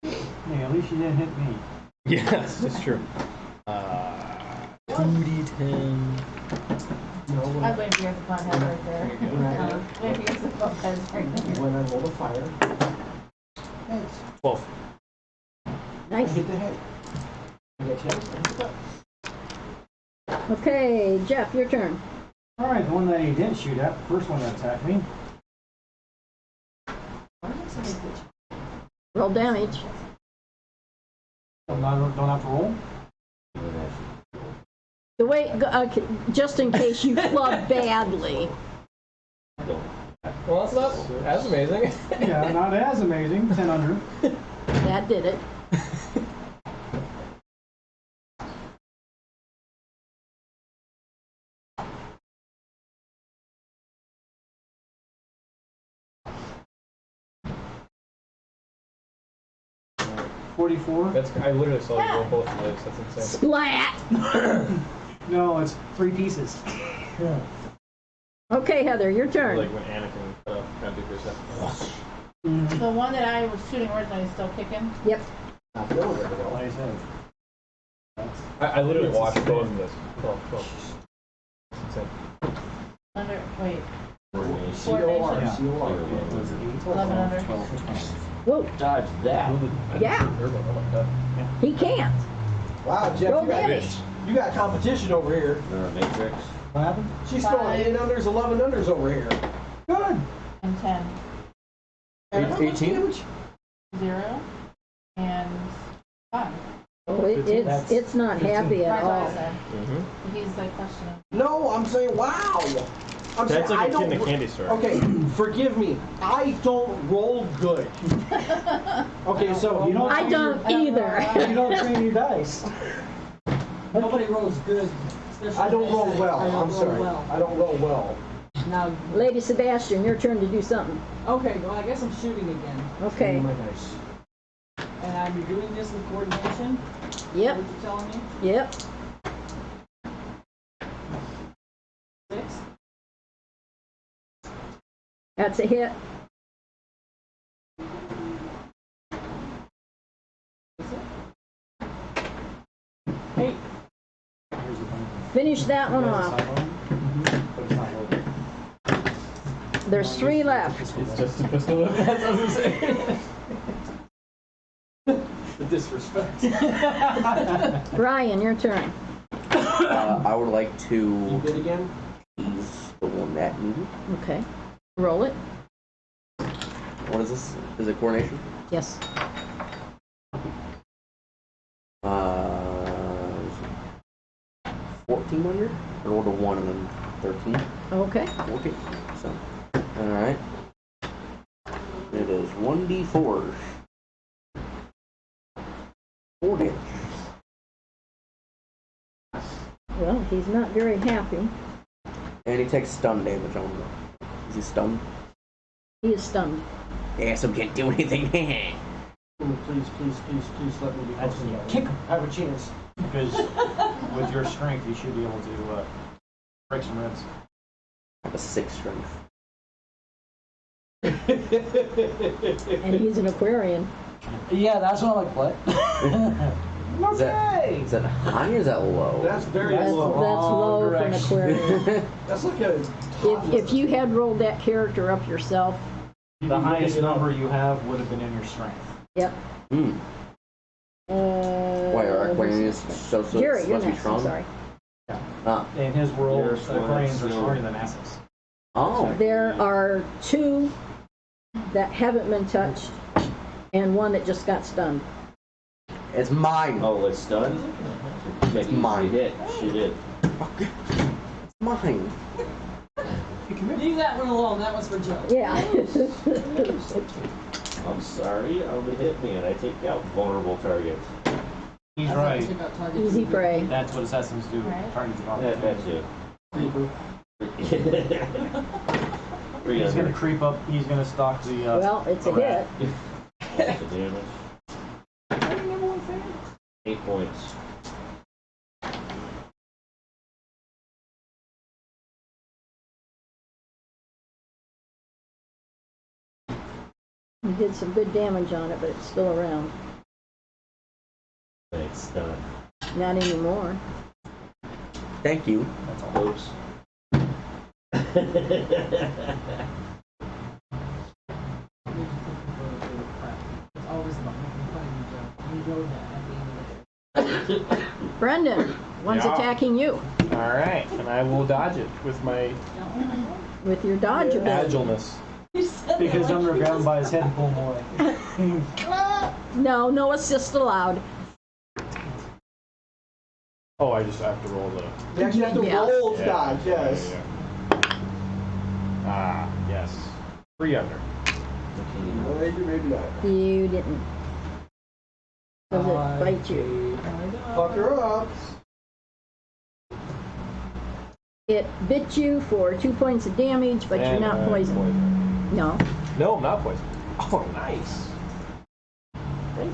Hey, at least you didn't hit me. Yes, it's true. 2d10. I blame you guys upon head right there. Blame you guys upon head right there. When I roll the fire, 12. I Nice. hit the head. I get hit. Okay, Jeff, your turn. All right, the one that he didn't shoot at, the first one that attacked me. Roll damage. Don't have to roll. The way, just in case you club badly. Well, that's not as amazing. Yeah, not as amazing. 10 under. That did it. 44. I literally saw you roll both of those. That's insane. Splat! No, it's 3 pieces. Okay, Heather, your turn. Like when Anakin kind of did this. The one that I was shooting originally is still kicking. Yep. Like I said. I literally watched both of this. Oh. That's insane. Under, wait, COR. coordination, 11 under. Whoa, Dodge that. yeah, he can't. Wow, Jeff, Roll damage. you got competition over here. Or Matrix. What happened? She's throwing 8 unders, 11 unders over here. Good. And 10. How much 18? damage? 0 and 5. Oh, it's not happy at all. He's like questioning. No, I'm saying wow. I'm That's saying, like I a kid in don't. the candy store. Okay, forgive me. I don't roll good. Okay, so You don't I don't either. You don't train your dice. Nobody rolls good. especially I don't roll this. well. I don't I'm roll sorry. well. I don't roll well. Now, Lady Sebastian, your turn to do something. okay, well, I guess I'm shooting again. Okay. My dice. And I'm doing this with coordination? Yep, What you telling me? yep. 6? That's a hit. Is it? 8. Finish that one off. There's 3 left. It's just a pistol. That's what I was saying. The disrespect. Brian, your turn. I would like You to did again? tease the one at me. Okay. Roll it. What is this? Is it coordination? Yes. 14 under? I rolled a 1 and then 13. Okay. 14. So, alright. It is 1d4. 4 damage. Well, he's not very happy. And he takes stun damage on him. Is he stunned? He is stunned. Yeah, so he can't do anything. Please let me be That's close enough. kick him. I have a chance. Because with your strength, you should be able to break some ribs. I have a 6 strength. And he's an Aquarian. Yeah, that's what I'm like, what? Is that high or is that low? That's very That's low. low for an Aquarian. That's like a. If you had rolled that character up yourself, The highest number you have would have been in your strength. yep. Hmm. Why are Aquarians so Jerry, you're supposed to be next. I'm strong? sorry. Ah. In his world, You're smart, Aquarians are so- stronger than asses. Oh. There are 2 that haven't been touched, and 1 that just got stunned. It's mine. Oh, it's stunned? It's mine. She did. She did. It's mine. Leave that one alone. That was for Joe. Yeah. I'm sorry. Only hit me, and I take out vulnerable targets. He's I thought right. you took out targets. Easy prey. That's what assassins do. Right. Targets of That opportunity. too. Three He's gonna under. creep up. He's gonna stalk the. Well, it's a hit. That's the damage. 8 points. You did some good damage on it, but it's still around. It's stunned. Not anymore. Thank you. That's all. Oops. It's always about making fun of you, Joe. You know that at the end of the day. Brendan, one's Yeah. attacking you All right, and I will dodge it with my with your dodge ability. agileness. Because I'm gonna grab him by his head and pull him away. No assist allowed. Oh, I just have to roll the. You actually have to Yeah. roll to dodge, yes. Ah, yes. 3 under. Maybe, maybe not. You didn't. Does it bite you? Fuck her up. It bit you for 2 points of damage, but you're And, not poisoned. No. No, I'm not poisoned. Oh, nice.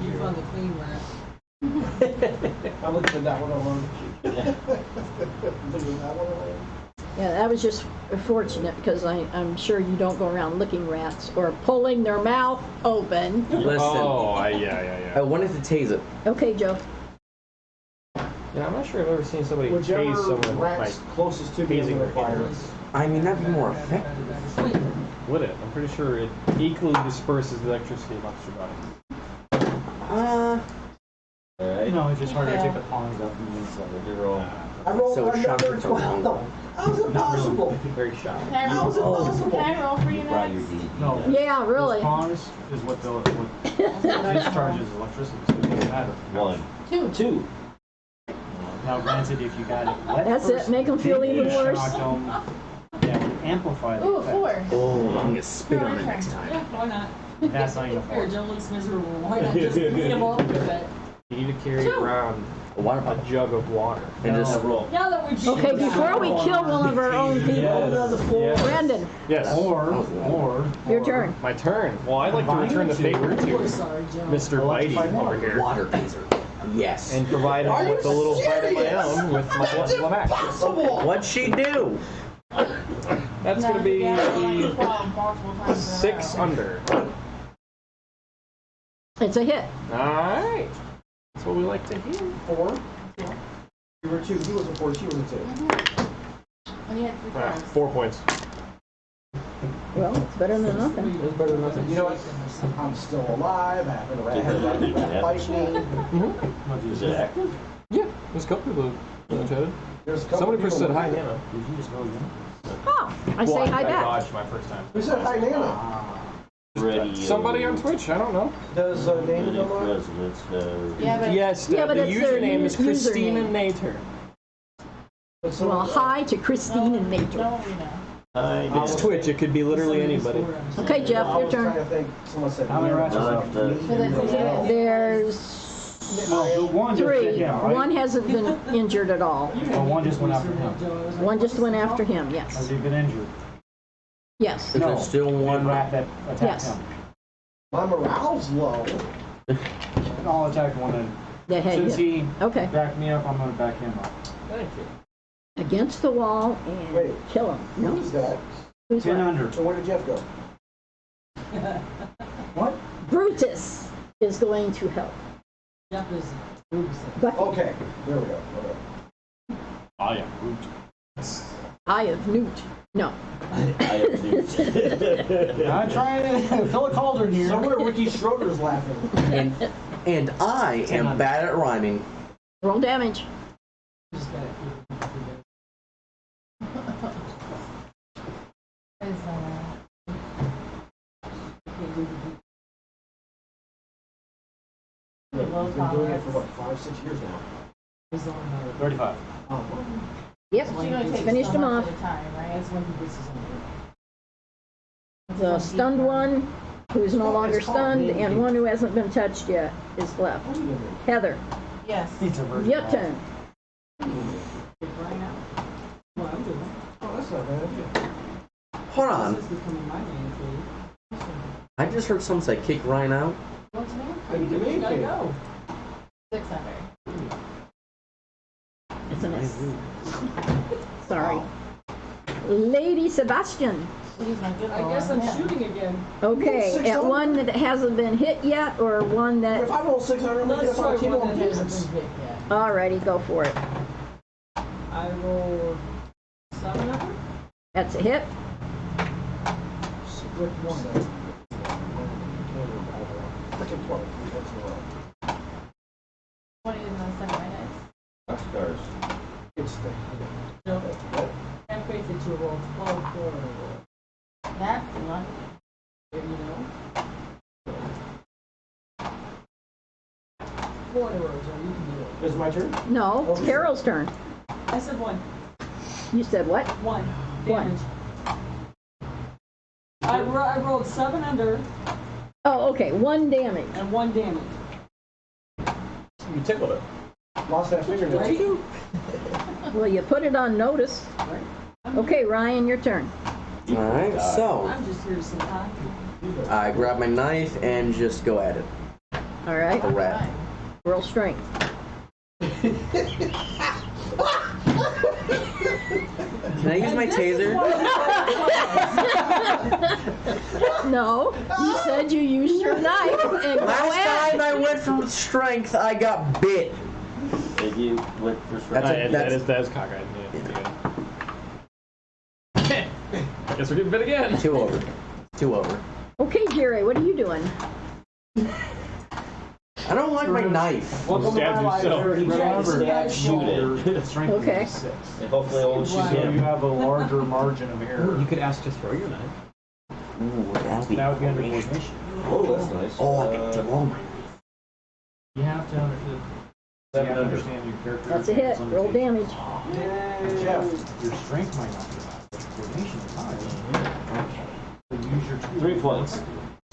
You on the clean rack. I'm looking at that one alone. Looking at that one alone. Yeah, that was just fortunate because I'm sure you don't go around licking rats or pulling their mouth open. Listen, yeah. I wanted to tase it. Okay, Joe. Yeah, I'm not sure I've ever seen somebody Whichever tase someone rat's like closest to me, I'm tasing gonna their fire. hands. I mean, that'd be more effective. Would it? I'm pretty sure it equally disperses the electricity amongst your body. Alright. No, it's just harder to take the pawns out from the inside. Your roll. I rolled So another shots are 12. long. How's it possible? Very shy. Can I roll? Impossible. Can I roll for you Brought your next? D. No. Yeah, really. Those pawns is what discharges electricity. So it doesn't matter. 1. Two. Now, granted, if you got it wet That's it. first, Make them feel then even you worse. shock 'em, that would amplify the Ooh, effect. 4. Oh, I'm gonna spit No, on my it turn. next time. Yeah, why not? That's not even Here, fair. Joe looks miserable. Why not just beat him up with it? You need to carry around A water a bottle. jug of water. And just roll. Yeah, that would be. Okay, before we kill one of our own people, Yes. Brandon, Yes. Or your turn. My turn. Well, I'd like to return the favor We're to sorry, Joe. Mr. Bitey over here water taser. Yes. and provide him with a little fight of my own with my one action. What'd she do? That's going to be multiple times 6 under. It's a hit. Alright. That's what we like to hear. 4. You were 2. He was a 4. She was a 2. And you had 3 Alright, cards. 4 points. Well, it's better than nothing. It's better than nothing. You know what? I'm still alive. I haven't had a rat fight me. Is it active? Yeah, there's a couple people who chatted. There's a couple Somebody people said hi, with- Nana. did you just know you? Oh, I say hi I back. dodged my first time. Who said hi, Nana? Radio. Somebody on Twitch, I don't know. Does name Radio come on? Presidents. Yeah, but Yes, Yeah, but the it's their username is Christina username. Nater. Well, hi to Christine and Major. no, we know. Hi, It's Twitch, it could be literally anybody. Okay, Jeff, I your was trying turn. to think. Someone said How many rats None are of there? the. There's No, the one just hit 3. him, right? One hasn't been injured at all. Well, one just went after him. One just went after him, Has yes. he been injured? Yes. Is there still The one? rat that attacked Yes. him. my morale's low. I'll attack one then. The head Since hit. he Okay. backed me up, I'm gonna back him up. Thank you. Against the wall and Wait. kill him. No? Who's that? Who's 10 what? under. So where did Jeff go? What? Brutus is going to help. Jeff is Bruce. But Okay, there we go. Oh yeah, root. Eye of Newt. No. I have news. I'm trying to fill a cauldron here. Somewhere Ricky Schroeder's laughing. And I am bad at rhyming. Roll damage. Just got it. Is, He's been doing it for what, 5-6 years now. He's on 35. Oh, Yep. so you're gonna take Finished him some off. at a time, right? That's when he gets his own. The stunned one, who's no longer stunned, and one who hasn't been touched yet is left. Heather, Yes. He's a virgin. your turn. Right now. Well, I'm doing it. oh, that's not bad. Hold on. This is becoming my main food. I just heard someone say kick Ryan out. What's man How you food? You doing? gotta go. 6 under. It's a miss. Sorry. Lady Sebastian. He's my good I roll guess on I'm him. shooting again. Okay, Six at under? one that hasn't been hit yet, or one that... If I roll 600, I'm gonna Let's get try a team one on that hasn't Jesus. been hit yet. Alrighty, go for it. I rolled 7 under That's a hit. With one. Freaking 12. That's in a row. 20 is on 7 minutes. Boxcars. It's the Joe. Have faith that you roll 12 4 in a row. That's lucky. You know? 4 in a row, Joe. You can do it. Is it my turn? No, it's Carol's turn. I said 1. You said what? 1. One. Damage. I rolled 7 under Oh, okay, 1 damage. and 1 damage. You tickled it. Lost that fingernail. Right? Well, you put it on notice. Okay, Ryan, your turn. Alright, so I'm just here to say hi. I grab my knife and just go at it. All right. A rat. Roll strength. Can I use my taser? No, you said you used your knife and go Last at time I went for strength, I got bit. Did you went for That's a- that is cockeyed. Yeah. Guess we're getting bit again. 2 over. 2 over. Okay, Jerry, what are you doing? I don't like my knife. Welcome to my life. yourself. Stab, shoot it. Strength Okay. is 6. And hopefully I won't shoot So you him. have a larger margin of error. You could ask to throw your knife. Ooh, that'd be That would be under great. coordination. Oh, that's nice. Oh, I can throw my You have to understand. You have to understand your character. That's a hit. Roll damage. Jeff, your strength might not be high, but coordination is high. Okay. So use your 3 points.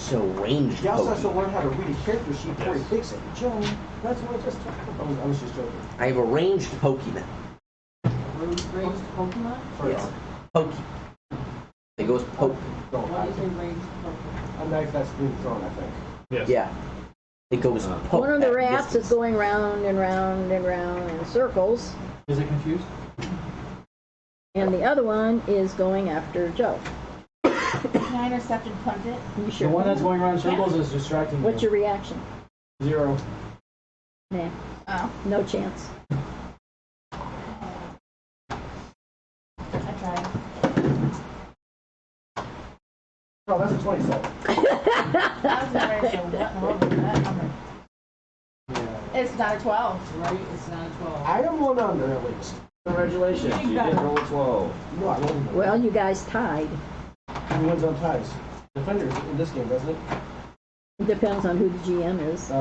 So ranged You also have to pokey. learn how to read a character sheet before you fix it. Joe, that's what I just told you. I was just joking. I have a ranged pokey now. Raised Pokemon? Yes. Pokey. It goes poke. Don't What hide is a it. raised Pokemon? A knife that's being thrown, I think. Yes. Yeah. It goes poke. One of the at rats is distance. going round and round and round in circles, Is it confused? and the other one is going after Joe. Can I intercept and punt it? You The sure? one that's going around in circles is distracting What's you. your reaction? 0. Nah, Oh, no chance. I tried. Oh, that's a 27. I was ready to say, what in the world was that number? Yeah. It's not a 12. Right? It's not a 12. I am one under at least. Congratulations, you did roll a 12. No, I won't. Well, you guys tied. Who wins on ties? Defenders in this game, doesn't it? It depends on who the GM is. Oh.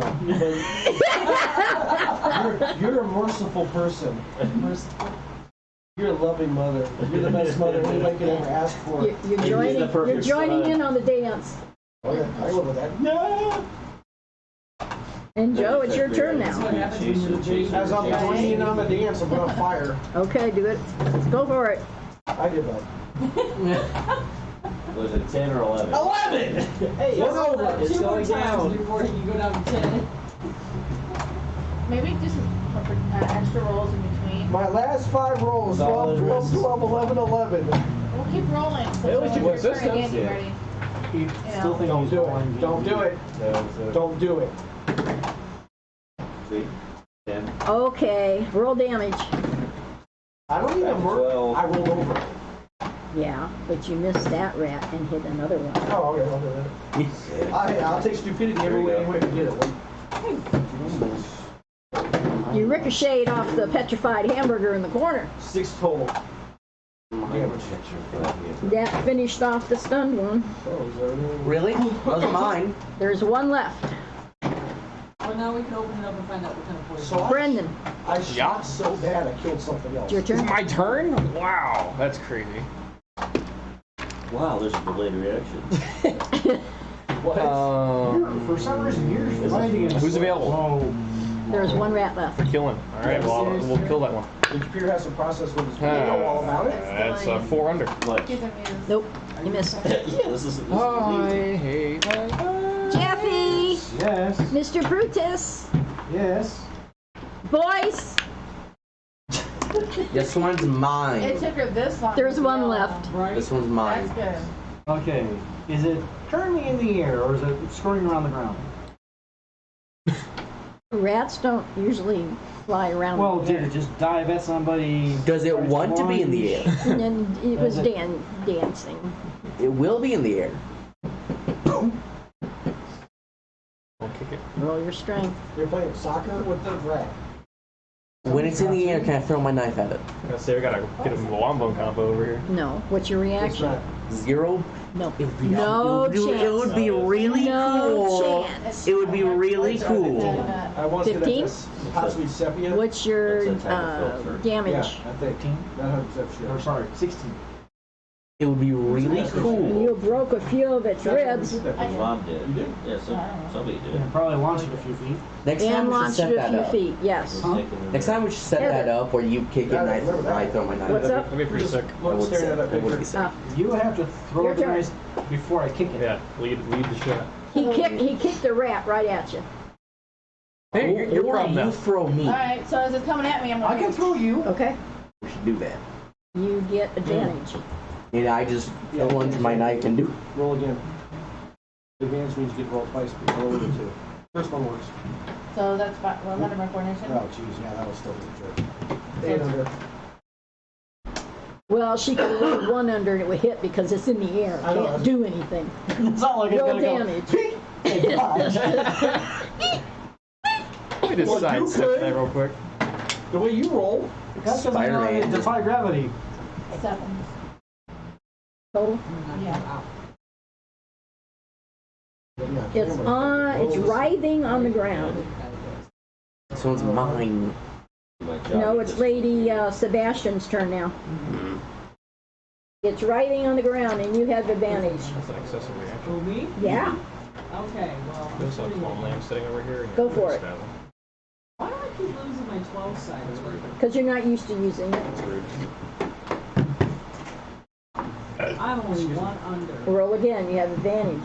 You're a merciful person. You're a loving mother. You're the best mother anybody could ever ask for. You're joining in on the dance. Oh, yeah, I live with that. No! And Joe, it's your turn now. As I'm joining in on the dance, I'm gonna fire. Okay, do it. Go for it. I give up. Was it 10 or 11? 11! Hey, it's over. Two more times before you go down to 10. Maybe just extra rolls in between. My last 5 rolls, 12, 12, 12, 11, 11. We'll keep rolling. So At least you your get turn systems, again, you yeah. ready? You still think Don't he's do falling it. Don't do it. Don't do it. See? 10. Okay, roll damage. I don't even work. 12. I rolled over. Yeah, but you missed that rat and hit another one. Oh, okay, I'll do that. I'll take stupidity every way I can get it. You ricocheted off the petrified hamburger in the corner. 6 total. Damage. That finished off the stunned one. Really? That was mine. There's one left. Well, now we can open it up and find out what kind of poison. So Brendan, I shot so bad I killed something else. it's your turn. My turn? Wow, that's crazy. Wow, there's a delayed reaction. What? For some reason, you're fighting in Who's available? Oh, There's one rat left. Killing. All right, well, we'll kill that one. The computer has to process what is. You know all about it. That's 4 under. What? Give them his. Nope, you missed. Yeah, this is I hate that. Jeffy, yes, Mr. Brutus, yes. boys, This one's It mine. took her this long. there's to one yell. left. Right? This one's That's mine. good. Okay, is it currently in the air or is it scurrying around the ground? Rats don't usually fly around. Well, in the did air. it just dive at somebody? Does it want to be in the air? And then it was Does it- dancing. It will be in the air. We'll kick it. Roll your strength. You're playing soccer with the rat. When it's in the air, can I throw my knife at it? I gotta say, we gotta get him a wombo combo over here. No. What's your It's reaction? not. 0? No. It would be, No it would, chance. It would be really No cool. chance. It would be really cool. I once did 15? possibly sepia. What's your That's a type of filter. damage? Yeah, I think. 15? Not 100% sure. Or sorry, 16. It would be really cool. You broke a few of its ribs His mom did. You did? Yeah, somebody did. And probably launched it a few feet. Next time and we should launched set it a that few up. feet. Yes. Next time we should set that up where you kick it and I throw my knife. What's up? That'd be pretty sick. I would Staring say at that it would picture. be sick. Ah. You have to throw Your the turn. knife before I kick it. Yeah, lead the shot. He kicked the rat right at you. Hey, your Or problem you now. throw me. Alright, so as it's coming at me, I'm I gonna. can throw you. Okay. We should do that. You get advantage. And I just lunge my knife and do. Roll again. Advantage means you get to roll twice, but roll over 2. First one works. So that's 11 by coordination. Oh, jeez, yeah, that was still a jerk. 8 under. Well, she can roll 1 under and it would hit because it's in the air. I know. Can't do anything. It's not like it's Roll gonna go. damage. Hey, dodge. Let me just Well, you sidestep could. that real quick. The way you roll. That's because I Spider-Man. defy gravity. 7. Total. Yeah. It's writhing on the ground. So it's mine. My job No, is it's Lady Sebastian's turn now. It's writhing on the ground and you have advantage. That's an excessive reaction. For me? Yeah. Okay, well. I'm There's a putting calm it- lamp sitting over here. And Go you're for it. stabbing. Why do I keep losing my 12 sided? Because you're not used to using it. It's rude. I'm only 1 under. Roll again, you have advantage.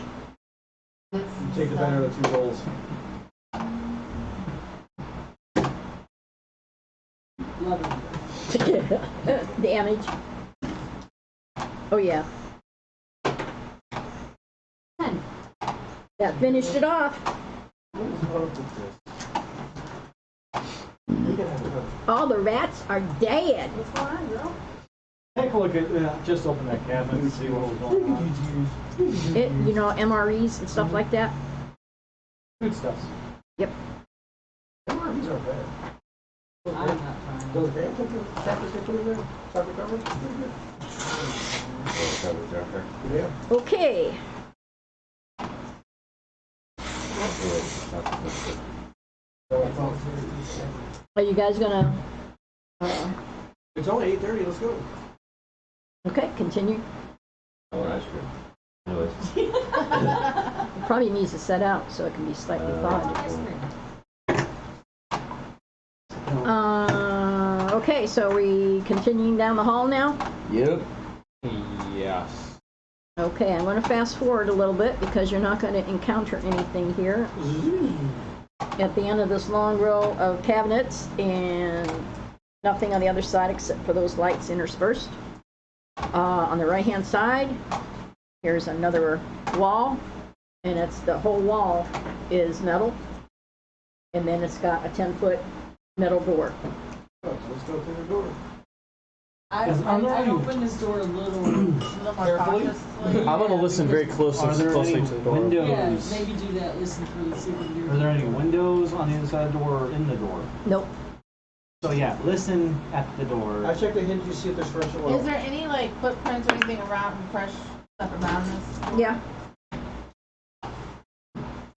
You take the better of the 2 rolls. 11 under. Damage. Oh yeah. 10. That finished it off. What is up with this? You can have it. All the rats are dead. What's going on, girl? Take a look at, just open that cabinet and see what was going on. It, you know, MREs and stuff like that. Good stuff. Yep. MRVs are bad. I'm not trying. Those Graham chapters they put in there? Chapter covers? Pretty good. Yeah. Okay. Are you guys gonna? It's only 8:30. Let's go. Okay, continue. Oh, that's good. Anyways. It probably needs to set out so it can be slightly thawed. Okay, so we continuing down the hall now? Yep. Yes. Okay, I'm going to fast forward a little bit because you're not going to encounter anything here. At the end of this long row of cabinets and nothing on the other side except for those lights interspersed. On the right hand side, here's another wall, and it's the whole wall is metal, and then it's got a 10-foot metal door. Let's go through the door. I opened this door a little more Carefully. cautiously. I'm gonna listen very Are there closely any to the door. windows? Yeah, maybe do that. Listen for the secret here. Are there any windows on the inside of the door or in the door? Nope. So yeah, listen at the door. I checked the hinge to see if there's fresh oil. Is there any like footprints or anything around fresh stuff around this? Yeah.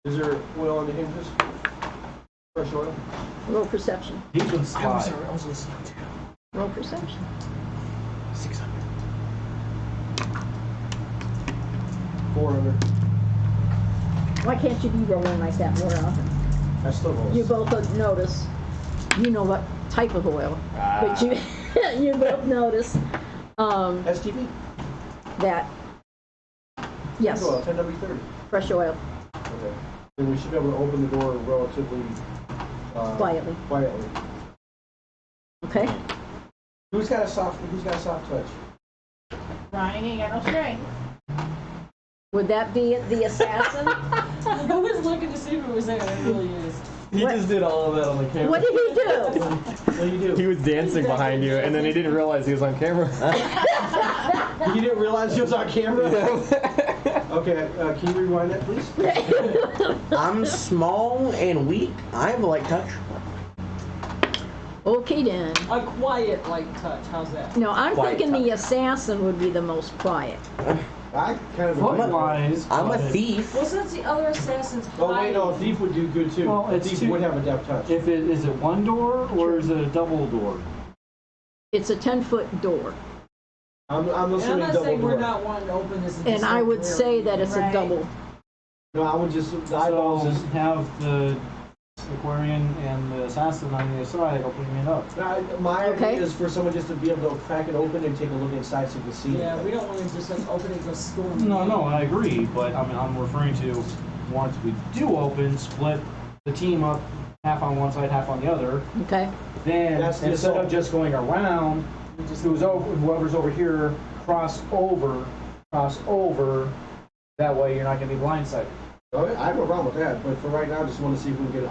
Is there oil on the hinges? Fresh oil? Roll perception. These ones slide. I was listening to. Roll perception. 600. 4 under. Why can't you be rolling like that more often? I still roll. You both notice. You know what type of oil, but you you both notice STP? that yes, Oil, 10W30. fresh oil Okay. Then we should be able to open the door relatively quietly. quietly. Okay. Who's got a soft touch? Ryan, you ain't got no strength. Would that be the assassin? I was looking to see if it was there. It really is. He just did all of that on the camera. What did he do? What do you do? He was dancing behind you, and then he didn't realize he was on camera. You didn't realize he was on camera? Okay, can you rewind that, please? I'm small and weak. I have a light touch. Okay then. A quiet light touch. How's that? No, I'm Quiet thinking the touch. assassin would be the most quiet. I kind of Foot-wise, I'm a but thief. Well, since the other assassin's Oh wait, no, a hiding- thief would do good too. Well, A it's thief two- would have a depth touch. If it is it one door or is it a double door? It's a 10-foot door, I'm And I'm listening not to double saying we're door. not wanting to open this. and I would say that it's a Right. double. No, I would just the eyeballs So is. have the Aquarian and the assassin on the other side opening it up. My Okay. idea is for someone just to be able to crack it open and take a look inside so you can see. Yeah, it. we don't want to just like open it and go storm. No, I agree, but I mean, I'm referring to once we do open, split the team up half on one side, half on the other. Okay. Then That's the instead assault. of just going around, whoever's over here, cross over. That way you're not going to be blindsided. Okay, I have no problem with that, but for right now, I just want to see if we can get an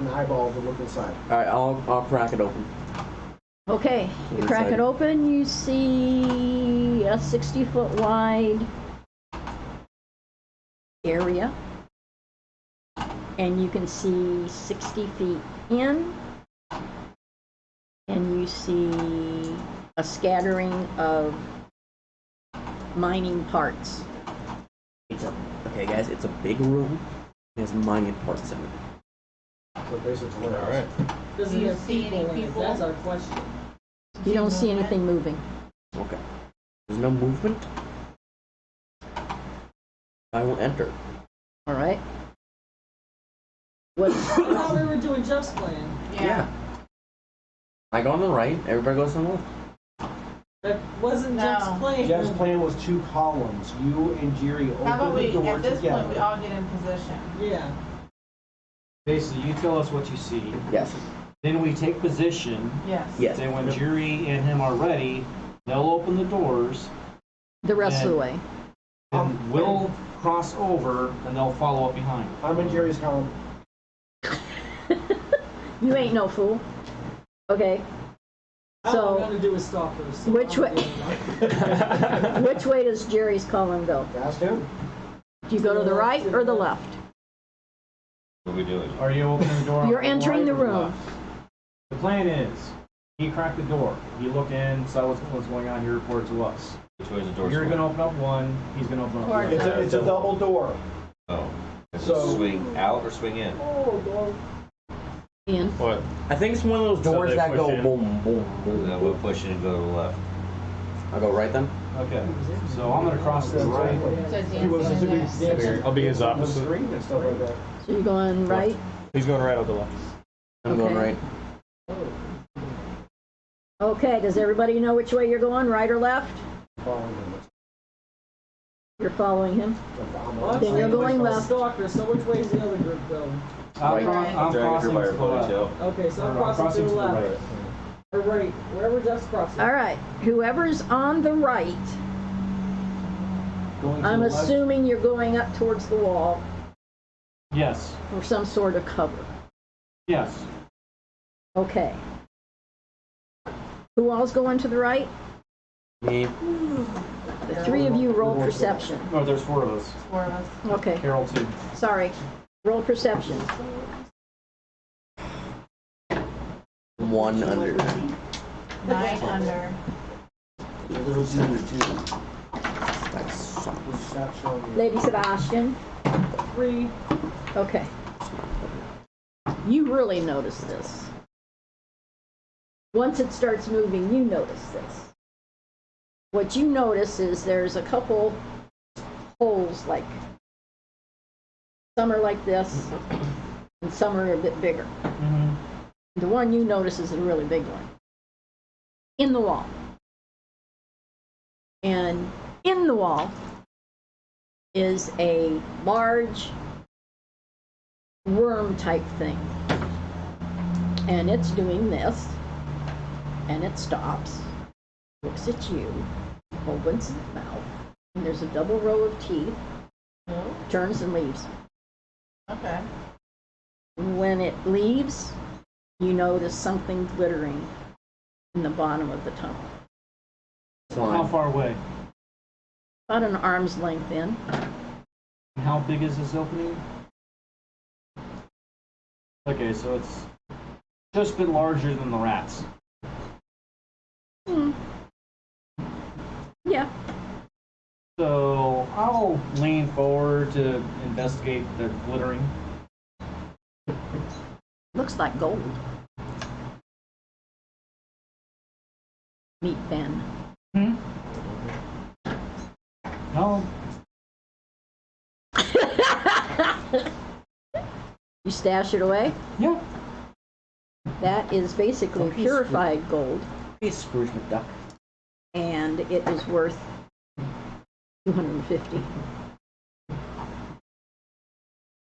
eyeball to look inside. All right, I'll crack it open. Okay, you crack it open, you see a 60-foot wide area. And you can see 60 feet in. And you see a scattering of mining parts. Okay, guys, it's a big room. There's mining parts in it. So basically, All right. Does Do it you have see people any in it? people? That's our question. You don't see anything moving. Okay. There's no movement. I will enter. All right. What? I thought we were doing Jeff's plan. Yeah. I go on the right. Everybody goes on the left. That wasn't No. Jeff's plan. Jeff's plan was 2 columns. You and Jerry How about open the we, door at this together. point, we all get in position? Yeah. Basically, you tell us what you see. Yes. Then we take position. Yes. Yes. Then when Jerry and him are ready, they'll open the doors. The rest of the way. And we'll cross over, and they'll follow up behind. I'm in Jerry's column. You ain't no fool. Okay. All So, I'm gonna do is stop her. So which I'm way- getting up. which way does Jerry's column go? Ask him. Do you go to the right or the left? What are we doing? Are you opening the door? on You're entering right the or room. left? The plan is, you crack the door. You look in, saw what's going on. You report to us. Which way is the door? You're swing? going to open up one. He's going to open up Towards the other. It's a double door. Oh. Does So- it swing out or swing in? In. What? I think it's one of those So doors they that push go in. boom, boom, And boom. then we'll push in and go to the left. I'll go right then. Okay. So I'm going to cross this right. So He was dancing in there. dancing I'll be his on the opposite. screen and stuff like that. So you're going right? He's going right, I'll go left. I'm going Okay. right. Okay, does everybody know which way you're going, right or left? Following him. You're following him? Well, I'm Then you're saying going we're left. Stalker, so which way is the other group going? I'm Dragging crossing her by to her the left. ponytail. Okay, so I'm No, crossing to the left. right. Or right, wherever Jeff's crossing. All right, whoever's on the right, Going to I'm the left. assuming you're going up towards the wall Yes. for some sort of cover. Yes. Okay. Who all's going to the right? Me. The 3 of you roll perception. Oh, there's 4 of us. 4 of us. Okay, Carol too. sorry. Roll perception. 1 under. 9 under. That sucks. Lady Sebastian. 3. Okay. You really notice this. Once it starts moving, you notice this. What you notice is there's a couple holes, like some are like this, and some are a bit bigger. The one you notice is a really big one. In the wall. And in the wall is a large worm type thing. And it's doing this, and it stops, looks at you, opens its mouth, and there's a double row of teeth, turns and leaves. Okay. When it leaves, you notice something glittering in the bottom of the tunnel. How far away? About an arm's length in. And how big is this opening? Okay, so it's just a bit larger than the rats. Yeah. So I'll lean forward to investigate the glittering. Looks like gold. Meet Ben. No, You stash it away? yeah. That is basically purified gold, Hey, Scrooge McDuck. and it is worth 250. Scrooge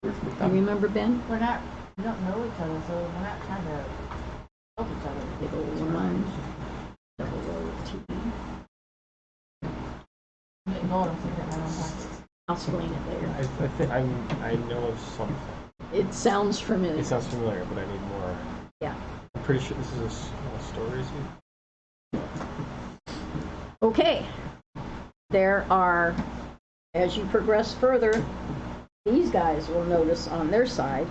You McDuck. remember, Ben? We're not We don't know each other, so we're not trying to help each other. Big old one. Double row of TV. I'm getting gold, I'm sitting in my own pockets. I'll explain it later. I think I know of something. It sounds familiar. It sounds familiar, but I need more. Yeah. I'm pretty sure this is a small story. Is it? Okay. There are, as you progress further, these guys will notice on their side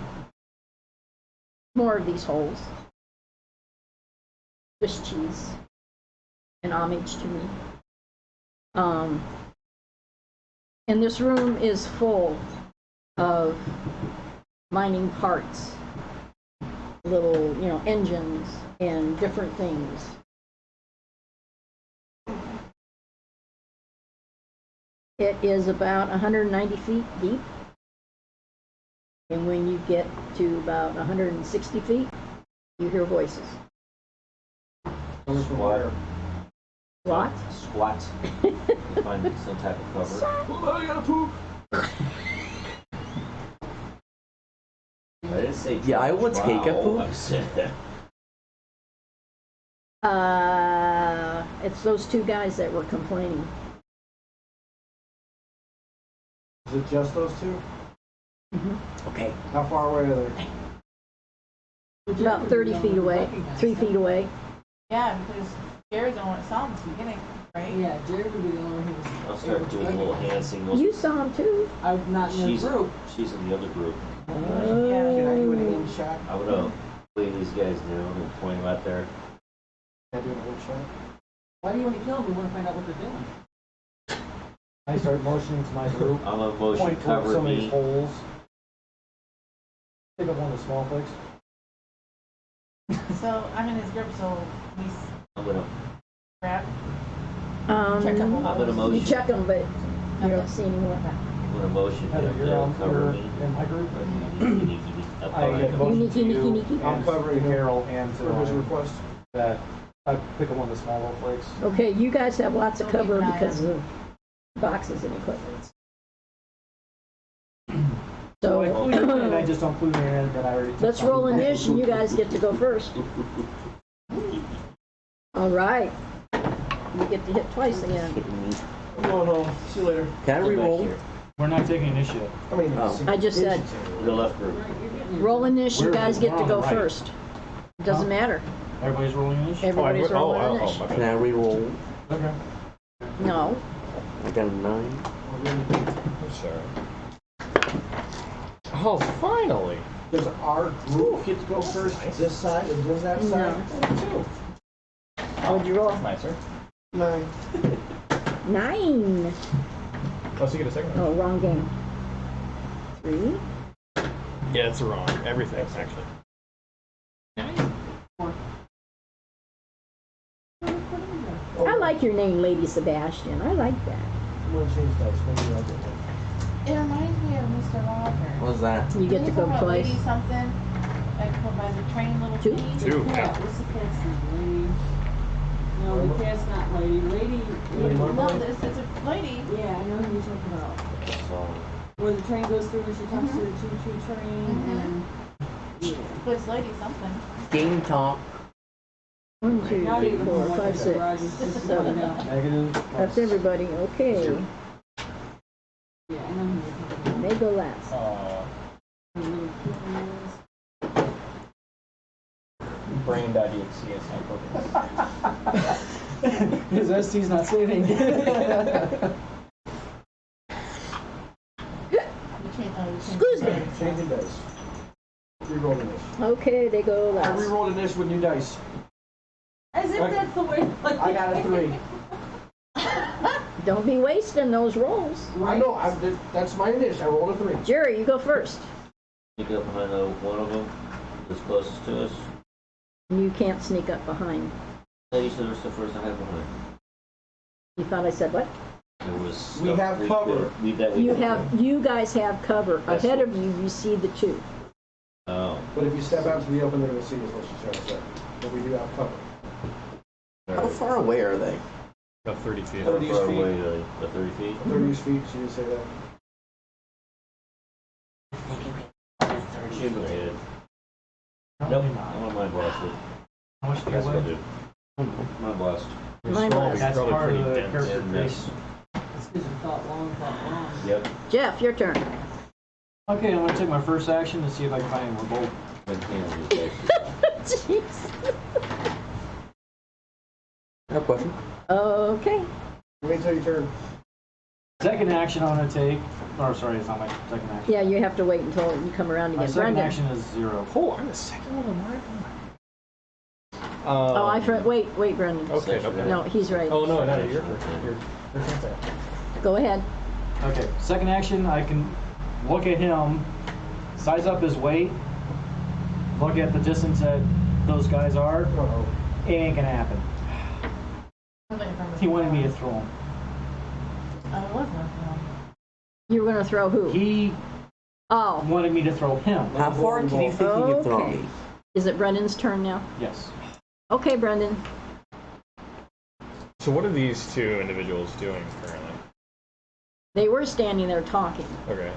more of these holes. Swiss cheese. An homage to me. And this room is full of mining parts, little, engines and different things. It is about 190 feet deep. And when you get to about 160 feet, you hear voices. Squat. What? Squat. Find some type of cover. I gotta poop. I didn't say. Yeah, I would take a poop. I said It's those two guys that were complaining. Is it just those two? Okay. How far away are they? About 30 feet away, 3 feet away. Yeah, because Jerry's the one that saw him in the beginning, right? Yeah, Jerry would be the only one who was. I'll start doing little hand signals. You saw him too. I'm not in the group. She's in the other group. Can I do an aim shot? I'm gonna lay these guys down and point them out there. Can I do an aim shot? Why do you want to kill them? We want to find out what they're doing. I start motioning to my group. I'm gonna motion Point towards cover some of me. these holes. Pick up one of the small flicks. So I'm in his group, so we I'm gonna grab. Check up I'm gonna You motion. check them, but you don't see any more. I'm gonna motion Heather, him you're to on. cover You're me. in my group. Up I behind get him. motion to Niki, you niki, niki. I'm and covering to him. Carol and to For his Ryan request. that I pick up one of the small little flakes. Okay, you guys have lots of Don't cover keep an eye because on of boxes and equipment. So I So, include and I just don't include in that I already took. let's some. roll initiative, and you guys get to go first. All right. You get to hit twice again. No. See you later. Can I Come back re-roll? here. We're not taking initiative. I mean, Oh. I just said, The left group. roll initiative, you guys get to We're on go the right. first. Doesn't matter. Everybody's rolling initiative? Everybody's rolling initiative. Can I re-roll? Okay. No. I got a 9. I'm sorry. Oh, finally! Does our group get to go first this side and does that side? No. What'd you roll? Nicer. 9. 9. Oh, so you get a second one? Oh, wrong game. 3. Yeah, it's wrong. Everything, actually. I like your name, Lady Sebastian. I like that. I'm gonna change dice. Maybe I'll get one. It reminds me of Mr. Walker. What was that? You get to go twice. Lady something, like by the train little Two? feet. Two. Yeah, what's the cat's name? Lady. No, the cat's not Lady. Lady. No, it's a lady. Yeah, I know who you're talking about. So, Where the train goes through and she talks to the choo-choo train and. Yeah. But it's lady something. Game talk. 1, 2, Not 3, even 4, one 5, that 6, Roger's just 7. going out. Negative. That's everybody. Okay. Yeah, I know who you're talking about. They go last. The little kid Brain.exe is not cooking. His ST's not saving. You can't Excuse me. Changing dice. Rerolling this. Okay, they go I last. rerolled this with new dice. As if that's the way. I got a 3. Don't be wasting those rolls. I know. That's my initiative. I rolled a 3. Jerry, you go first. sneak up behind one of them that's closest to us. You can't sneak up behind. You said there's the first I had behind. You thought I said what? There was. We have cover. You guys have cover. That's Ahead what- of you, you see the 2. Oh. But if you step out to the open, they're going to see is what she's trying to say. But we do have cover. How far away are they? About 30 feet. 30 How far feet. away, the 30 feet? 30 feet, she didn't say that. Accumulated. Nope, Probably not. I want mine blasted. How much do you That's what I'll weigh? do. Mine blast. Mine was. That's Probably part of pretty the dense. character And creation. It's because you thought long. Yep. Jeff, your turn. Okay, I'm gonna take my first action to see if I can find any more gold. Then can just Jeez. I have a question. Okay. Wait till your turn. Second action I'm gonna take, or sorry, it's not my second action. Yeah, you have to wait until you come around My again. second Brendan. action is 0. Oh, I'm the second one on my Oh, wait, Brendan. Okay, okay. No, he's right. Oh, no, no, you're turn. Go ahead. Okay, second action, I can look at him, size up his weight, look at the distance that those guys are. It ain't gonna happen. He wanted me to throw him. I was not. You were going to throw who? He Oh, wanted me to throw him. How far can you think you can throw okay. me? Is it Brendan's turn now? Yes. Okay, Brendan. So what are these two individuals doing currently? They were standing there talking, Okay.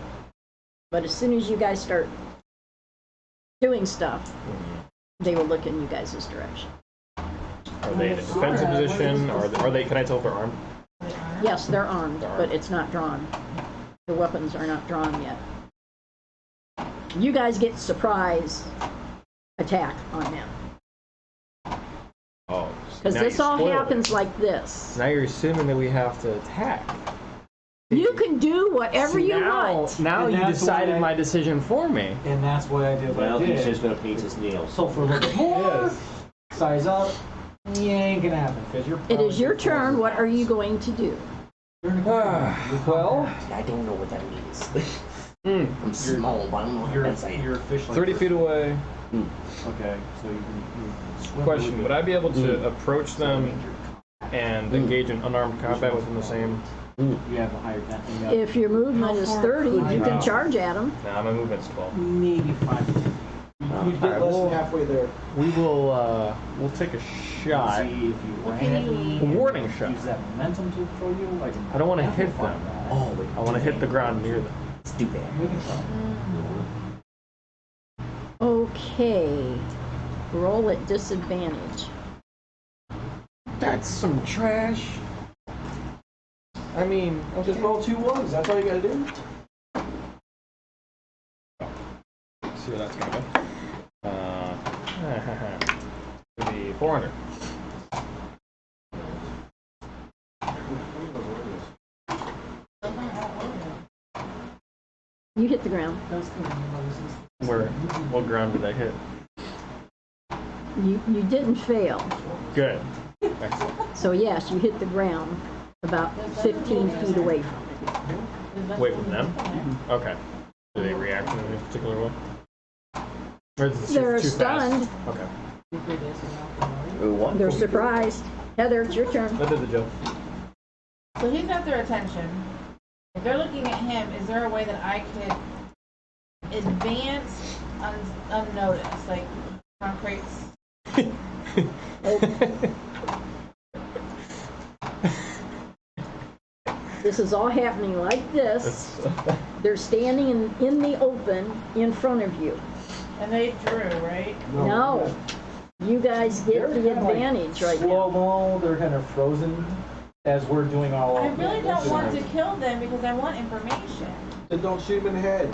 but as soon as you guys start doing stuff, they will look in you guys' direction. Are they in a defensive position? Are they? Can I tell if they're armed? Yes, they're armed, They're armed. but it's not drawn. The weapons are not drawn yet. You guys get surprise attack on them. Oh. Because now this you all spoiled it. happens like this. Now you're assuming that we have to attack. You can do whatever you now, want. Now And you that's decided why I- my decision for me. And that's why I did what Well, I he's did. just gonna paint his nails. So for a little bit more, size up, you ain't gonna happen because you're. It is your turn. What are you going to do? Well, I don't know what that means. mm, I'm small, but I don't know what that's saying. You're officially 30 feet away. Okay, so you swim. Question: would I be able to approach them and engage in unarmed combat within the same? You have a higher depth. You got If your movement is 30, you can Wow. charge at them. Nah, my movement's 12. maybe 5 to 10 feet. You'd get less than halfway there. We will. We'll take a shot. See if you ran at me. A warning shot. Use that momentum to throw you. Like I don't want to hit them. Oh, wait. I want to hit the ground near them. Let's do that. We can try. Okay. Roll at disadvantage. That's some trash. I mean, Just roll 2 ones. That's all you gotta do. see where that's gonna go. It'll be 400. You hit the ground. Where? What ground did I hit? You didn't fail. Good. Excellent. So yes, you hit the ground about 15 feet away from it. Wait from them? Okay. Do they react in a particular way? Or is it They're too stunned. fast? Okay. They're surprised. Heather, it's your turn. That did the joke. So he's got their attention. If they're looking at him, is there a way that I could advance unnoticed, like concretes? This is all happening like this. They're standing in the open in front of you. And they drew, right? No. You guys get the advantage right now. Slow-mo, they're kind of frozen as we're doing all I of really don't want to kill them because I want information. Then don't shoot him in the head.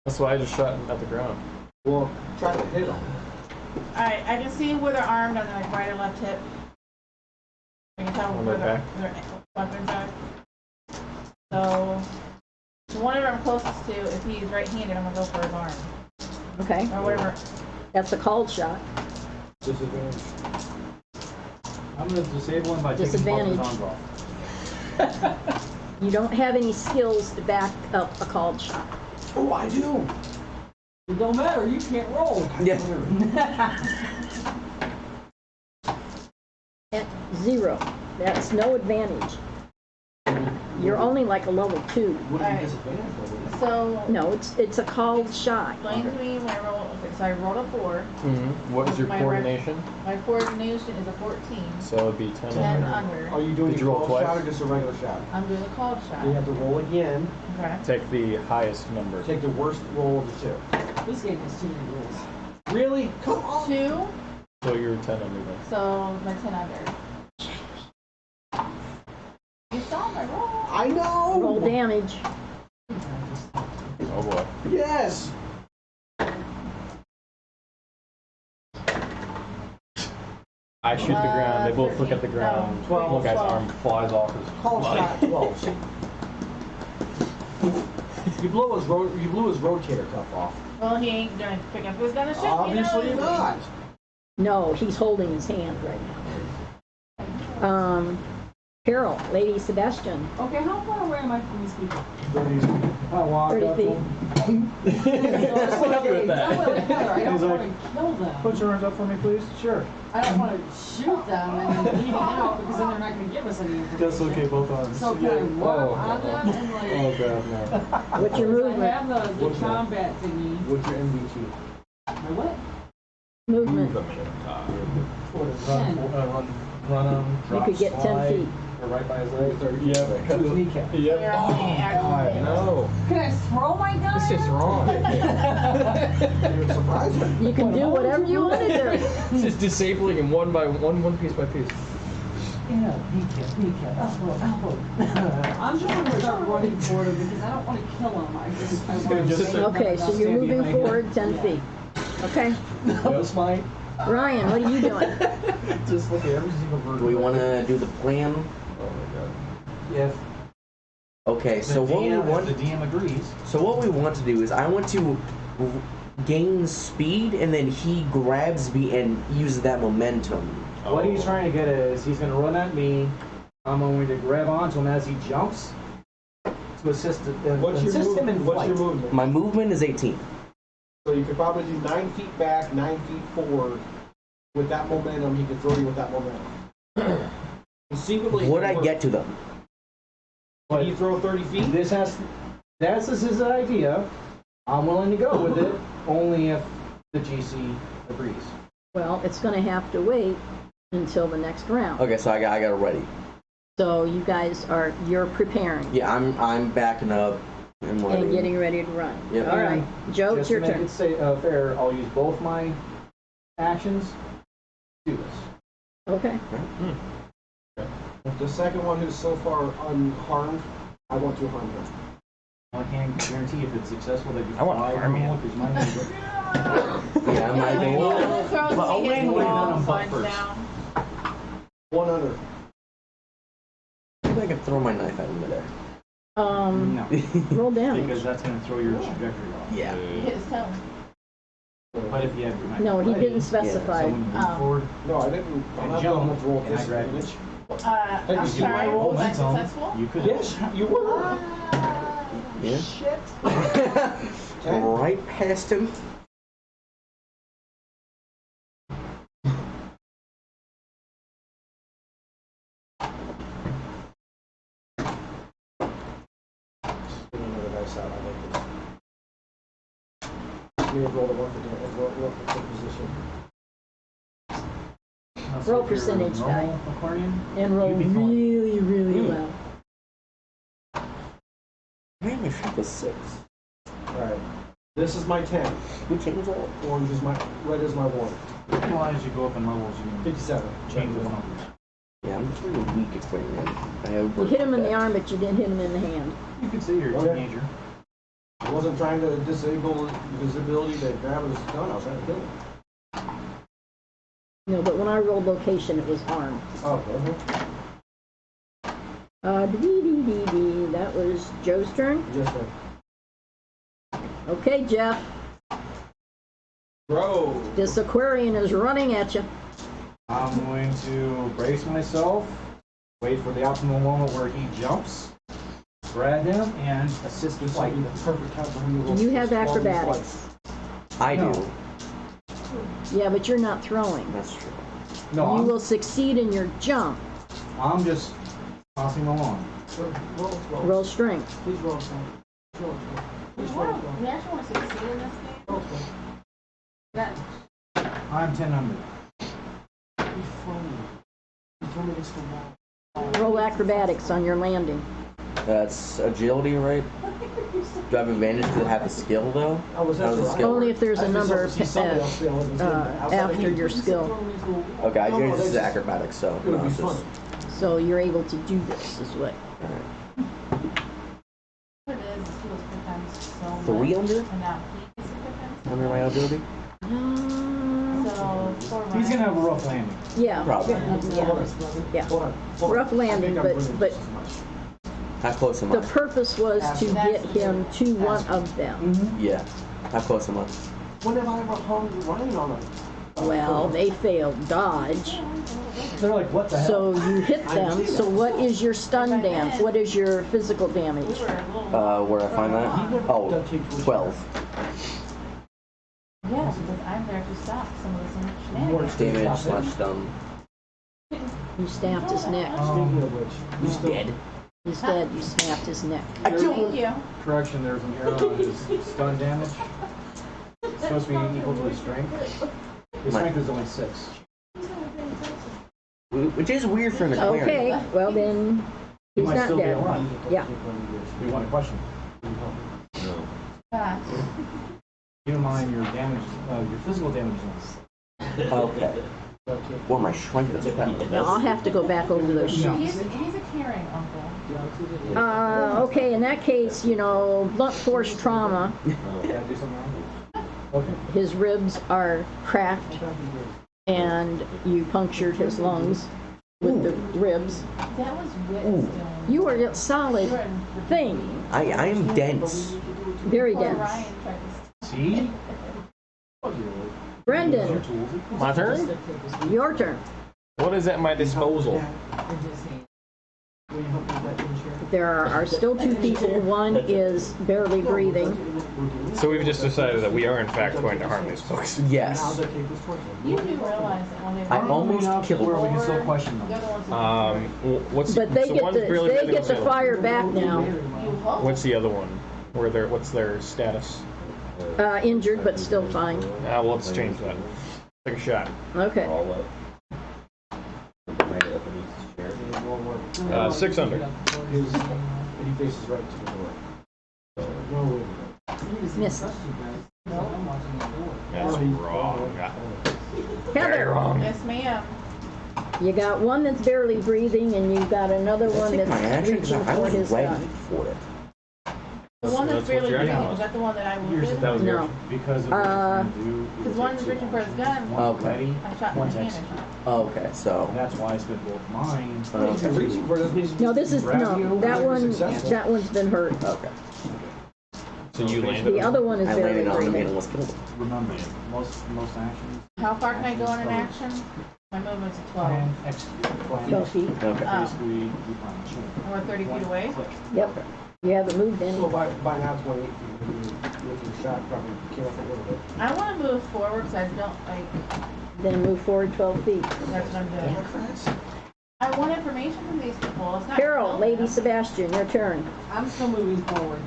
That's why I just shot at the ground. Well, try to hit him. Alright, I can see where they're armed on their like right or left hip. I can tell On where their their weapons are. So, the one I'm closest to, if he's right-handed, I'm gonna go for his arm. Okay. Or whatever. That's a called shot. Disadvantage. I'm going to disable him by taking both his arms off. You don't have any skills to back up a called shot. Oh, I do. It don't matter, you can't roll. Yeah. At 0. That's no advantage. You're only like a level 2. Alright. So, No, it's a called shot. explain to me when I roll. Okay, so I rolled a 4. Mm-hmm. What is your My coordination? My coordination is a 14. So it'd be 10 10 under. under. Are you doing Did a you roll called twice? shot or just a regular shot? I'm doing a called shot. You have to roll again. Okay. Take the highest number. Take the worst roll of the 2. This game has too many rules. Really? Come on. 2, So you're 10 under then. so my 10 under. You saw my roll. I know. Roll damage. Oh boy. Yes. I shoot the ground. They both look at the ground. No. 12. One guy's 12. arm flies off his Call body. shot 12. You blew his rotator cuff off. Well, he ain't gonna pick up his gun and shoot. Obviously you know? not. No, he's holding his hand right now. Carol, Lady Sebastian. Okay, how far away am I from these people? I walk 30 up. feet. Still happy with that. I don't He's want like, to kill them. Put your arms up for me, please. Sure. I don't want to shoot them and then leave them out because then they're not going to give us any information. That's okay, both arms. So can I run on them and like... Oh god, no. What's your Because I movement? have the What's that? combat thingy. What's your MBT? My what? Movement. Run You could get 10 feet. Or right by his leg. Yep. Cut his kneecap. Yep. You're on the actual- No. Can I throw my gun? This is wrong. You're surprised. You can do whatever you want to do. This is disabling him one piece by piece. Yeah, kneecap, elbow. I'm trying to start running toward him because I don't want to kill him. I want gonna to just- save them Okay, so enough you're to moving behind him. forward 10 feet. Okay. That's mine. Ryan, what are you doing? Just look at every single bird. Do we want to do the plan? Oh my god. If Okay, so what we want. the DM agrees. So what we want to do is I want to gain speed, and then he grabs me and uses that momentum. What he's trying to get is he's going to run at me. I'm going to grab onto him as he jumps to assist him in What's your flight. movement? My movement is 18. So you could probably do 9 feet back, 9 feet forward. With that momentum, he could throw you with that momentum. Conceivably, Would I get to them? Can you throw 30 feet? That's his idea. I'm willing to go with it, only if the GC agrees. Well, it's going to have to wait until the next round. Okay, so I got it ready. So you guys you're preparing Yeah, I'm backing up and ready. and getting ready to run. Yep. All right, Joe, it's Just to your make turn. it fair, I'll use both my actions to do this. Okay. The second one who's so far unharmed, I want to harm him. I can't guarantee if it's successful that you I want to fly harm you. normal, 'cause mine is- Yeah, my He goal. throws But I'll me his land with wall it on and butt finds first. down. 1 under. Maybe I can throw my knife at him midair. No, Roll damage. because that's going to throw your trajectory off. Yeah. He hit his toe. But if you have your knife No, he ready, didn't specify. so when you move Oh. forward, No, I didn't. I'm And not jump, going to roll and I this grab advantage. I'm you sorry, roll was I momentum, successful? you could. Yes, you were. Yeah. Shit. Right past him. Give me another dice out. I like this. We have rolled a 1 for position. Roll percentage die. Aquarian? And roll You'd be fine. really, really well. Man, my shot was 6. Alright. This is my 10. Who changed that? Orange is my, red is my 1. Well, as you go up in levels, you can 57. change the numbers. Yeah, I'm pretty weak at playing man. I have You hit him in the arm, but you didn't hit him in the hand. You could say you're a Okay. teenager. I wasn't trying to disable his ability to grab his gun. I was trying to kill him. No, but when I rolled location, it was armed. Oh, Dee. That was Joe's turn. Yes, sir. Okay, Jeff. Bro. This Aquarian is running at you. I'm going to brace myself, wait for the optimal moment where he jumps, grab him, and assist in This might flight. be the perfect time for him to roll. Do you have this long acrobatics? I do. No. Yeah, but you're not throwing. That's true. No, You I'm, will succeed in your jump. I'm just tossing him along. flight. Roll. Roll strength. Please roll. Please roll. Please roll. Wow, we actually want to succeed in this game? Roll. That, I'm 10 under. You throw me against the wall. Roll acrobatics on your landing. That's agility, right? Do I have advantage to have the skill though? I was How does the that's skill Only work? if there's a I just number also see somebody else fail as a after your skill. Okay, I No, changed no, this to that's- acrobatics, so It would no, be it's fun. just So you're able to do this, is what. What it is he was pretends so much. 3 under? And now he's pretends. under my ability. So, for He's gonna have a rough landing. Yeah. Probably. Yeah. Hold on. Rough landing, I think I'm but bringing just as much. How close am the I? purpose was to get him to one of them. Yeah. How close am I? When have I ever hung Ryan on a? Well, they failed dodge, They're like, what the hell? so you hit them. So what is your stun damage? What is your physical damage? we were a little. Where I find that? Oh, 12 Yeah, because I'm there to stop some of the shenanigans. damage slash stun. You snapped his neck. Speaking of which, you He's still dead. He's dead. You snapped his neck. Thank you. Correction, there's an error on his stun damage. It's supposed to be equal to his strength. His strength is only 6. Which is weird for an Aquarian. Okay, well then, He he's might not still be dead. alive. Yeah. We want a question. No. Keep in mind your damage, your physical damage is Okay. Or my strength is better. Now I'll have to go back over those sheets. He's a caring uncle. Okay, in that case, blunt force trauma. Did I do something wrong? Okay. His ribs are cracked, and you punctured his lungs with the ribs. That was Whit's doing. You are a solid thing. I am dense. Very Poor dense. Ryan tried to See? Brendan, My turn? your turn. What is at my disposal? There are still 2 people. One is barely breathing. So we've just decided that we are in fact going to harm these folks. Yes. You do realize that when they I almost killed Where we him. can still question the them. other one's What's But they so get one's barely to breathing, they get what's the to other one? fire back now. you hope. What's the other one? What's their status? Injured, but still fine. Well, let's change that. Take a shot. Okay. All up. Right up underneath his chair. 6 under. His, and he faces right to the door. No way. Missed. That's wrong. Very Heather, wrong. Yes, ma'am. you got one that's barely breathing, and you got another Did I one take my that's action? 'Cause reaching I for was his ready gun. for it. The one that's That's barely what your breathing, action is was. that the one that I Here's wounded? that was No. because of what he's going to do. Because one is reaching for his gun. Okay. Ready, I shot in one's the hand. executed. Okay, so. That's why I spent both mine. Reaching for it. No, this is no. That one's been hurt. Okay. So you landed. The other one is I barely landed on him and breathing. almost killed him. Remember, most actions. How far can I go in an action? My movement's 12. Plan, execute, plan. 12 feet. Okay. Basically, you plan. Sure. And we're 30 feet away. Yep. You haven't moved So any. by now 28 feet, with your shot probably came up a little bit. I want to move forward because I don't like. Then move forward 12 feet. That's what I'm doing. I want information from these people. It's not. Carol, killing Lady them. Sebastian, your turn. I'm still moving forward.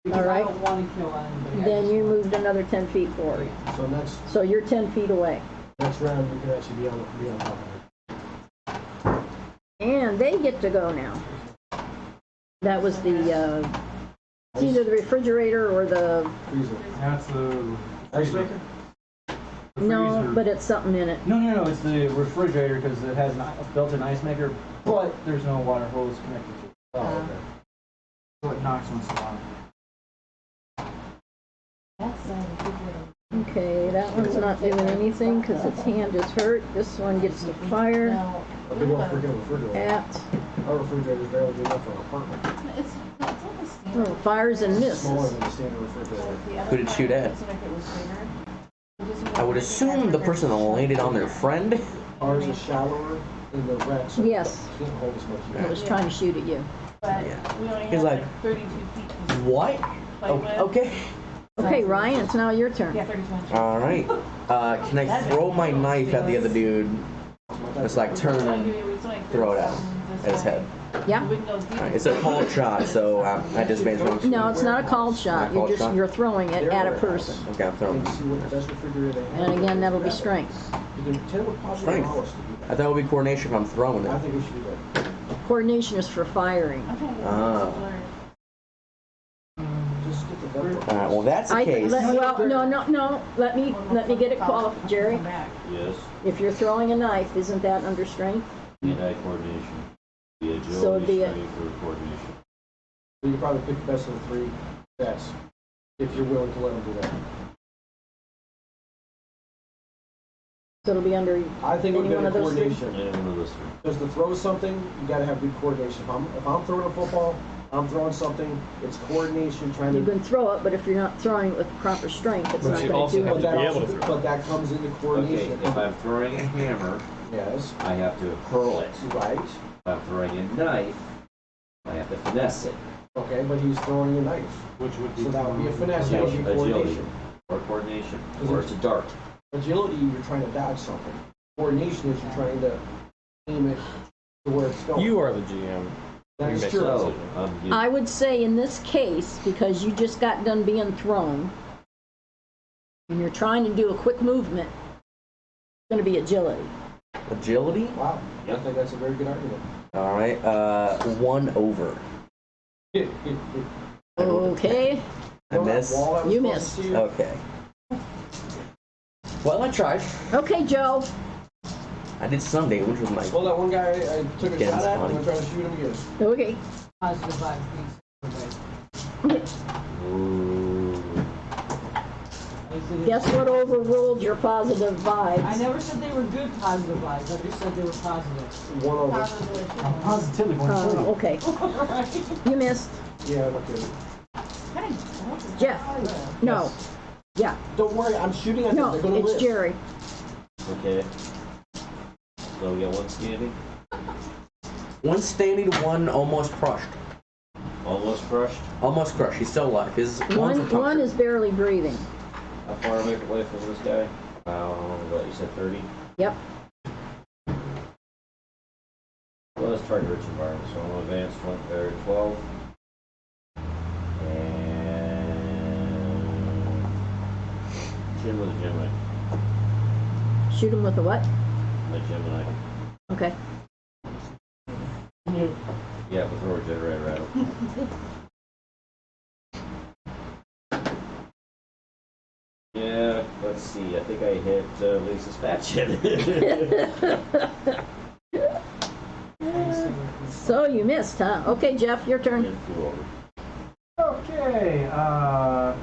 Because All right. I don't want to kill anybody. I Then just- you moved another 10 feet forward. So So you're 10 feet away. next round, you can actually be on top of it. And they get to go now. That was the, it's either the refrigerator or the, Freezer. That's the Ice freezer. maker? The no, freezer. but it's something in it. No, it's the refrigerator because it has a built-in ice maker, but there's no water hose connected to it. Oh, okay. So it knocks once in a while. That's Okay, that one's not doing anything because its hand is hurt. This one gets to fire No. A big old freaking refrigerator. at, Our refrigerator's barely big enough for an apartment. It's like a standard. oh, fires and Smaller misses. than a standard refrigerator. The other Who did it shoot at? it seemed like it was bigger. It just seemed I would like assume the person that landed on their friend. Ours is shallower than the rack, so Yes. it can't hold as much. It was trying to shoot at you. But Yeah. we only He's have like, like 32 feet to What? play Oh, with. okay. Okay, Ryan, it's now your turn. Yeah, 32 inches. All right. Can I throw my knife at the other dude? Just like turn and throw it at his head. Yeah? We can go deep. All right, it's a called shot, so I just made one. No, it's not a called shot. Not a called You're shot? throwing it at a person. Okay, I'm throwing. And see what the best refrigerator they have. And again, that'll be strength. You can tell what possible Strength. hours to do I thought it would be coordination if I'm throwing that. I it. think we should do that. Coordination is for firing. Okay. Ah. Just Well, that's the case. No. Let me get it qualified, Jerry. Yes. If you're throwing a knife, isn't that under strength? Hand-eye coordination. The agility, So the- strength, or coordination. So you probably pick the best of the three best, if you're willing to let them do that. So it'll be under I think it would any be one of those three? coordination. Any one of those three. Because to throw something, you gotta have good coordination. If I'm throwing a football, I'm throwing something, it's coordination, trying You to... can throw it, but if you're not throwing it with proper strength, it's But not you going also to do have it. to be able to throw. But that comes into Okay, coordination. if I'm throwing a hammer, Yes, I have to hurl it. right. If I'm throwing a knife, I have to finesse it. Okay, but he's throwing a knife. Which would be So that would be a finesse, that would be Agility. coordination. Or coordination. Or it's a dart. Agility, you're trying to dodge something. Coordination is you're trying to aim it to where it's going. You are the GM. That You is make true. the So, decision. I would say in this case, because you just got done being thrown, and you're trying to do a quick movement, it's going to be agility. Agility? Wow, I think that's a very good argument. All right. 1 over. Okay. I miss. You missed. Okay. Well, I tried. Okay, Joe. I did Sunday, which was my. Well, that one guy I took a Against shot at, I'm money. going to try to shoot him again. Okay. Positive vibes. Ooh. Guess what overruled your positive vibes? I never said they were good positive vibes. I just said they were positive. 1 over. I'm positively going to show you. Okay. You missed. Yeah, I'm okay. Jeff. No. Yeah. Don't worry, I'm shooting at them. No, They're going to it's live. Jerry. Okay. So we got one standing. 1 standing, 1 almost crushed. Almost crushed. Almost crushed. He's still alive. His lungs were One punctured. is barely breathing. How far away from this guy? What, you said 30? Yep. Well, let's try rich environment. So I'm going to advance 12. And shoot him with a Gemini. Shoot him with a what? A Gemini. Okay. Yeah, we'll throw a generator at him. Yeah, let's see. I think I hit Lisa's fat shit. So you missed, huh? Okay, Jeff, your turn. And flew over. Okay, how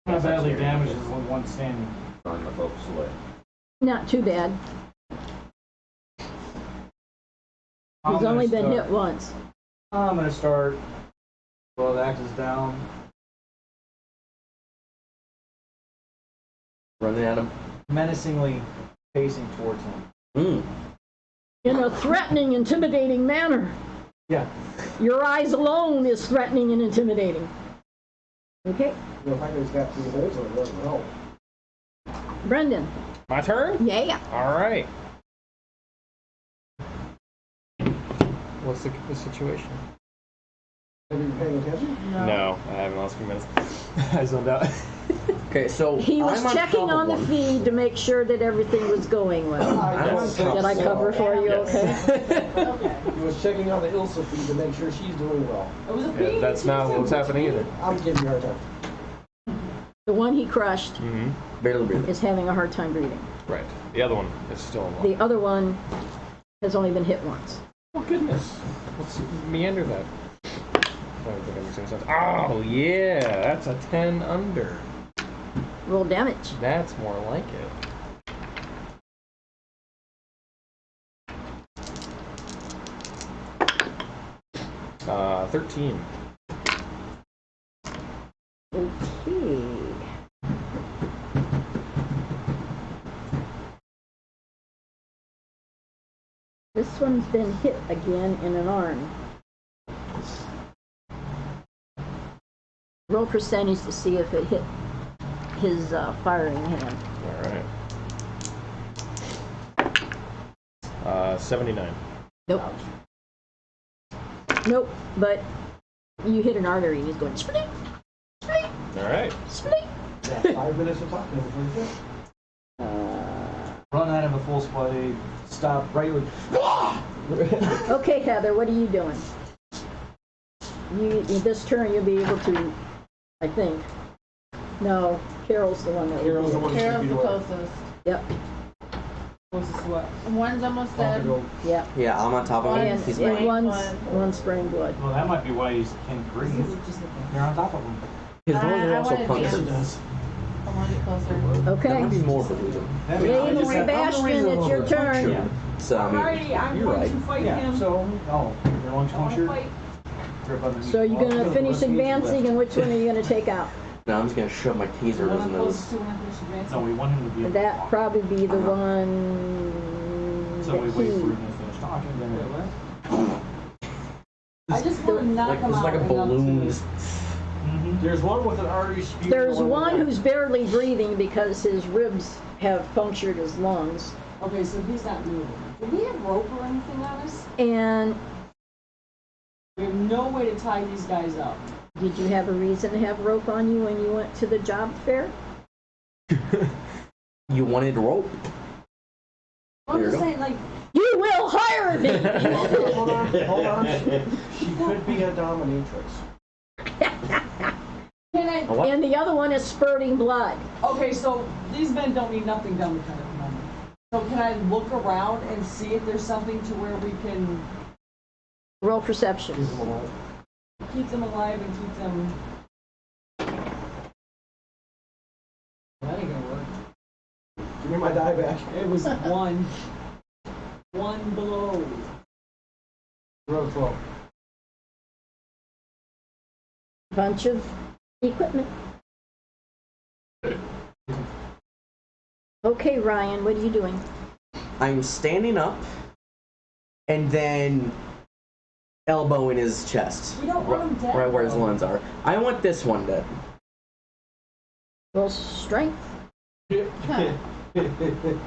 badly damaged is one standing? Trying to focus away. Not too bad. I'm He's gonna only been start- hit once. I'm gonna start. Well, the axe is down. Running at him. Menacingly pacing towards him. In a threatening, intimidating manner. Yeah. Your eyes alone is threatening and intimidating. Okay. The fact that he's got 3 holes in it doesn't help. Brendan. My turn? Yeah. All right. What's the situation? Have you been paying attention? No, I haven't lost a few minutes. I zoned out. Okay, so He was I'm checking top on of the one. feed to make sure that everything was going well. I'm on top. Did I cover for you okay? He was checking on the Ilsa feed to make sure she's doing well. It was a Yeah, thing. that's not what's happening either. I'm giving you a hard time. The one he crushed Mm-hmm. Barely breathing. is having a hard time breathing. Right. The other one is still involved. The other one has only been hit once. Oh, goodness. Let's meander that. I don't think that makes any sense. Oh, yeah. That's a 10 under. Roll damage. That's more like it. Uh, 13. Okay. This one's been hit again in an arm. Roll percentage to see if it hit his firing hand. All right. 79. Nope. Nope, but you hit an artery and he's going split, split, All right. split. Yeah, 5 minutes of talking before you quit. Run at him at full speed. Stop right with. Okay, Heather, what are you doing? You this turn you'll be able to I think. No, Carol's the one that Carol's the would one be. who should Carol's be the doing it. closest. Yep, Closest to what? One's almost dead. yep. Yeah, I'm on top of him. And, He's and mine. one's spraying blood. Well, that might be why he can't breathe. You're on top of him. His lungs are I also wanted to be- punctured. I want to get closer. That Okay. might be more for you. Raven Sebastian, it's your turn. So, I mean, Alrighty, I'm you're going right. to fight Yeah, him. so, your lungs I want to punctured? fight. Rip underneath. So you're Well, gonna the finish rest of you is advancing, left. and which one are you gonna take out? Now I'm just gonna shove my taser in One his I'm nose. closest to when I finish advancing. No, we want him to be able to That talk. probably be the Uh-huh. one So we that wait for him he. to finish talking, then I just want to knock Like, him it's out. like a enough to- balloon. There's one with an artery spewing. There's along one the back. who's barely breathing because his ribs have punctured his lungs. Okay, so he's not moving. Do we have rope or anything on us? And We have no way to tie these guys up. did you have a reason to have rope on you when you went to the job fair? You wanted rope? I'm There you just go. saying, like, You will hire me! Hold on. She could be a dominatrix. can I? What? And the other one is spurting blood. Okay, so these men don't need nothing done with them at the moment. So can I look around and see if there's something to where we can Roll perception. keep them alive and keep them? That ain't gonna work. Give me my die back. It was one blow. Row 12. Bunch of equipment. Okay, Ryan, what are you doing? I'm standing up and then elbow in his chest. We don't want him dead. Right where his though. lungs are. I want this one dead. Roll strength.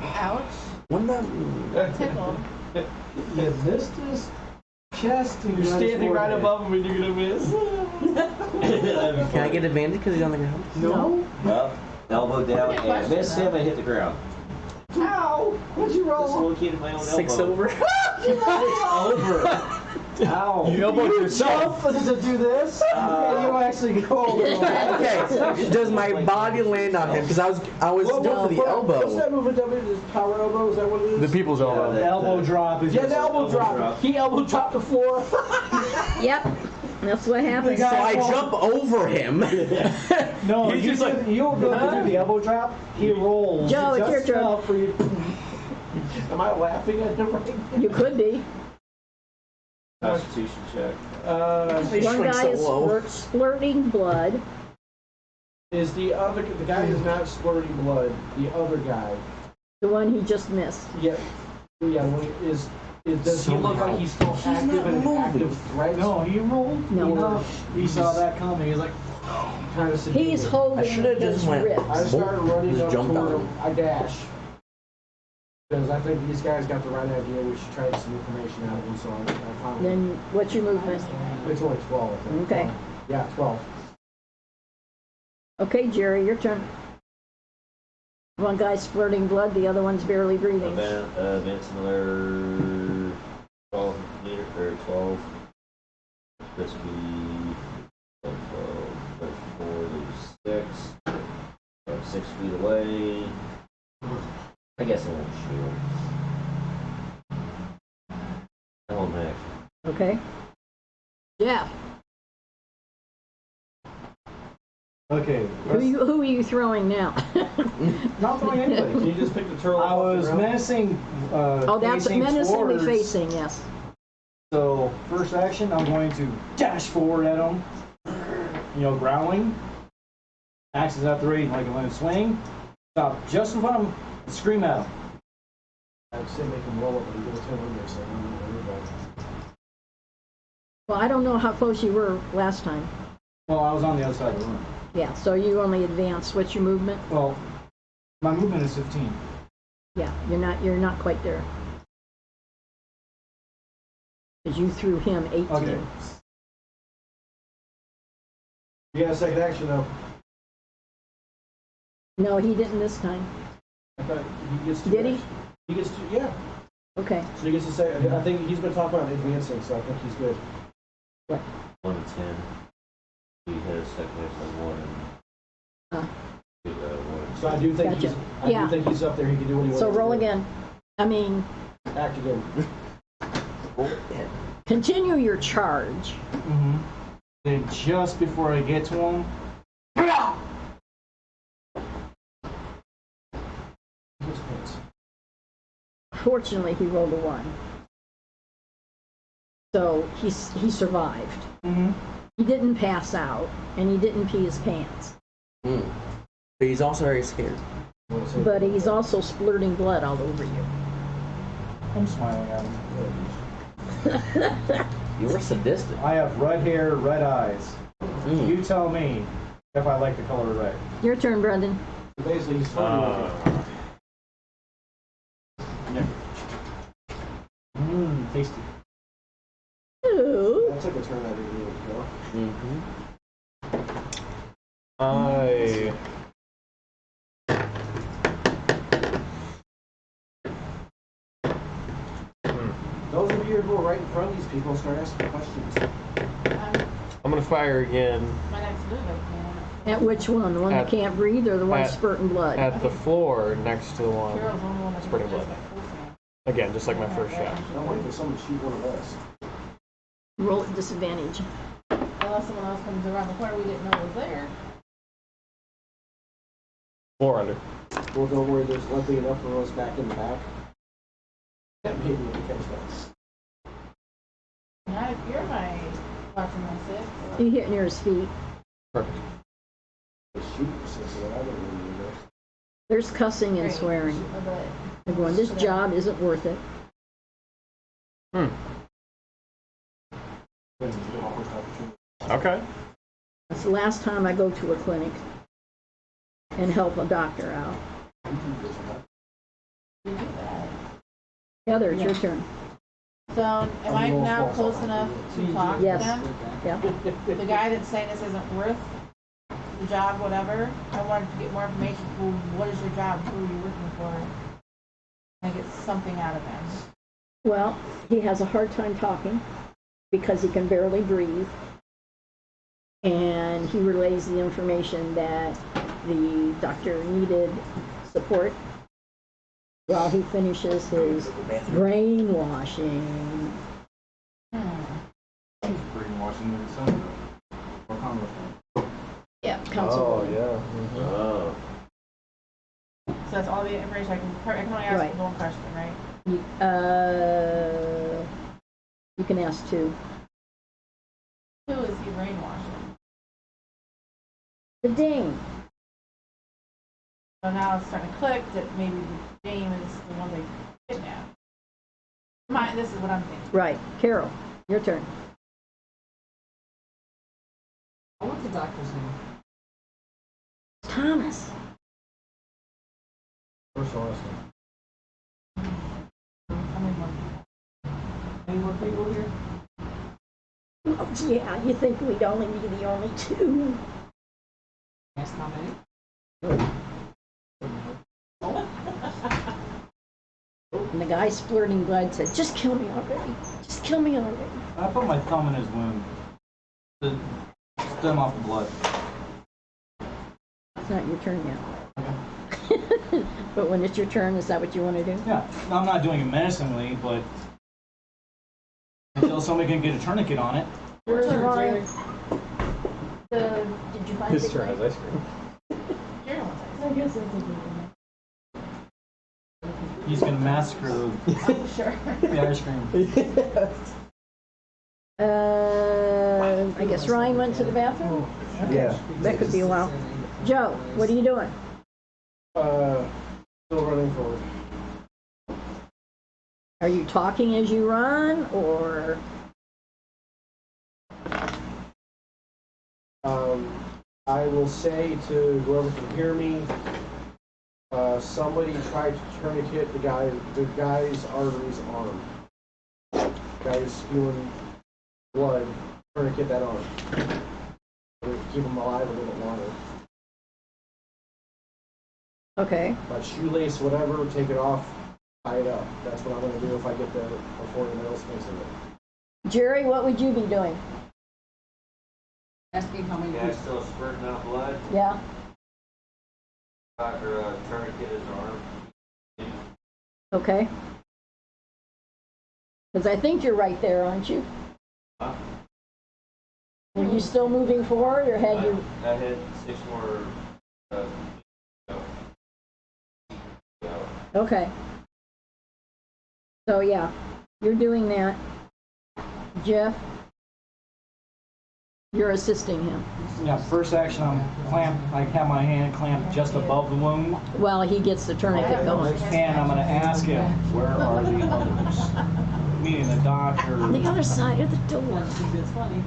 Ouch. Wouldn't that Tickled. You missed his chest. You're standing right above him and you're gonna miss. Can I get advantage because he's on the ground? No. Well, elbow down Good and question, miss though. him and hit the ground. Ow! What'd you Just roll? located my own 6 elbow. over. Over. Ow. You elbowed yourself. Jump to do this? Yeah, you actually go over. Okay, does my body land on him? Because I was What- going for the What's elbow. that move in W? Is power elbow? Is that what it is? The people's elbow. the- The elbow drop is Yeah, just the elbow drop. drop. He elbow dropped the floor. Yep, that's what happens. So I jump over him. No, He's you just like- you'll go to do the elbow drop. He rolls. Joe, it's just your turn. enough for you. Am I laughing at him right You could be. Constitution check. They One shrink guy so is low. splurting blood. Is the other the guy is not squirting blood? The other guy. The one he just missed. Yeah. Is does he look like he's still active not and an moving. active threat? No, he rolled. No. He saw that coming. He's like, Kind of He's holding I should have his just went. ribs. I started running Just up jumped toward on him. him. I dash. Because I think these guys got the right idea. We should try to get some information out of them. So I found Then what's your movement? it's only 12. I think. Okay. Yeah, 12. Okay, Jerry, your turn. One guy's splurting blood, the other one's barely breathing. Advance another 12 meter or 12. This would be 12, 4, 6. 6 feet away. I guess I won't shoot. Helm action. Okay. Yeah. okay. Who are you throwing now? Not throwing anybody. You just picked the turtle. I was menacing. Oh, that's facing menacingly towards- facing, yes. So first action, I'm going to dash forward at him. You know, growling. Axe is at the ready, like I'm swing. Stop just in front of him and scream at him. I'd say make him roll up, but he goes 10 under, so I don't know where you're going. Well, I don't know how close you were last time. Well, I was on the other side of the room. Yeah, so you only advanced. What's your movement? Well, my movement is 15. Yeah, you're not quite there. Because you threw him 18. Okay. You got a second action though. No, he didn't this time. I thought he gets to. Did he? He gets to. Yeah. Okay. So he gets to say. I think he's been talking about advancing, so I think he's good. 1 to 10. He has the second place on one and one. So I do think Gotcha. he's, I Yeah. do think he's up there. He can do what he wants. So to roll do. again. I mean, Act again. continue your charge. Mm-hmm. Then just before I get to him, Fortunately, he rolled a 1. So he survived. mm-hmm. He didn't pass out, and he didn't pee his pants. Mm. But he's also very scared. But he's also splurting blood all over you. I'm smiling at him. You were sadistic. I have red hair, red eyes. Mm. You tell me if I like the color red. Your turn, Brendan. Basically, he's flirting with you. Tasty. Ooh. That took a turn I didn't even go. Mm-hmm. Those of you who are right in front of these people start asking questions. I'm gonna fire again My next move, At which one? The one that At- can't breathe or the one at- spurting blood? at the floor next to the Carol's one the only one that spreading can blood. just full scan. Again, just like my first shot. I'm waiting for someone to shoot one of us. Roll at disadvantage. Unless someone else comes around the corner we didn't know was there. 4 under. Well, don't worry, there's luckily enough of us back in the back. That maybe we can catch that. Not if you're watching my 6. You hit near his feet. Perfect. The shoot since I didn't really know. There's cussing and Great. swearing. But They're going, this job isn't worth it. Okay. It's the last time I go to a clinic and help a doctor out. you knew that. Heather, it's your turn. So, am I now close enough to talk to Yes. them? Yeah. The guy that's saying this isn't worth the job, whatever, I wanted to get more information. Well, what is your job? Who are you working for? And get something out of him. Well, he has a hard time talking because he can barely breathe. And he relays the information that the doctor needed support while he finishes his brainwashing. Brainwashing the senator or congressman. Yeah, council. yeah. Oh. So that's all the information I can only ask Right. one question, right? You can ask 2. Who is he brainwashing? The dame. So now it's starting to click that maybe the Dame is the one they kidnapped. This is what I'm thinking. Right. Carol, your turn. What's the doctor's name? Thomas. First or last name? How many more people? Any more people here? Oh, yeah, you think we'd only be the only 2. That's how many? And the guy splurting blood said, just kill me already. Just kill me already. I put my thumb in his wound to stem off the blood. It's not your turn yet. But when it's your turn, is that what you want to do? Yeah, no, I'm not doing it menacingly, but until somebody can get a tourniquet on it. Where's Turn, Ryan? Jerry. Did you find His the turn guy? has ice cream. Jerry wants I guess that's a good one. He's gonna massacre I'm sure. the ice cream. I guess Ryan went to the bathroom? Yeah. That could be a while. Joe, what are you doing? Still running forward. Are you talking as you run, or? I will say to whoever can hear me, somebody tried to tourniquet the guy's arteries arm. The guy is spewing blood. Tourniquet that arm. Keep him alive a little bit longer. Okay. My shoelace, whatever, take it off, tie it up. That's what I'm going to do if I get there before anyone else thinks of it. Jerry, what would you be doing? Asking how many Guy's still spurting out blood. Yeah. Doctor tourniquet his arm. Okay. Because I think you're right there, aren't you? Huh? Were you still moving forward, or had you? I had 6 more. Go. Okay. So yeah, you're doing that. Jeff, you're assisting him. Yeah, first action, I have my hand clamped just above the wound. While he gets the tourniquet going. And I'm gonna ask him, where are the others? Meaning the doctor. On the other side of the door. It's funny.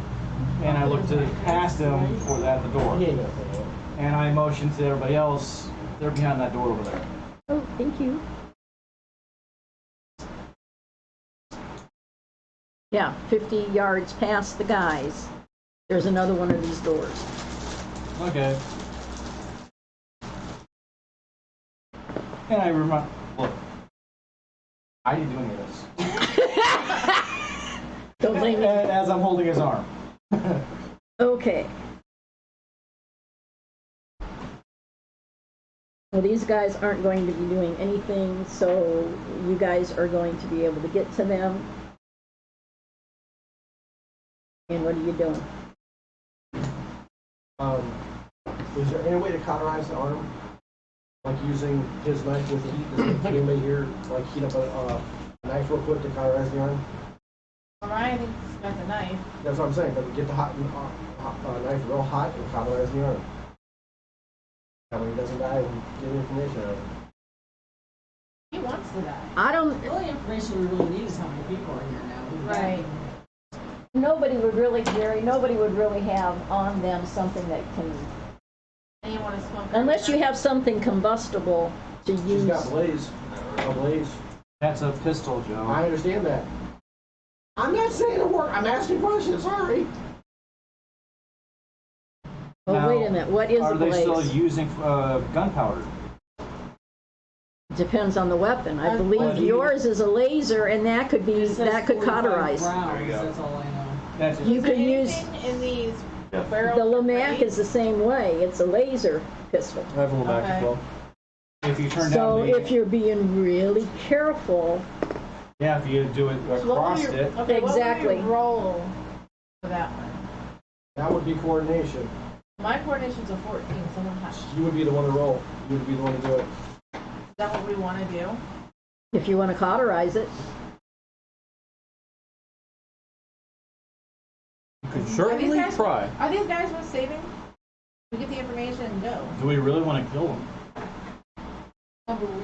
And I looked past him for at the door. And I motioned to everybody else, they're behind that door over there. Oh, thank you. Yeah, 50 yards past the guys. There's another one of these doors. Okay. And I remind, look, I didn't do any of this. Don't blame me. As I'm holding his arm. Okay. Well, these guys aren't going to be doing anything, so you guys are going to be able to get to them. And what are you doing? Is there any way to cauterize the arm? Like using his knife with heat? Does anybody here like heat up a knife real quick to cauterize the arm? Mariah thinks he's got the knife. That's what I'm saying. But get the knife real hot and cauterize the arm. That way he doesn't die and get information out of it. He wants to die. I don't. The only information we really need is how many people are here now. Right. Nobody would really, Jerry, nobody would really have on them something that can, And you want to smoke. unless you have something combustible to She's use. got blaze. A blaze. That's a pistol, Joe. I understand that. I'm not saying it worked. I'm asking questions. Sorry. Oh, Now, wait a minute. What is a Are they blaze? still using gunpowder? Depends on the weapon. I Well, believe yours is a laser, and that could be, that could cauterize. There you go. That's all I know. That's You Is could use, anything in these the barrels? Lamac is the same way. It's a laser pistol. I have a little back as Okay. well. if you turn So down the, if you're being really careful, yeah, if you do it So what across would you- it, Okay, Exactly. What would you roll for that one? That would be coordination. My coordination's a 14, so I'm high. You would be the one to roll. You would be the one to do it. Is that what we want to do? if you want to cauterize it, You could Are these certainly guys- try. Are these guys worth saving? We get the information and go. do we really want to kill them?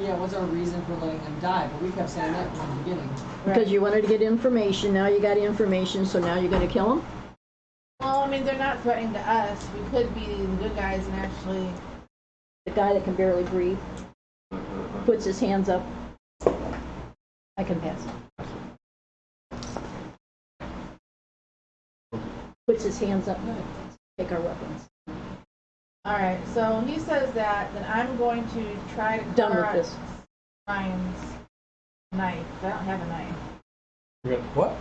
Yeah, what's our reason for letting them die? But we kept saying that from the beginning. because you wanted to get information, now you got information, so now you're going to kill them? Well, I mean, they're not threatening to us. We could be the good guys and actually. The guy that can barely breathe puts his hands up. I can pass. Puts his hands up. Take our weapons. All right. So he says that. Then I'm going to try to Done with cauterize this. Ryan's knife. I don't have a knife. You got what?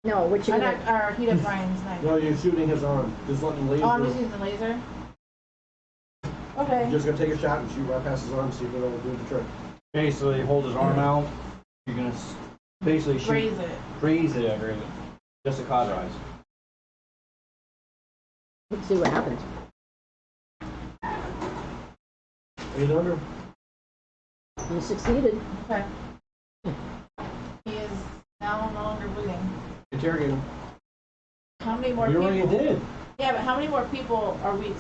No, what you I'm gonna, not. Or heat up Ryan's knife. No, you're shooting his arm. Just letting the laser. Oh, I'm just using the laser. Okay. You're just gonna take a shot and shoot right past his arm, see if it'll do the trick. Basically, hold his arm out. You're gonna basically shoot, Raise it. raise it, just to cauterize. let's see what happens. 800. You succeeded. Okay. He is now no longer bleeding. Interrogate him. How many more We people? already did. Yeah, but how many more people are we?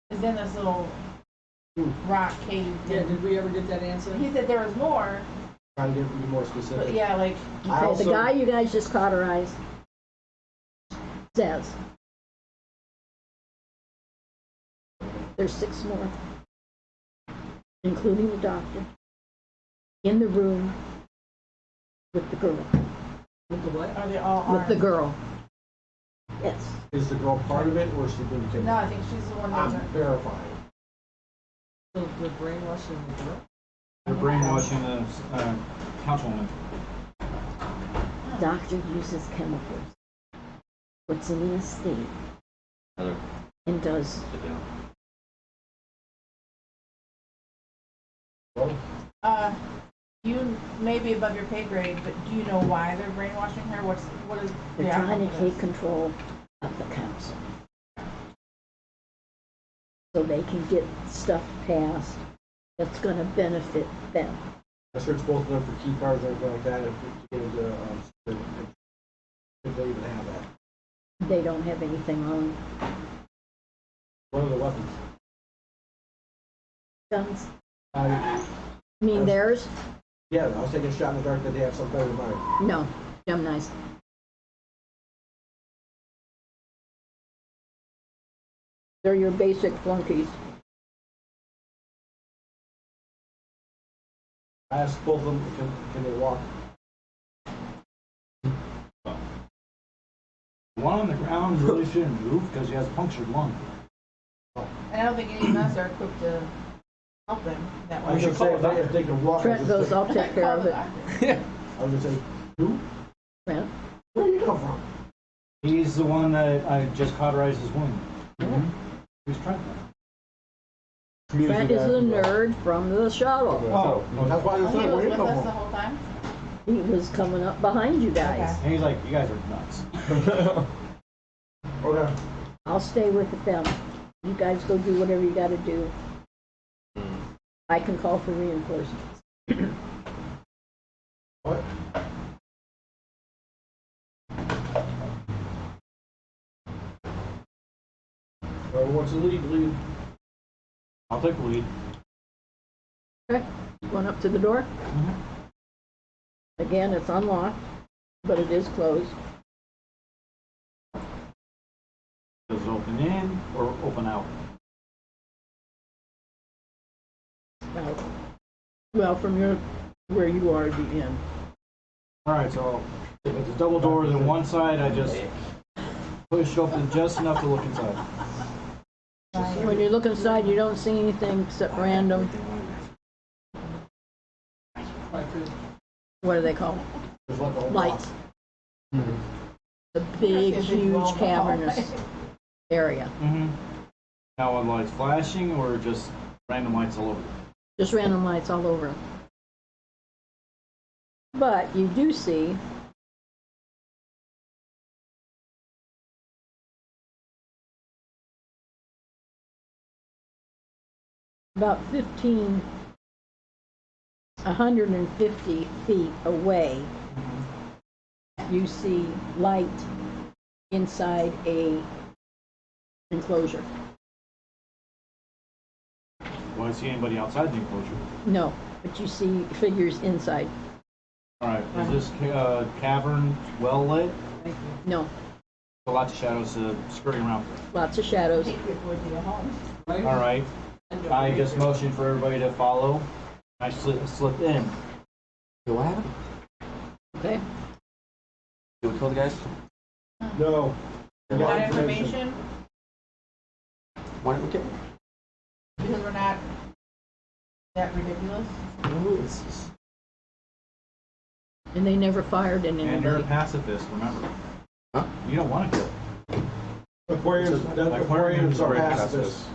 Is in this little rock cave? Yeah, did we ever get that answer? He said there was more, Trying to be more specific. but yeah, like I Okay, the also- guy you guys just cauterized says there's 6 more, including the doctor, in the room with the girl. With the what? are they all With the armed? girl. Yes. Is the girl part of it, or is she being killed? No, I think she's the one I'm that's. verifying. So they're brainwashing the girl? They're brainwashing the councilwoman. Doctor uses chemicals. Puts him in a state Heather, and does. sit down. You may be above your pay grade, but do you know why they're brainwashing her? What is They're the trying outcome to of take this? control of the council. So they can get stuff passed that's gonna benefit them. I searched both of them for key cards and everything like that, and to get into, if they even have that. They don't have anything on What are the weapons? guns. I mean theirs? Yeah, I was taking a shot in the dark that they have something better than mine. No, Gemini's. They're your basic flunkies. I asked both of them, can they walk? The one on the ground really shouldn't move because he has a punctured lung. And I don't think any of us are equipped to help them that way. I should say, if they can walk. Trent goes, I'll take care of it. I was gonna say, who? Trent? Where do you come from? He's the one that I just cauterized his wound. Who's Trent? Trent is the nerd from the shuttle. Oh, That's why I Oh, was he saying, was where do you with come us the from? whole time? He was coming up behind you guys. and he's like, you guys are nuts. Okay. I'll stay with them. You guys go do whatever you gotta do. I can call for reinforcements. What? Whoever wants to lead, lead. I'll take the lead. Okay, going up to the door. Again, it's unlocked, but it is closed. Does it open in or open out? Out. Well, from where you are, the end. Alright, so if it's a double door, then one side I just push open just enough to look inside. When you look inside, you don't see anything except random. What do they call There's like a them? whole Lights. box. The big, That's a big wall huge, in the cavernous hallway. Now area. are lights flashing or just random lights all over? Just random lights all over. But you do see about 150 feet away, you see light inside a enclosure. Do I see anybody outside the enclosure? No, but you see figures inside. Alright, is this cavern well lit? No, Lots of shadows skirting around. lots of shadows. Take it would be a home. Alright, I just motion for everybody to follow. I slip in. So what happened? Okay. Did we kill the guys? No. We got Got information, Why didn't we kill them? because we're not that ridiculous. And they never fired at And you're a anybody. pacifist, remember. Huh? You don't want to kill. Aquariums are pacifists.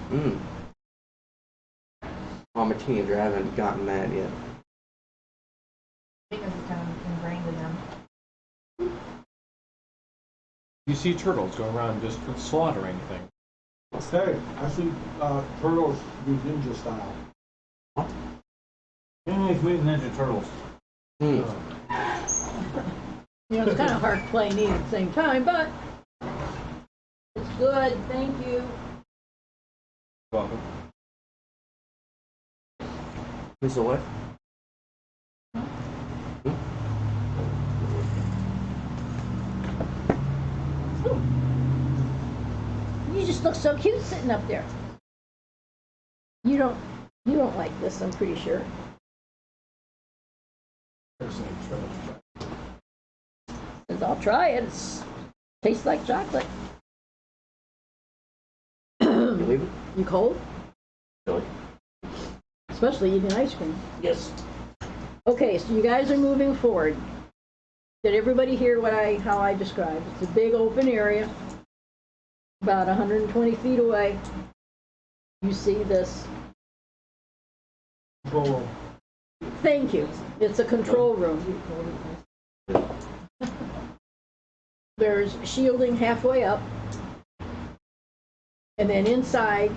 I'm a teenager, I haven't gotten that yet. Because it's kind of ingrained in them. You see turtles go around just slaughtering things. Hey, I see turtles use ninja style. Teenage Mutant Ninja Turtles. You know, it's kind of hard to play and eat at the same time, but it's good. Thank you. Welcome. Who's the what? You just look so cute sitting up there. You don't like this, I'm pretty sure. Says I'll try it. It tastes like chocolate. You leaving? You cold? Really? Especially eating ice cream. Yes. Okay, so you guys are moving forward. Did everybody hear how I described? It's a big open area. About 120 feet away, you see this. Control room. Thank you. It's a control room. There's shielding halfway up. And then inside,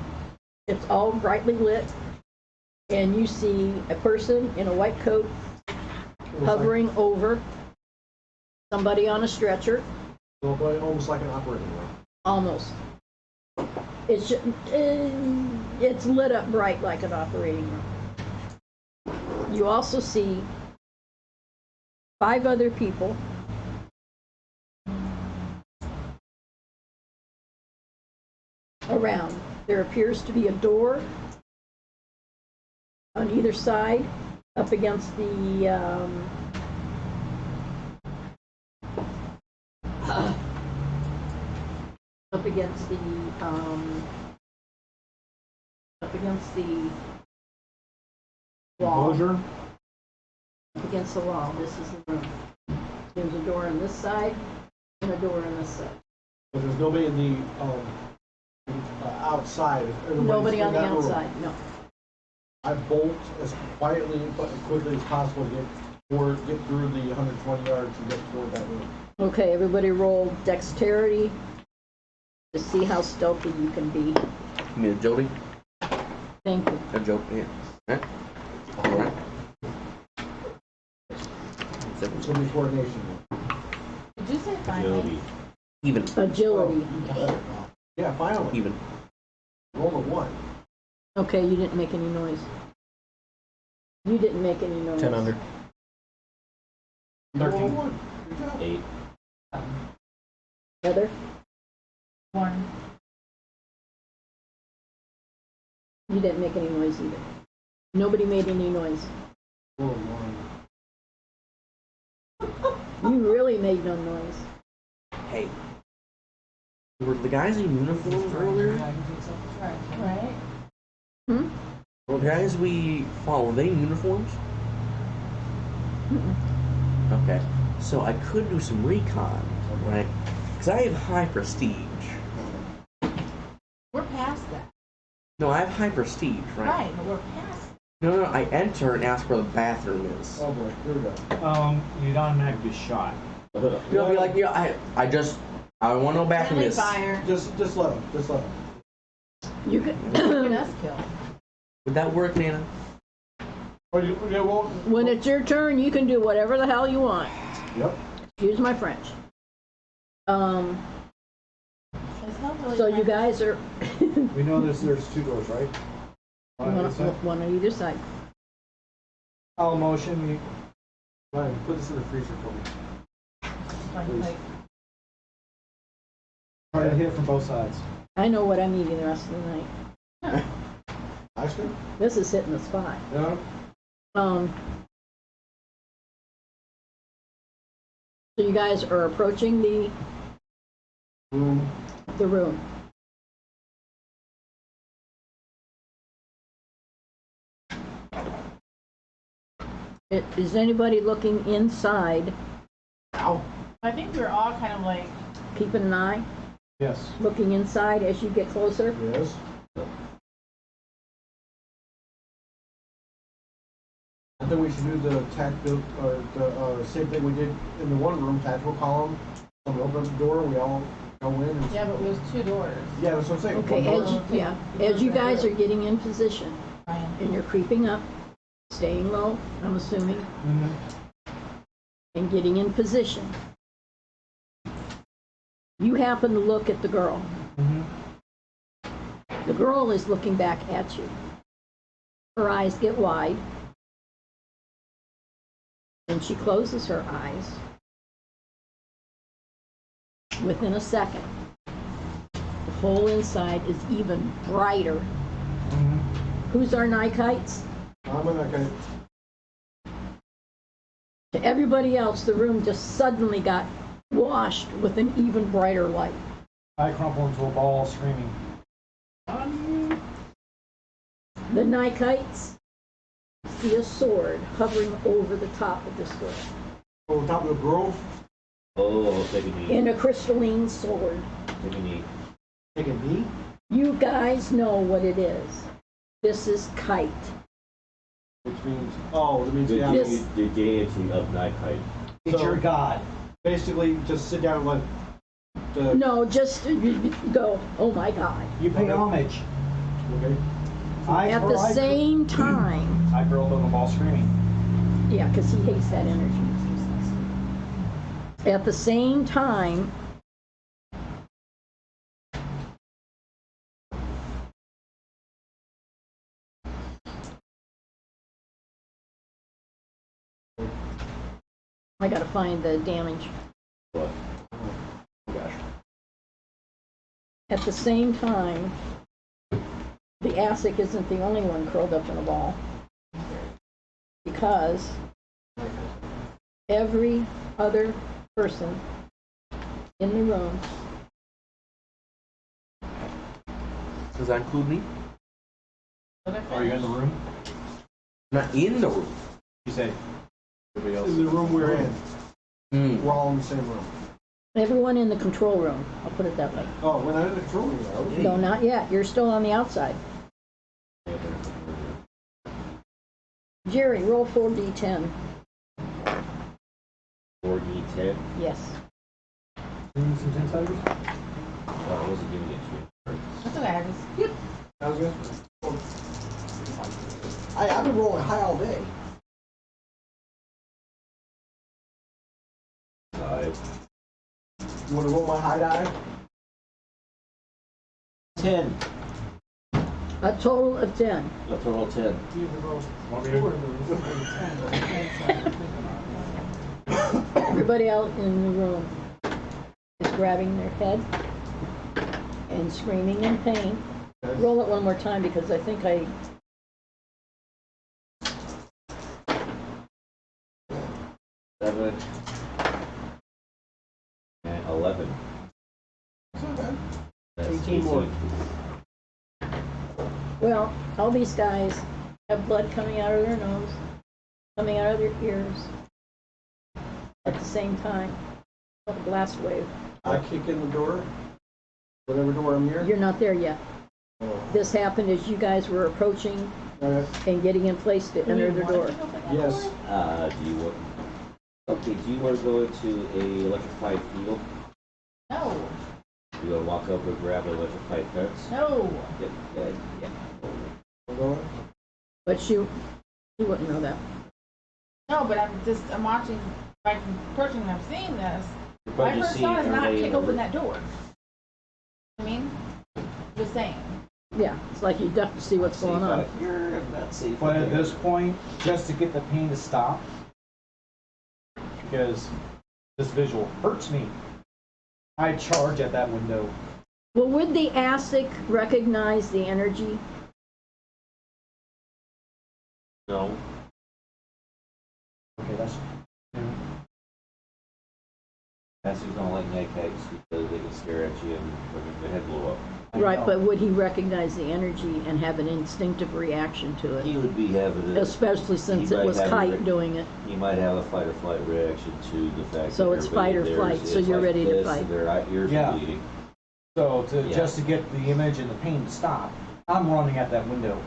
it's all brightly lit. And you see a person in a white coat hovering over somebody on a stretcher. Almost like an operating room. Almost. It's lit up bright like an operating room. You also see 5 other people around. There appears to be a door on either side up against the up against the wall. Enclosure? Up against the wall. This is the room. There's a door on this side and a door on this side. But there's nobody in the outside. Everybody's Nobody in on the that room. outside, no. I bolt as quietly but as quickly as possible to get through the 120 yards and get toward that room. Okay, everybody roll dexterity to see how stealthy you can be. You mean Jody? Thank you. A joke, yeah. Alright. Alright. It's going to be coordination. Did you say finally? Agility. Even. Agility. Yeah, finally. Even. Roll a 1. Okay, you didn't make any noise. You didn't make any noise. 10 under. Roll a 13. 1. Good job. 8. Heather, 1. you didn't make any noise either. Nobody made any noise. Roll a 1. You really made no noise. Hey. Were the guys in uniform earlier? Right? Hmm? Well, the guys we fought, were they in uniforms? Okay. So I could do some recon, right? Because I have high prestige. We're past that. No, I have high prestige, right? Right, but we're past No, I enter and ask where the bathroom is. Oh boy, here we go. You'd automatically be shot. You'll be like, yeah, I want to know bathroom friendly is. fire. Just let them. You could. Get us killed. Would that work, Nana? Oh, you won't. When it's your turn, you can do whatever the hell you want. Yep. Excuse my French. It's not really So you guys are We know there's 2 doors, right? one on either side. I'll motion. Ryan, put this in the freezer for me. like, Try to hit from both sides. I know what I'm eating the rest of the night. Ice cream? This is hitting the spot. Yeah. So you guys are approaching the Room. room. Is anybody looking inside, Ow. I think we're all kind of like, keeping an eye, Yes. looking inside as you get closer? Yes. I think we should do the tactical, or the same thing we did in the one room, tactical column. Somebody open up the door, we all go in and. yeah, but it was 2 doors. Yeah, that's what I'm saying. Okay, as you guys are getting in position Ryan. and you're creeping up, staying low, I'm assuming, Mm-hmm. and getting in position, you happen to look at the girl. Mm-hmm. The girl is looking back at you. Her eyes get wide, and she closes her eyes. Within a second, the whole inside is even brighter. Mm-hmm. Who's our Nikites? I'm gonna, okay. To everybody else, the room just suddenly got washed with an even brighter light. I crumple into a ball, screaming. The Nikites see a sword hovering over the top of this girl. Over top of the girl. Oh, maybe neat. In a crystalline sword. Maybe neat. Taking B? You guys know what it is. This is kite. Which means, that means The, you have This- the deity of night kite. It's So- your god. basically just sit down and let the. No, just go, oh my God. You pay homage. Okay. At the same time, I curled on the ball screaming. yeah, because he hates that energy. At the same time, I gotta find the damage. What? Gosh. At the same time, the ASIC isn't the only one curled up in a ball. Because every other person in the room, Does that include me? Are you in the room? Not in the room. You say everybody else. In the room we're in. Mm. We're all in the same room. everyone in the control room, I'll put it that way. Oh, we're not in the control room now. No, not yet. You're still on the outside. Jerry, roll 4d10. 4d10. Yes. Some 10 siders? Oh, I wasn't giving it to you. That's okay, I just. Yep. That was good. I've been rolling high all day. 5. You want to roll my high die? 10. A total of 10. A total of 10. Want me to? Everybody out in the room is grabbing their head and screaming in pain. Roll it one more time because I think I... 7. And 11. It's not bad. That's 18 more. Well, all these guys have blood coming out of their nose, coming out of their ears at the same time. Like a blast wave. I kick in the door. Whatever door I'm near. You're not there yet. Oh. This happened as you guys were approaching Okay. and getting in place to enter the door. Yes. Do you want... Okay, do you want to go into a electrified field? No. You want to walk up and grab an electrified fence? No. Yeah. I'm going. But you wouldn't know that. No, but I'm watching, like, approaching and I'm seeing this. You're My probably first seeing thought is not everybody kick in the open room. that door. I mean, just saying. Yeah, it's like you duck to see what's going on. You're not safe. But at this point, just to get the pain to stop, because this visual hurts me, I charge at that window. Well, would the ASIC recognize the energy? No. Okay, that's... That's who's gonna like night kites because they can stare at you and their head blow up. Right, but would he recognize the energy and have an instinctive reaction to it? He would be having a... Especially since he it might was have a Kite re- doing it. You might have a fight or flight reaction to the fact So that it's fight or everybody flight, there's- so it's you're like ready to this, fight. and their ears Yeah. are bleeding. So, Yeah. just to get the image and the pain to stop, I'm running at that window.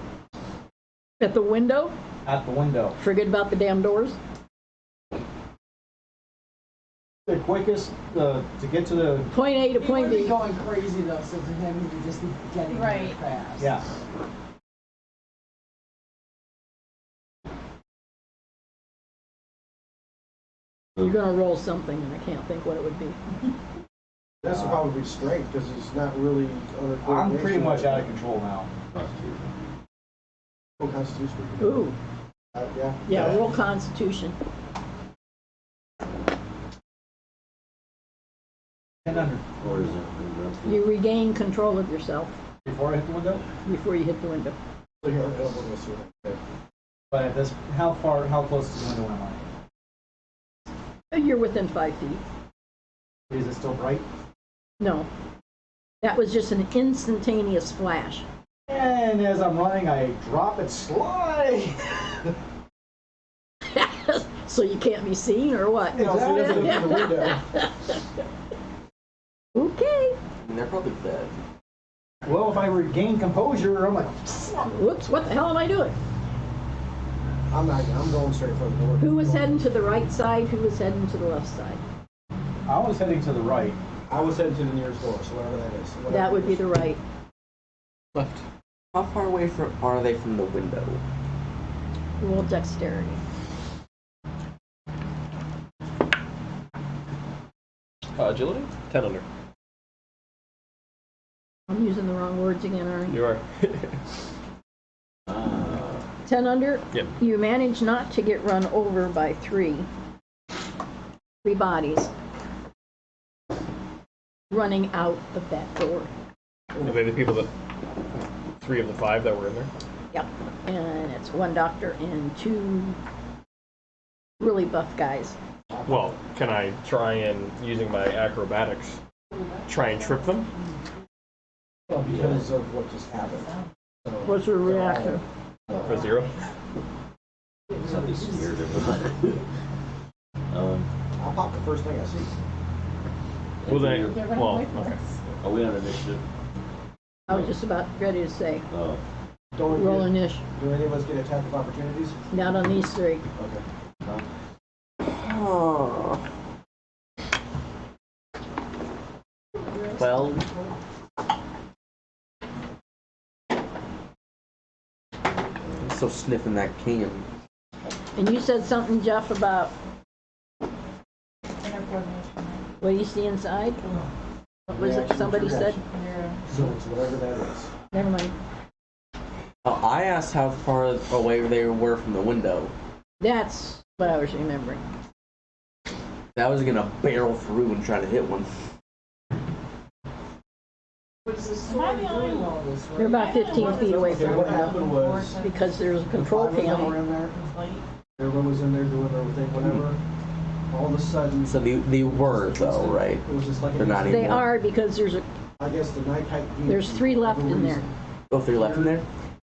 At the window? At the window. Forget about the damn doors? The quickest to get to the... Point A to He point would be B. going crazy though, so for him, he would just be getting Right. there fast. Yeah. You're gonna roll something and I can't think what it would be. That's probably strength because he's not really under I'm coordination. pretty much out of control now. Oh, Constitution. Ooh, Yeah. yeah, roll Constitution. 10 under. Or is it... You regain control of yourself Before I hit the window? before you hit the window. So here, I'll go this way. Okay. But at this, how close to the window am I? You're within 5 feet. Is it still bright? No. That was just an instantaneous flash. And as I'm running, I drop it, slide. So you can't be seen or what? No, so he doesn't look through the window. Okay. And they're probably dead. Well, if I regain composure, I'm like, Whoops, what the hell am I doing? I'm going straight for the door. Who was heading to the right side? Who was heading to the left side? I was heading to the right. I was heading to the nearest door, so whatever that is. That would be the right. Left. How far away are they from the window? Roll dexterity. Agility? 10 under. I'm using the wrong words again, aren't You are. 10 under? Yep. You manage not to get run over by three bodies running out of that door. Are they the people that... 3 of the 5 that were in there? Yep. And it's one doctor and 2 really buff guys. Well, can I try and, using my acrobatics, try and trip them? Well, because of what just happened. So, What's your reaction? For 0? Something scared everybody. I'll pop the first thing I see. Well, then... Well, okay. Are we on initiative? I was just about ready to say. Oh. Don't we Roll get- initiative. Do any of us get attack of opportunities? Not on these 3. Okay. Oh. 12. I'm still sniffing that can. And you said something, Jeff, about Inner coordination. what do you see inside? What was it Reaction, somebody said? Yeah. So it's whatever that is. Never mind. I asked how far away they were from the window. That's what I was remembering. That was gonna barrel through and try to hit one. But it's a Am I sword the only doing one? all this, right? They're about 15 feet away Okay, from what the happened window was because there's a control the 5 of them were panel. in there. Everyone was in there doing everything, whatever. All of a sudden, So they were though, right? it was just like They're not They anymore. are because I guess the night height. there's 3 left in there. Oh, 3 left in there?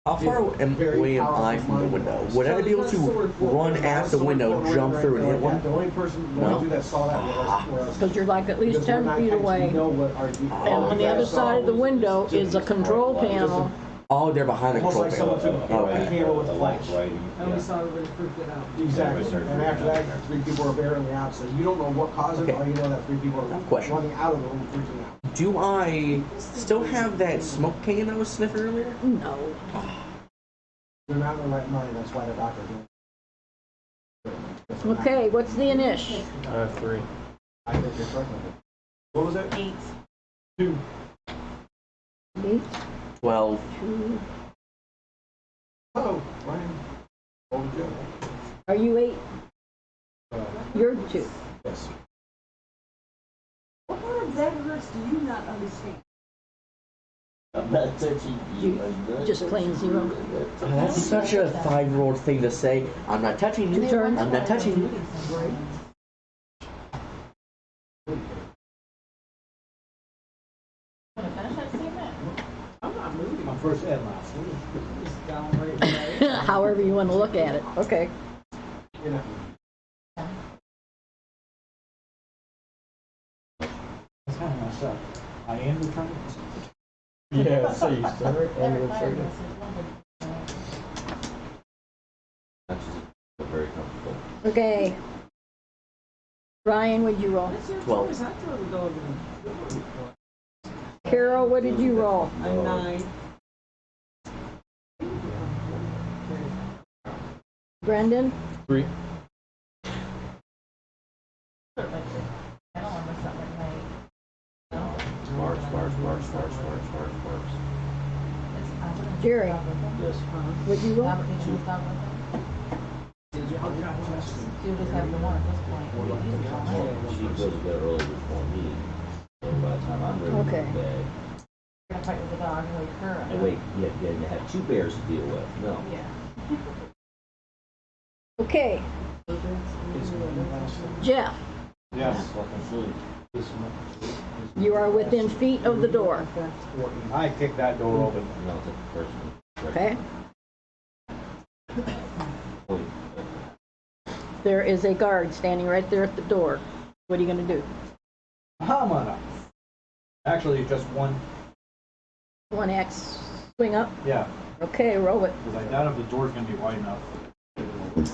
How far away am I from the window? Would I be able to run at the window, jump through, and hit one? The only person, the No. only dude that saw that was Because you're like at least because we're 10 night feet heights, we away. know what our- And on the other side of the window is a control panel. Oh, they're behind the Almost control like panel. someone took a Okay. camera with a light flash. lighting. And we saw everybody freaking out. Exactly. And after that, 3 people were barreling out. So you don't know what caused it. Okay. All you know that 3 people are Question. running out of the room freaking out. Do I still have that smoke can I was sniffing earlier? No. They're not in the right mind. That's why the doctor doing. Okay, what's the inish? 3. I think you're correct. What was that? 8. 2. 8, 12. 2. Oh, Ryan. Over Joe. Are you 8? You're 2. Yes. What part of that hurts do you not understand? I'm not touching you. I'm not Just plain touching 0. you. That's such a 5-year-old thing to say. I'm not touching you. Two turns. I'm not touching you. Want to finish that statement? I'm not moving. I'm first and last. Just downright right. However you want to look at it. Okay. You're not. That's kind of messed up. I am the trying. Yeah, so you start Every fire message, That's just very comfortable. Okay. Ryan, what'd you roll? That's your 12. choice. I throw the dog in. Carol, what did you roll? A 9. Brendan? 3. I don't want to miss something at night. No. Marks. Jerry? Yes. What'd you roll? Albert, did you stop with it? You'll just have the one at this point. You just don't know. She goes to bed early before me. So by the time I'm ready to go Okay. to bed, You're gonna fight with the dog and wake her up. and wait, you have 2 bears to deal with. No. Yeah. Okay. Jeff, Yes. you are within feet of the door. I kicked that door open. No, it's a person. Okay? Point. There is a guard standing right there at the door. What are you going to do? I'm gonna. Actually, just one. One axe swing up. Yeah, Okay, roll it. because I doubt if the door's gonna be wide enough. And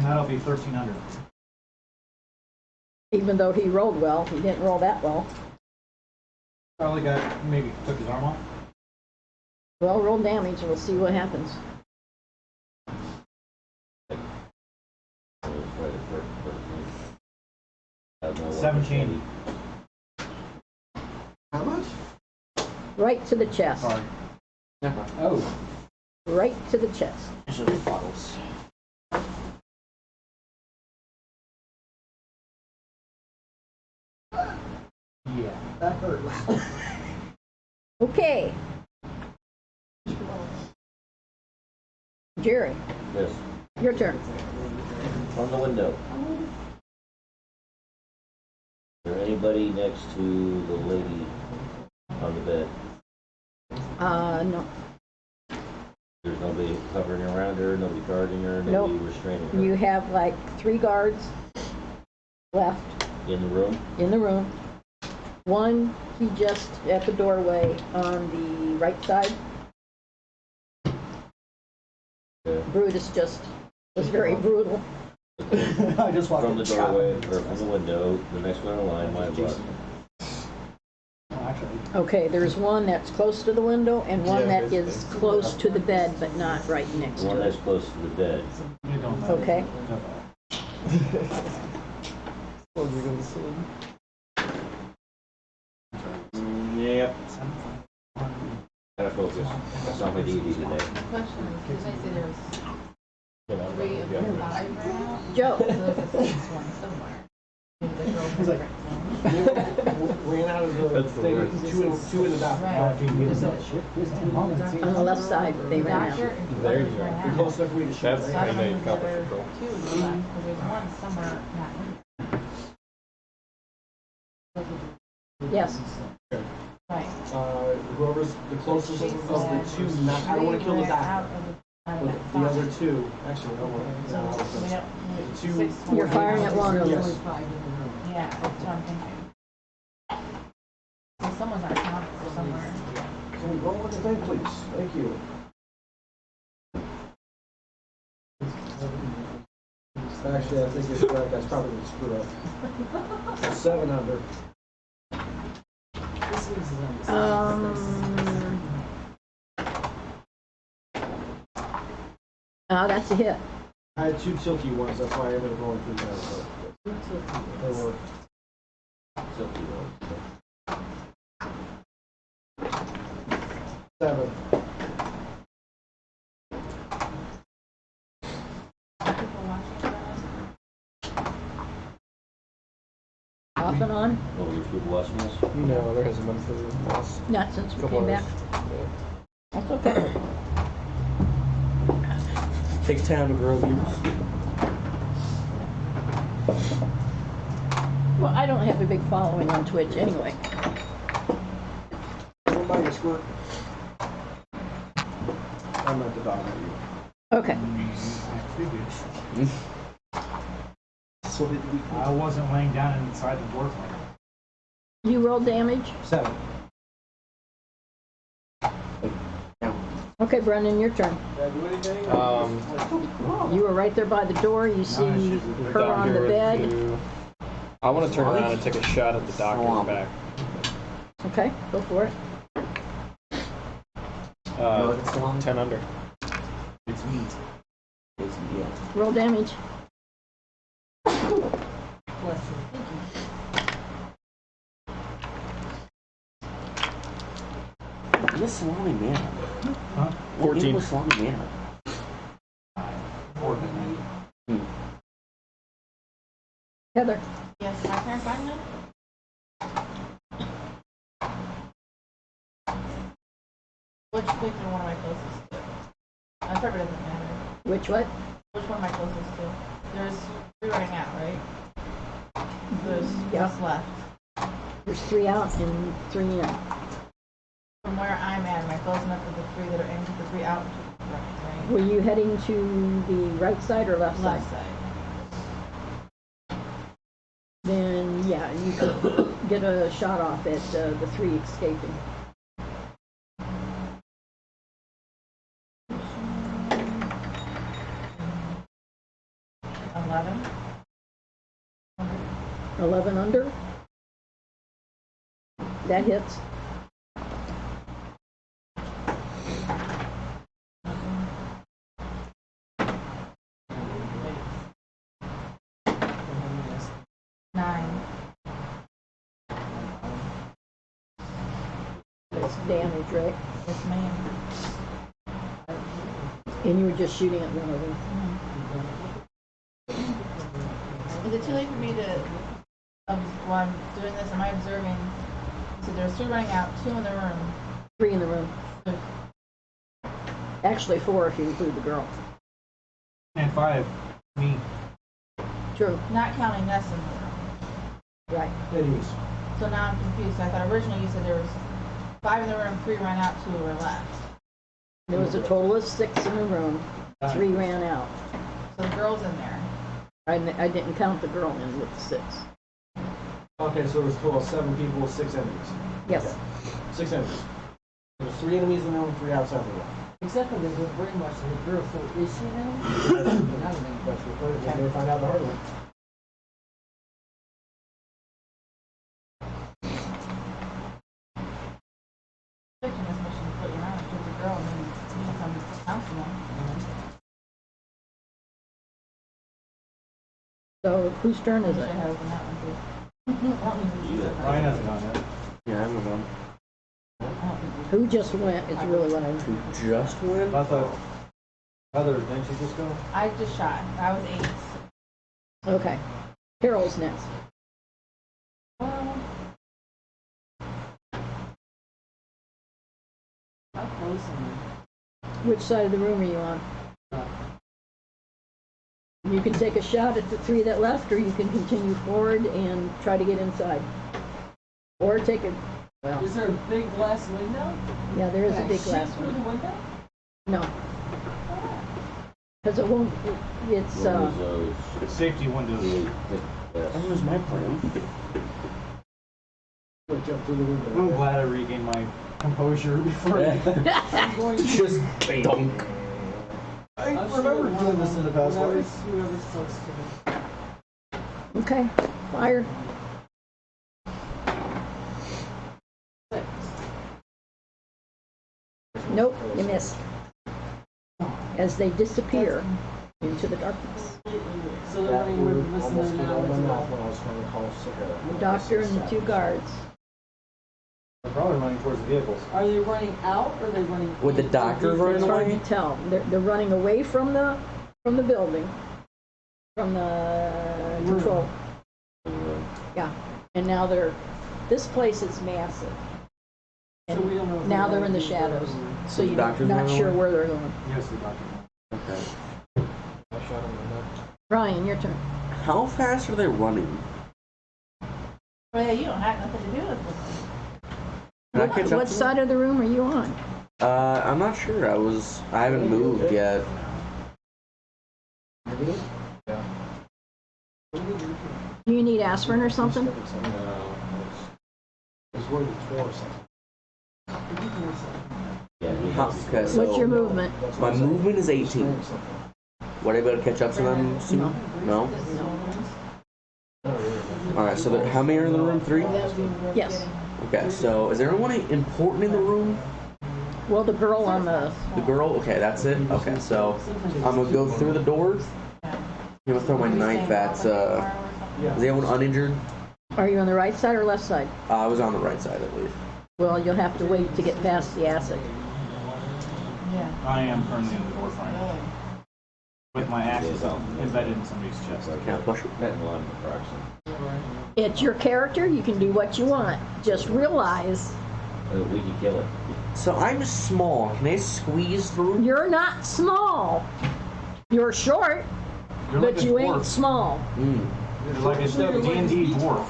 that'll be 1,300. Even though he rolled well, he didn't roll that well. Probably got, maybe took his arm off. Well, roll damage and we'll see what happens. It was right at first, but I don't know what 17. How much? Right to the chest. Sorry. Oh. Right to the chest. Usually bottles. Yeah, that hurts. Okay. Jerry, Yes, your turn. from the window. Is there anybody next to the lady on the bed? No. There's nobody hovering around her, nobody guarding her, Nope. nobody restraining her? You have like 3 guards left In the room? in the room. One, he just at the doorway on the right side. Okay. Brutus just was very brutal. I just walked From the in. doorway, or from the window, the next one in line, my blood. Oh, actually, Okay, there's one that's close to the window and one that is close to the bed but not right next The one to that's it. close to the bed. you don't know. Okay. Yep. Gotta focus. That's not my duty today. Question is, did they say there's 3 of the 5 right now? Joe. So there's a 6th one somewhere. Maybe the girl He's like, Ran out of the That's the thing, worst. two in the bathroom. Right. On the left side, they ran Doctor out. and There you Bruce go. ran You're out. close enough for you to shoot, That's So right? I don't know Maybe who's a couple other control. 2 left, because there's one somewhere not in. Yes. Right. Whoever's the closest of the two, not, I don't wanna kill the doctor. But the other two, actually, I want So we to. don't. Two. 6th You're firing at one of them. Yes. Yeah, that's what I'm thinking. So someone's on top somewhere. Can we roll with the thing, please? Thank you. Actually, I think you're correct, that's probably the screw up. 7 under. That's a hit. I had 2 tilty ones, that's why I ended up going 3 times, but they were. Tilty one. 7. People watching that? Off and on. Oh, there's people watching us? No, there hasn't been for the last Not since we couple came hours. back. That's okay. Take time to grow views. Well, I don't have a big following on Twitch anyway. Don't mind your squirt. I'm at the dog. Okay. So did we? I wasn't laying down inside the door frame. You roll damage. 7. Okay, Brendan, your turn. You were right there by the door. You see her down on here the with bed. you. I want to turn around and take a shot at the doctor's back. Okay, go for it. 10 under. It's meat. It's, yeah. Roll damage. You're a salami man. Huh? 14. You're a salami man. Heather. Yes, my turn finally? Which particular one am I closest to? That probably doesn't matter. Which what? Which one am I closest to? There's 3 running out, right? There's Yeah. what's left. There's 3 out and 3 in. From where I'm at, am I close enough to the 3 that are in, to the 3 out, to the right? Were you heading to the right side or left side? Left side. Then, yeah, you could get a shot off at the 3 escaping. 11. 11 under. That hits. Nine. That's damage, right? Yes, ma'am. And you were just shooting at one of them. Is it too late for me to, while I'm doing this, am I observing? So there's 3 running out, 2 in the room. 3 in the room. Actually 4 if you include the girl. And 5, me. True. Not counting Ness in the room. Right. It is. So now I'm confused. I thought originally you said there was 5 in the room, 3 ran out, 2 were left. There was a total of 6 in the room. 3 ran out. So the girl's in there. I didn't count the girl in with the 6. Okay, so there's a total of 7 people with 6 enemies. Yes. Okay. 6 enemies. There's 3 enemies in the room, 3 outside the room. Except for the very much the girl, so is she now? That's what we're going to find out the hard way. Taking this mission to put you around, shoot the girl, and then you become counselor. So whose turn is I it? have in that one too. Ryan hasn't gone yet. Yeah, I haven't gone. Who just went is really what I Who just went? I thought Heather, didn't you just go? I just shot. I was 8. Okay. Carol's next. How close am Which side of the room are you on? You can take a shot at the 3 that left, or you can continue forward and try to get inside. Or take a, I? well, Is there a big glass window? yeah, there is a Can I big shoot glass through one. the window? No. Because it won't, it's, One of those, It's safety windows. That was my plan. We'll jump through the I'm window. glad I regained my composure before. I'm going to. Just dunk. I remember doing this in the past. Whoever's close to me. okay, fire. 6. Nope, you missed. As they disappear into the darkness. So they're That running word with listener almost came out now of my as mouth well. when I was trying to call Sarah. The doctor and the 2 guards. They're probably running towards the vehicles. Are they running out or are they running? With the in? doctor running It's hard away? to tell. They're running away from the building, from the control. Yeah, and now this place is massive. So we don't know if Now they're they're in the running shadows, or- so the you're doctor's not running sure away? where they're going. Yes, the doctor. Okay. I shot him in the neck. Ryan, your turn. How fast are they running? Oh yeah, you don't have nothing to do with this. Can I catch up What to them? side of the room are you on? I'm not sure. I haven't moved yet. Do you need aspirin or something? no, It's where the tour or something. yeah, he How, has- okay, so What's your movement? That's my what I said. movement is 18. Would I be able to catch up to them soon? No? Alright, so how many are in the room? 3? Yes. Okay, so is there anyone important in the room? Well, the girl on the, The girl? Okay, that's it? Okay, so I'm gonna go through the door. I'm gonna throw my knife at, is anyone uninjured? are you on the right side or left side? I was on the right side, I believe. Well, you'll have to wait to get past the acid. Yeah. I am currently in the door frame. With my axes embedded in somebody's chest. Can I push it? Betting a lot of fraction. It's your character, you can do what you want. Just realize We can kill it. So I'm small. Can I squeeze through? you're not small. You're short, You're but like a you ain't dwarf. small. You're like a D&D dwarf.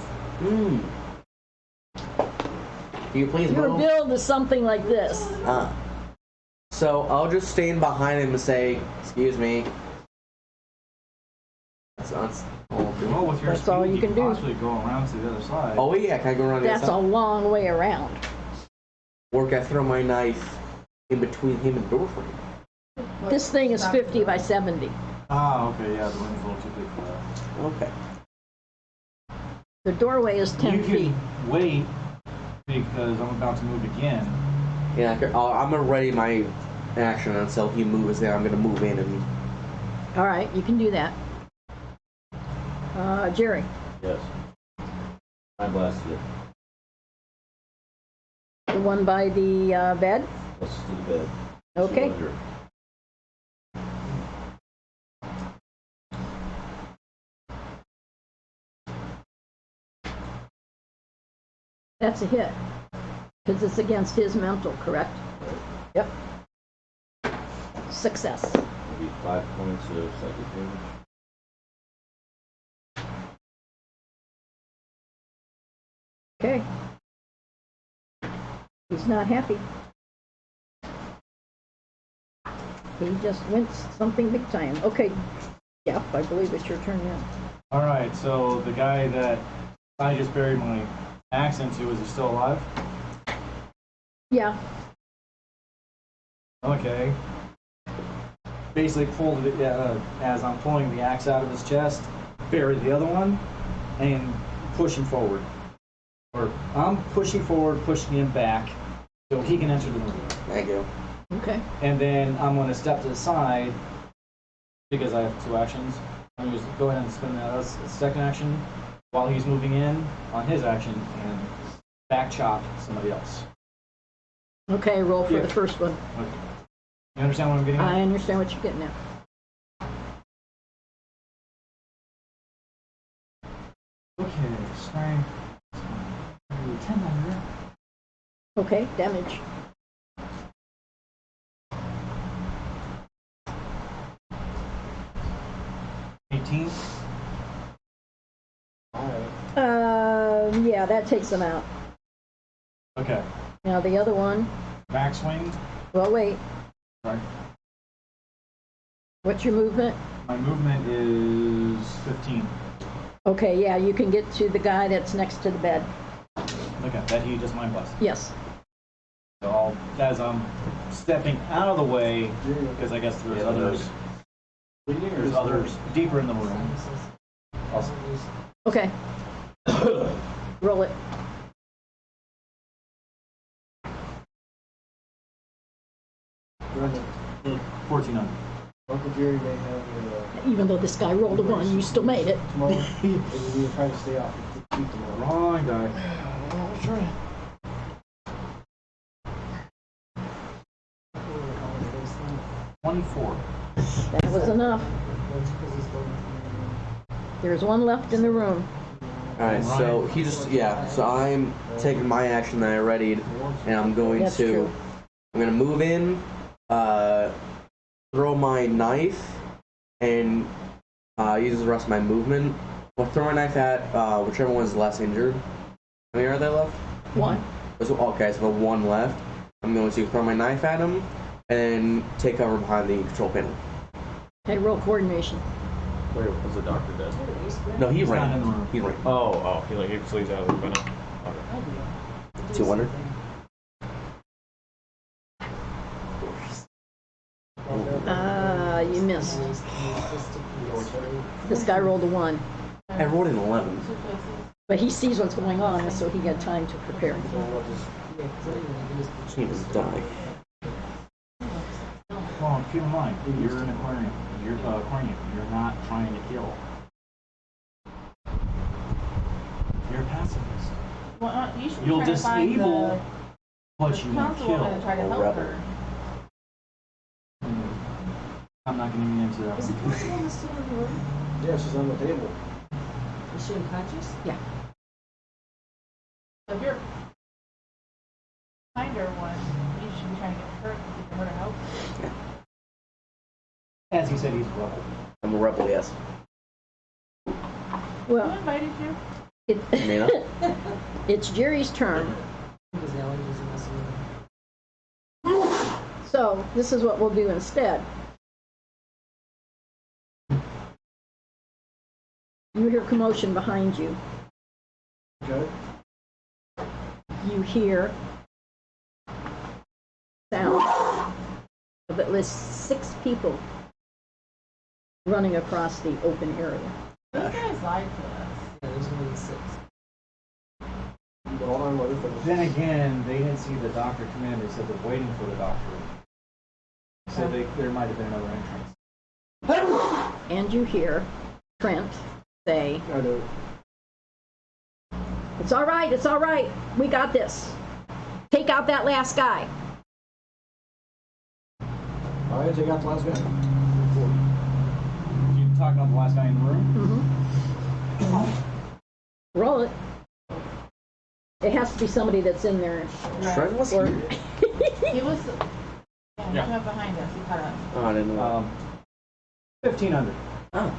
Can you please Your move? build is something like this. So I'll just stand behind him and say, "Excuse me." That's Well, with your That's speed, all you can do. possibly go around to the other side. Oh yeah, can I go around the That's other a side? long way around. Or can I throw my knife in between him and the doorframe? This thing is 50 by 70. Ah, okay, yeah, the room's a little too big for that. Okay. The doorway is 10 You feet. can wait because I'm about to move again. Yeah, I'm gonna ready my action until he moves in. I'm gonna move in and. All right, you can do that. Jerry. Yes. I blasted it. The one by the bed? Let's do the bed. Okay. 200. That's a hit. Because it's against his mental, correct? Right. Yep. Success. Maybe 5 points of psychic damage. Okay. He's not happy. He just winced something big time. Okay. Yep, I believe it's your turn now. Alright, so the guy that I just buried my axe into, is he still alive? Yeah. Okay. Basically pulled it, as I'm pulling the axe out of his chest, buried the other one, and pushing forward. Or I'm pushing forward, pushing him back, so he can enter the room. Thank you. Okay. And then I'm going to step to the side, because I have 2 actions. I'm going to just go ahead and spin that as a second action while he's moving in on his action and back chop somebody else. Okay, roll for Yeah. the first one. Okay. You understand what I'm getting at? I understand what you're getting at. Okay, strength. 10 under. Okay, damage. Yeah, that takes them out. Okay. Now the other one. Back swing. Well, wait. Sorry. What's your movement? My movement is 15. Okay, yeah, you can get to the guy that's next to the bed. Okay, that he just mind blessed. Yes. So as I'm stepping out of the way, because I guess there's others. There's others deeper in the room. Okay. Roll it. Brenda, 14 under. Uncle Jerry may have Even though this guy rolled a 1, you still made it. tomorrow. And we were trying to stay off the feet tomorrow. Wrong guy. That's right. 24. That was enough. There's one left in the room. Alright, so he just, so I'm taking my action that I readied, and I'm going That's to, true. I'm going to move in, throw my knife, and use the rest of my movement. I'll throw my knife at whichever one's less injured. How many are there left? 1. Okay, so the one left. I'm going to throw my knife at him, and take cover behind the control panel. Okay, roll coordination. Wait, was the doctor dead? No, he He's ran. not in the room. He ran. Oh, he leaves out of the room now. Okay. 200. You missed. This guy rolled a 1. I rolled an 11. But he sees what's going on, so he got time to prepare. He was die. Well, keep in mind, you're an aquarium. You're aquarium. You're not trying to kill. You're a pacifist. Well, you should be You'll trying to find disable what the you won't councilwoman and kill. try to help rebel. her. I'm not going to get into that Is the one. councilwoman still in the room? Yeah, she's on the table. Is she unconscious? So if you're kinder one, you should be trying to get her to help. As he said, he's a rebel. I'm a rebel, yes. Who Well, invited you? Nina? it's Jerry's turn. Because the allergies are messing with her. So, this is what we'll do instead. You hear commotion behind you. Okay. You hear sound of at least 6 people running across the open area. Those guys lied to us. Yeah, there's only 6. Hold on, let her finish. Then again, they didn't see the doctor come in. They said they're waiting for the doctor. So there might have been another entrance. And you hear Trent say, I do. it's all right, we got this. Take out that last guy. All right, take out the last guy. You talking about the last guy in the room? Mm-hmm. Roll it. It has to be somebody that's in there. Trent was Or- here? He was. Yeah, Yeah. he went behind us. He cut us. Oh, I didn't know. 1,500. Oh.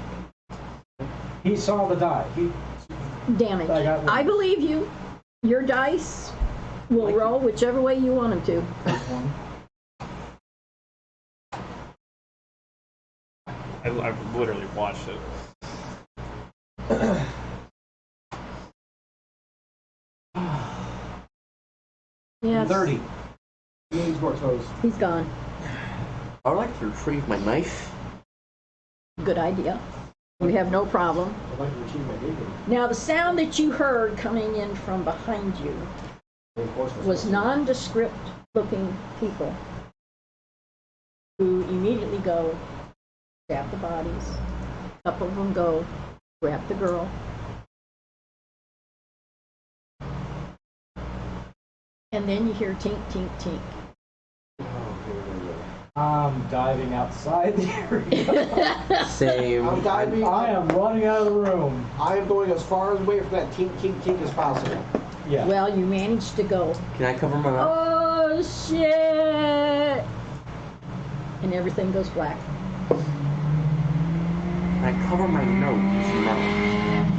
He saw the die. Damage. I got one. I believe you. Your dice will roll whichever way you want them to. First one. I've literally watched it. Yeah, 30. He needs more toes. he's gone. I would like to retrieve my knife. Good idea. We have no problem. I'd like to retrieve my bacon. Now, the sound that you heard coming in from behind you was nondescript looking people who immediately go grab the bodies. A couple of them go grab the girl. And then you hear tink, tink, tink. I'm diving outside the area. Same. I'm diving. I am running out of the room. I am going as far away from that tink, tink, tink as possible. Yeah. Well, you managed to go. Can I cover my mouth? Oh, shit! And everything goes black. Can I cover my nose and mouth?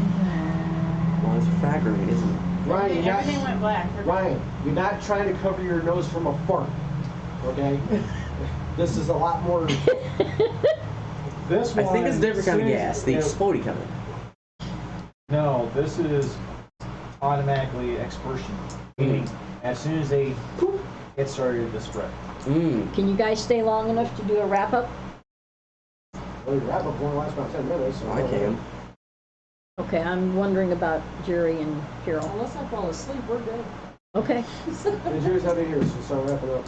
Well, it's fragile, isn't it? Ryan, you're Everything not, went black. Ryan, you're not trying to cover your nose from a fart. Okay? This is a lot more. This I one. think it's a different kind of soon- gas. The explodey kind. No, this is automatically expersion. Meaning, as soon as they poop, it started to spread. Mmm. Can you guys stay long enough to do a wrap up? Well, your wrap up won't last about 10 minutes. So I can. Okay, I'm wondering about Jerry and Carol. Unless I fall asleep, we're good. Okay. The jury's out of here, so start wrapping up.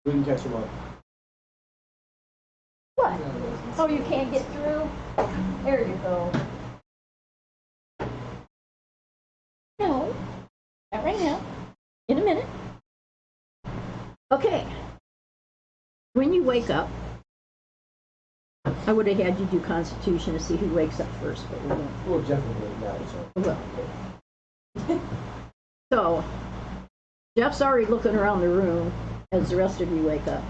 We can catch him up. What? Oh, you can't get through? There you go. No, not right now. In a minute. Okay. When you wake up, I would have had you do Constitution to see who wakes up first, but we won't. We'll definitely get that, so. Well. So, Jeff's already looking around the room as the rest of you wake up.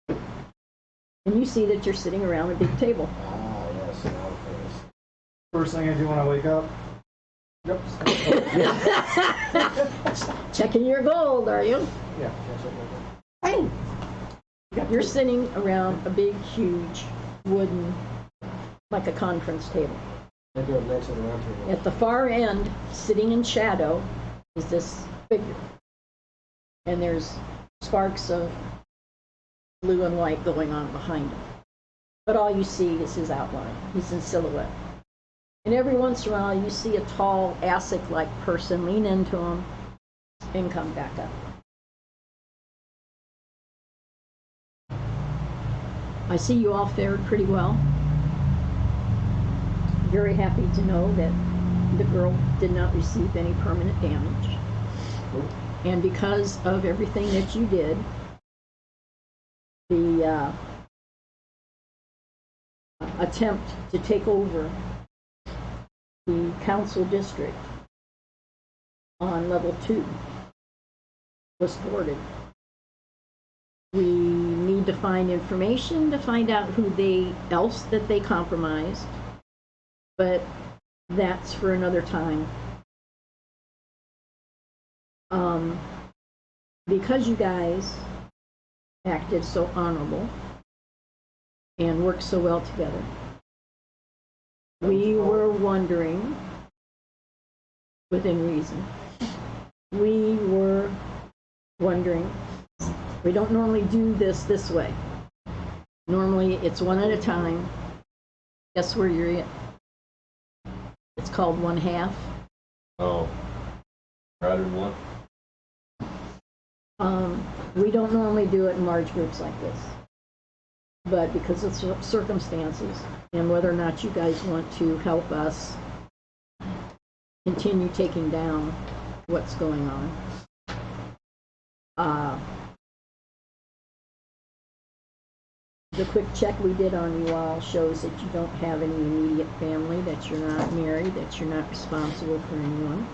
And you see that you're sitting around a big table. Ah, yes, now it is. First thing I do when I wake up. Yep. Checking your gold, are you? Yeah, that's it. Hey! You're sitting around a big, huge wooden, like a conference table. I do it next to the round table. At the far end, sitting in shadow, is this figure. And there's sparks of blue and white going on behind him. But all you see is his outline. He's in silhouette. And every once in a while, you see a tall, ASIC-like person lean into him and come back up. I see you all fared pretty well. Very happy to know that the girl did not receive any permanent damage. And because of everything that you did, the attempt to take over the council district on level 2 was thwarted. We need to find information to find out who else that they compromised, but that's for another time. Because you guys acted so honorable and worked so well together, we were wondering, within reason, we were wondering, we don't normally do this way. Normally it's one at a time, Guess where you're at? It's called 1/2. Oh. Rather than one? We don't normally do it in large groups like this. But because of circumstances and whether or not you guys want to help us continue taking down what's going on. The quick check we did on you all shows that you don't have any immediate family, that you're not married, that you're not responsible for anyone.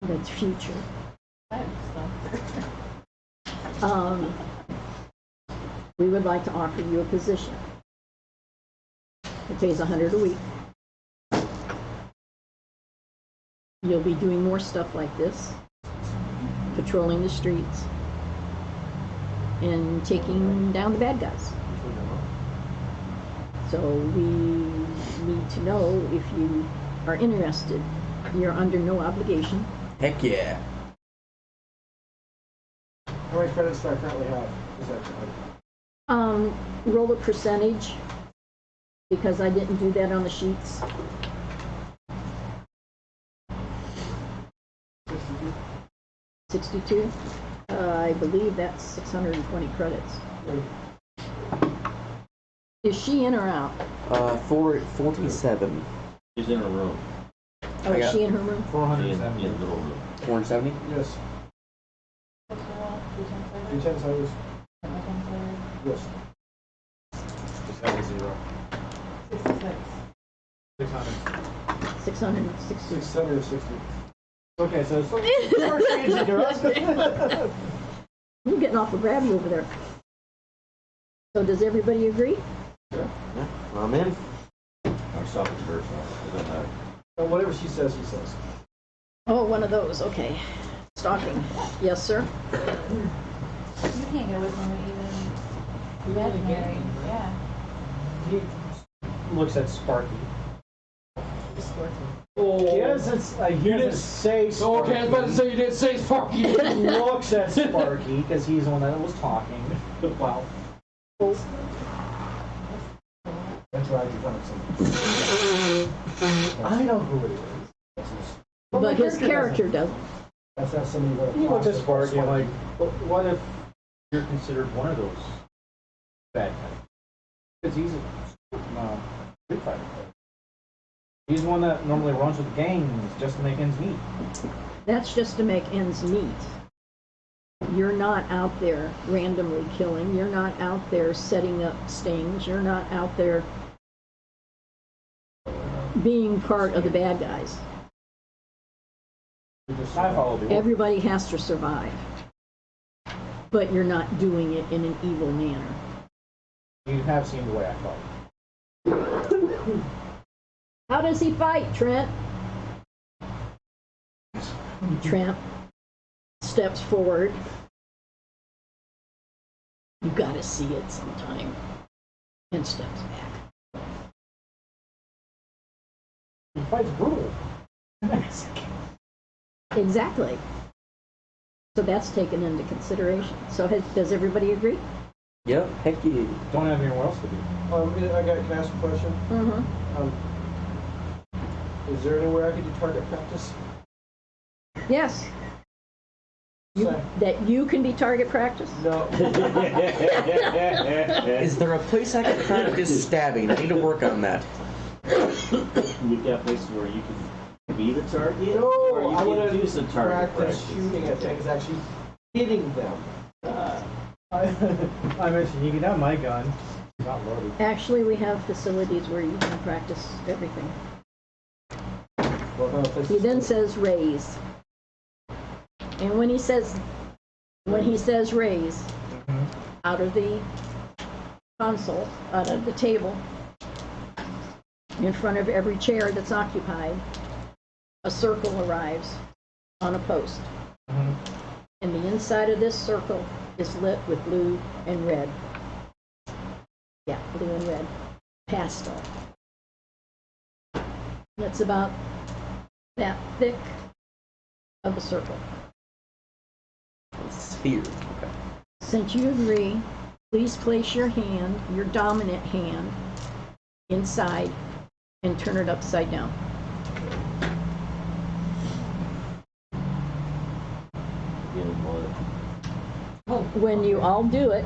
That's future. We would like to offer you a position. It pays $100 a week. You'll be doing more stuff like this, patrolling the streets, and taking down the bad guys. So we need to know if you are interested. You're under no obligation. Heck yeah. How many credits do I currently have? Is that Roll a percentage, because I didn't do that on the sheets. 62? I believe that's 620 credits. Is she in or out? 47. She's in her room. Oh, is she in her room? 470. In the little room. 470? Yes. 3 times I was. Yes. Just have a 0. 66. 600. 660. 660. Okay, so first changing to us. You're getting awful grabby over there. So does everybody agree? Yeah, I'm in. I'm stopping her, so it doesn't matter. Whatever she says, he says. Oh, one of those. Okay. Stalking. Yes, sir. You can't get away from it even imaginary. Yeah. He looks at Sparky. Oh, Yes, it's he doesn't say Sparky. okay, I was about to say you didn't say Sparky. He looks at Sparky because he's the one that was talking. Wow. That's right, you found something. I know who it is. But his character doesn't. That's not somebody with a He looks at process. Sparky and like, what if you're considered one of those bad guys? Because he's a street fighter. He's the one that normally runs with gangs just to make ends meet. That's just to make ends meet. You're not out there randomly killing. You're not out there setting up stings. You're not out there being part of the bad guys. I follow the order. Everybody has to survive. But you're not doing it in an evil manner. You have seen the way I fight. How does he fight, Trent? Trent steps forward. You gotta see it sometime. And steps back. He fights brutal. Exactly. So that's taken into consideration. So does everybody agree? Yep, heck yeah. Don't have anywhere else to be. Can I ask a question? Mm-hmm. Is there anywhere I could do target practice? Yes. That you can be target practice? No. Is there a place I can practice stabbing? I need to work on that. You've got places where you can be the target, No, or you I can want do to some target practice shooting at things, actually hitting them. I mentioned you can have my gun. It's not loaded. Actually, we have facilities where you can practice everything. He then says raise. And when he says raise, out of the console, out of the table, in front of every chair that's occupied, a circle arrives on a post. And the inside of this circle is lit with blue and red. Yeah, blue and red. Pastel. It's about that thick of a circle. Sphere. Okay. Since you agree Please place your hand, your dominant hand, inside and turn it upside down. When you all do it,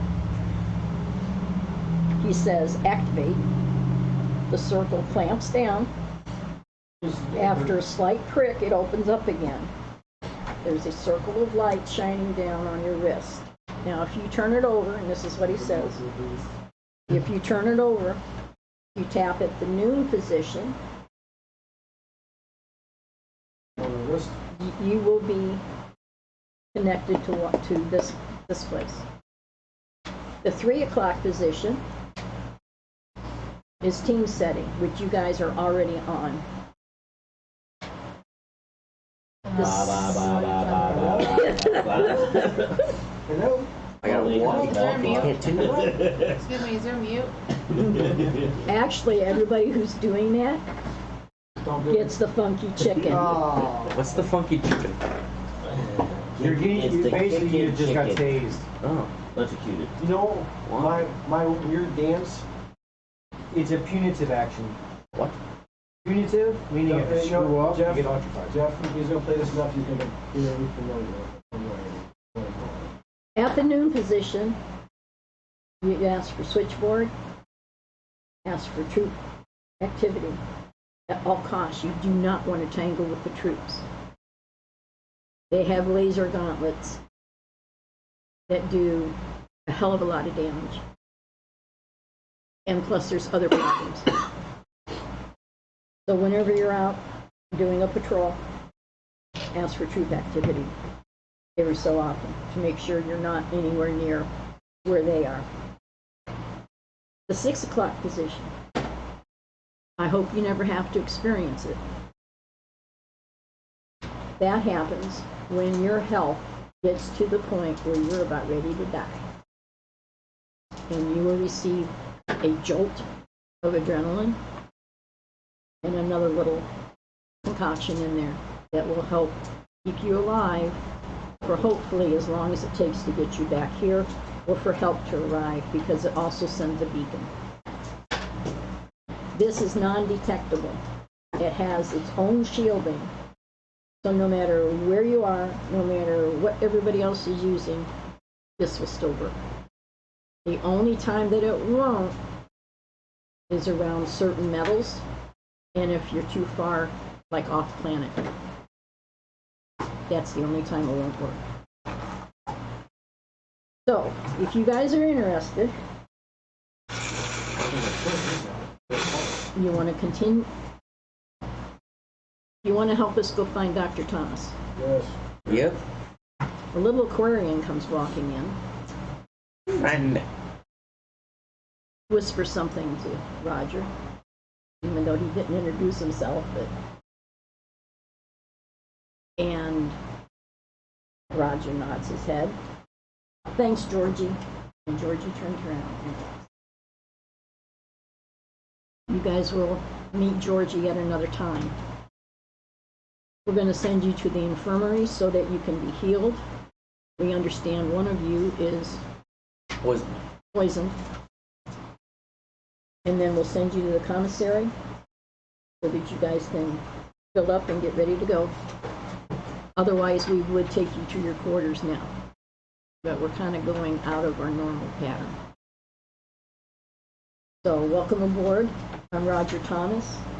he says activate. The circle clamps down. After a slight prick, it opens up again. There's a circle of light shining down on your wrist. Now, if you turn it over, and this is what he says, if you turn it over, you tap at the noon position, On the wrist. you will be connected to this place. The 3 o'clock position is team setting, which you guys are already on. Hello? I got Is there a mute? it. Excuse me, is there a mute? Actually, everybody who's doing that Don't do gets the funky chicken. Oh. What's the funky chicken? You're getting, It's you the basically you kicking just got chicken. tased. Oh. Electrocuted. You know, my weird dance. It's a punitive action. What? Punitive, meaning if you You know, screw up, Jeff- you get electrified. Jeff, he's gonna play this enough, he's gonna get really familiar with it. At the noon position, you ask for switchboard, ask for troop activity. At all costs, you do not want to tangle with the troops. They have laser gauntlets that do a hell of a lot of damage. And plus there's other problems. So whenever you're out doing a patrol, ask for troop activity every so often to make sure you're not anywhere near where they are. The 6 o'clock position. I hope you never have to experience it. That happens when your health gets to the point where you're about ready to die. And you will receive a jolt of adrenaline and another little concoction in there that will help keep you alive for hopefully as long as it takes to get you back here or for help to arrive, because it also sends a beacon. This is non-detectable. It has its own shielding. So no matter where you are, no matter what everybody else is using, this will still work. The only time that it won't is around certain metals and if you're too far, like off planet. That's the only time it won't work. So, if you guys are interested, you want to continue, you want to help us go find Dr. Thomas. Yes. Yep. A little Aquarian comes walking in. Friend. Whisper something to Roger, even though he didn't introduce himself, but. And Roger nods his head. Thanks, Georgie. And Georgie turns around. You guys will meet Georgie at another time. We're going to send you to the infirmary so that you can be healed. We understand one of you is poisoned. And then we'll send you to the commissary so that you guys can fill up and get ready to go. Otherwise, we would take you to your quarters now. But we're kind of going out of our normal pattern. So welcome aboard. I'm Roger Thompson.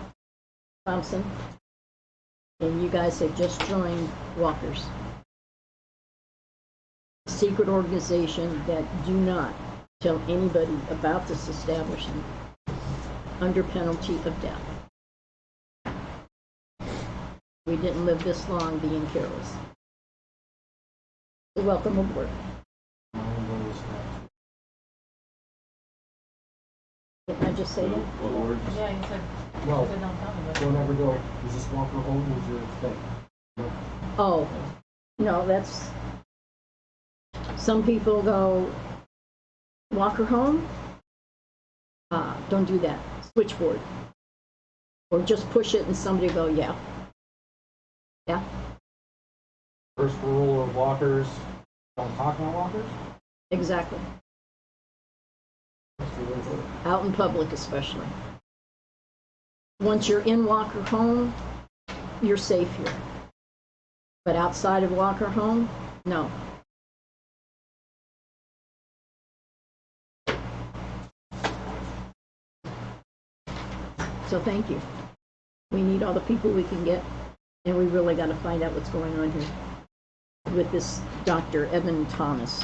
And you guys have just joined Walkers. A secret organization that do not tell anybody about this establishment under penalty of death. We didn't live this long being careless. So welcome aboard. Didn't I just say that? What words? Yeah, you said, Well, you said don't tell me, but. don't ever go, is this Walker home, is your thing? Oh, no, that's, some people go, Walker home? Don't do that. Switchboard. Or just push it and somebody go, yeah. Yeah? First rule of walkers, don't talk about walkers. Exactly. out in public especially. Once you're in Walker Home, you're safe here. But outside of Walker Home, no. So thank you. We need all the people we can get, and we really got to find out what's going on here with this Dr. Evan Thomas.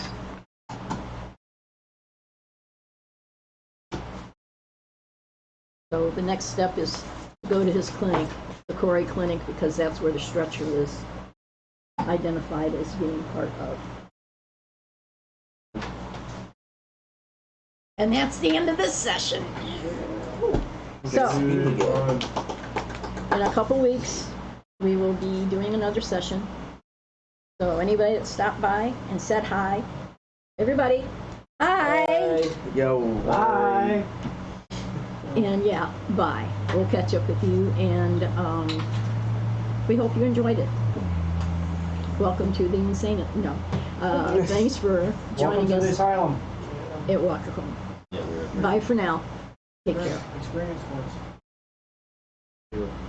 So the next step is to go to his clinic, the Corey Clinic, because that's where the stretcher is identified as being part of. And that's the end of this session. So, in a couple weeks, we will be doing another session. So anybody that stopped by and said hi, everybody, hi! Yo. Bye. And yeah, bye. We'll catch up with you, and we hope you enjoyed it. Welcome to the insane. No, thanks for joining Welcome to the us asylum. at Walker Home. Yeah, we're Bye for now. Take care. Experience points.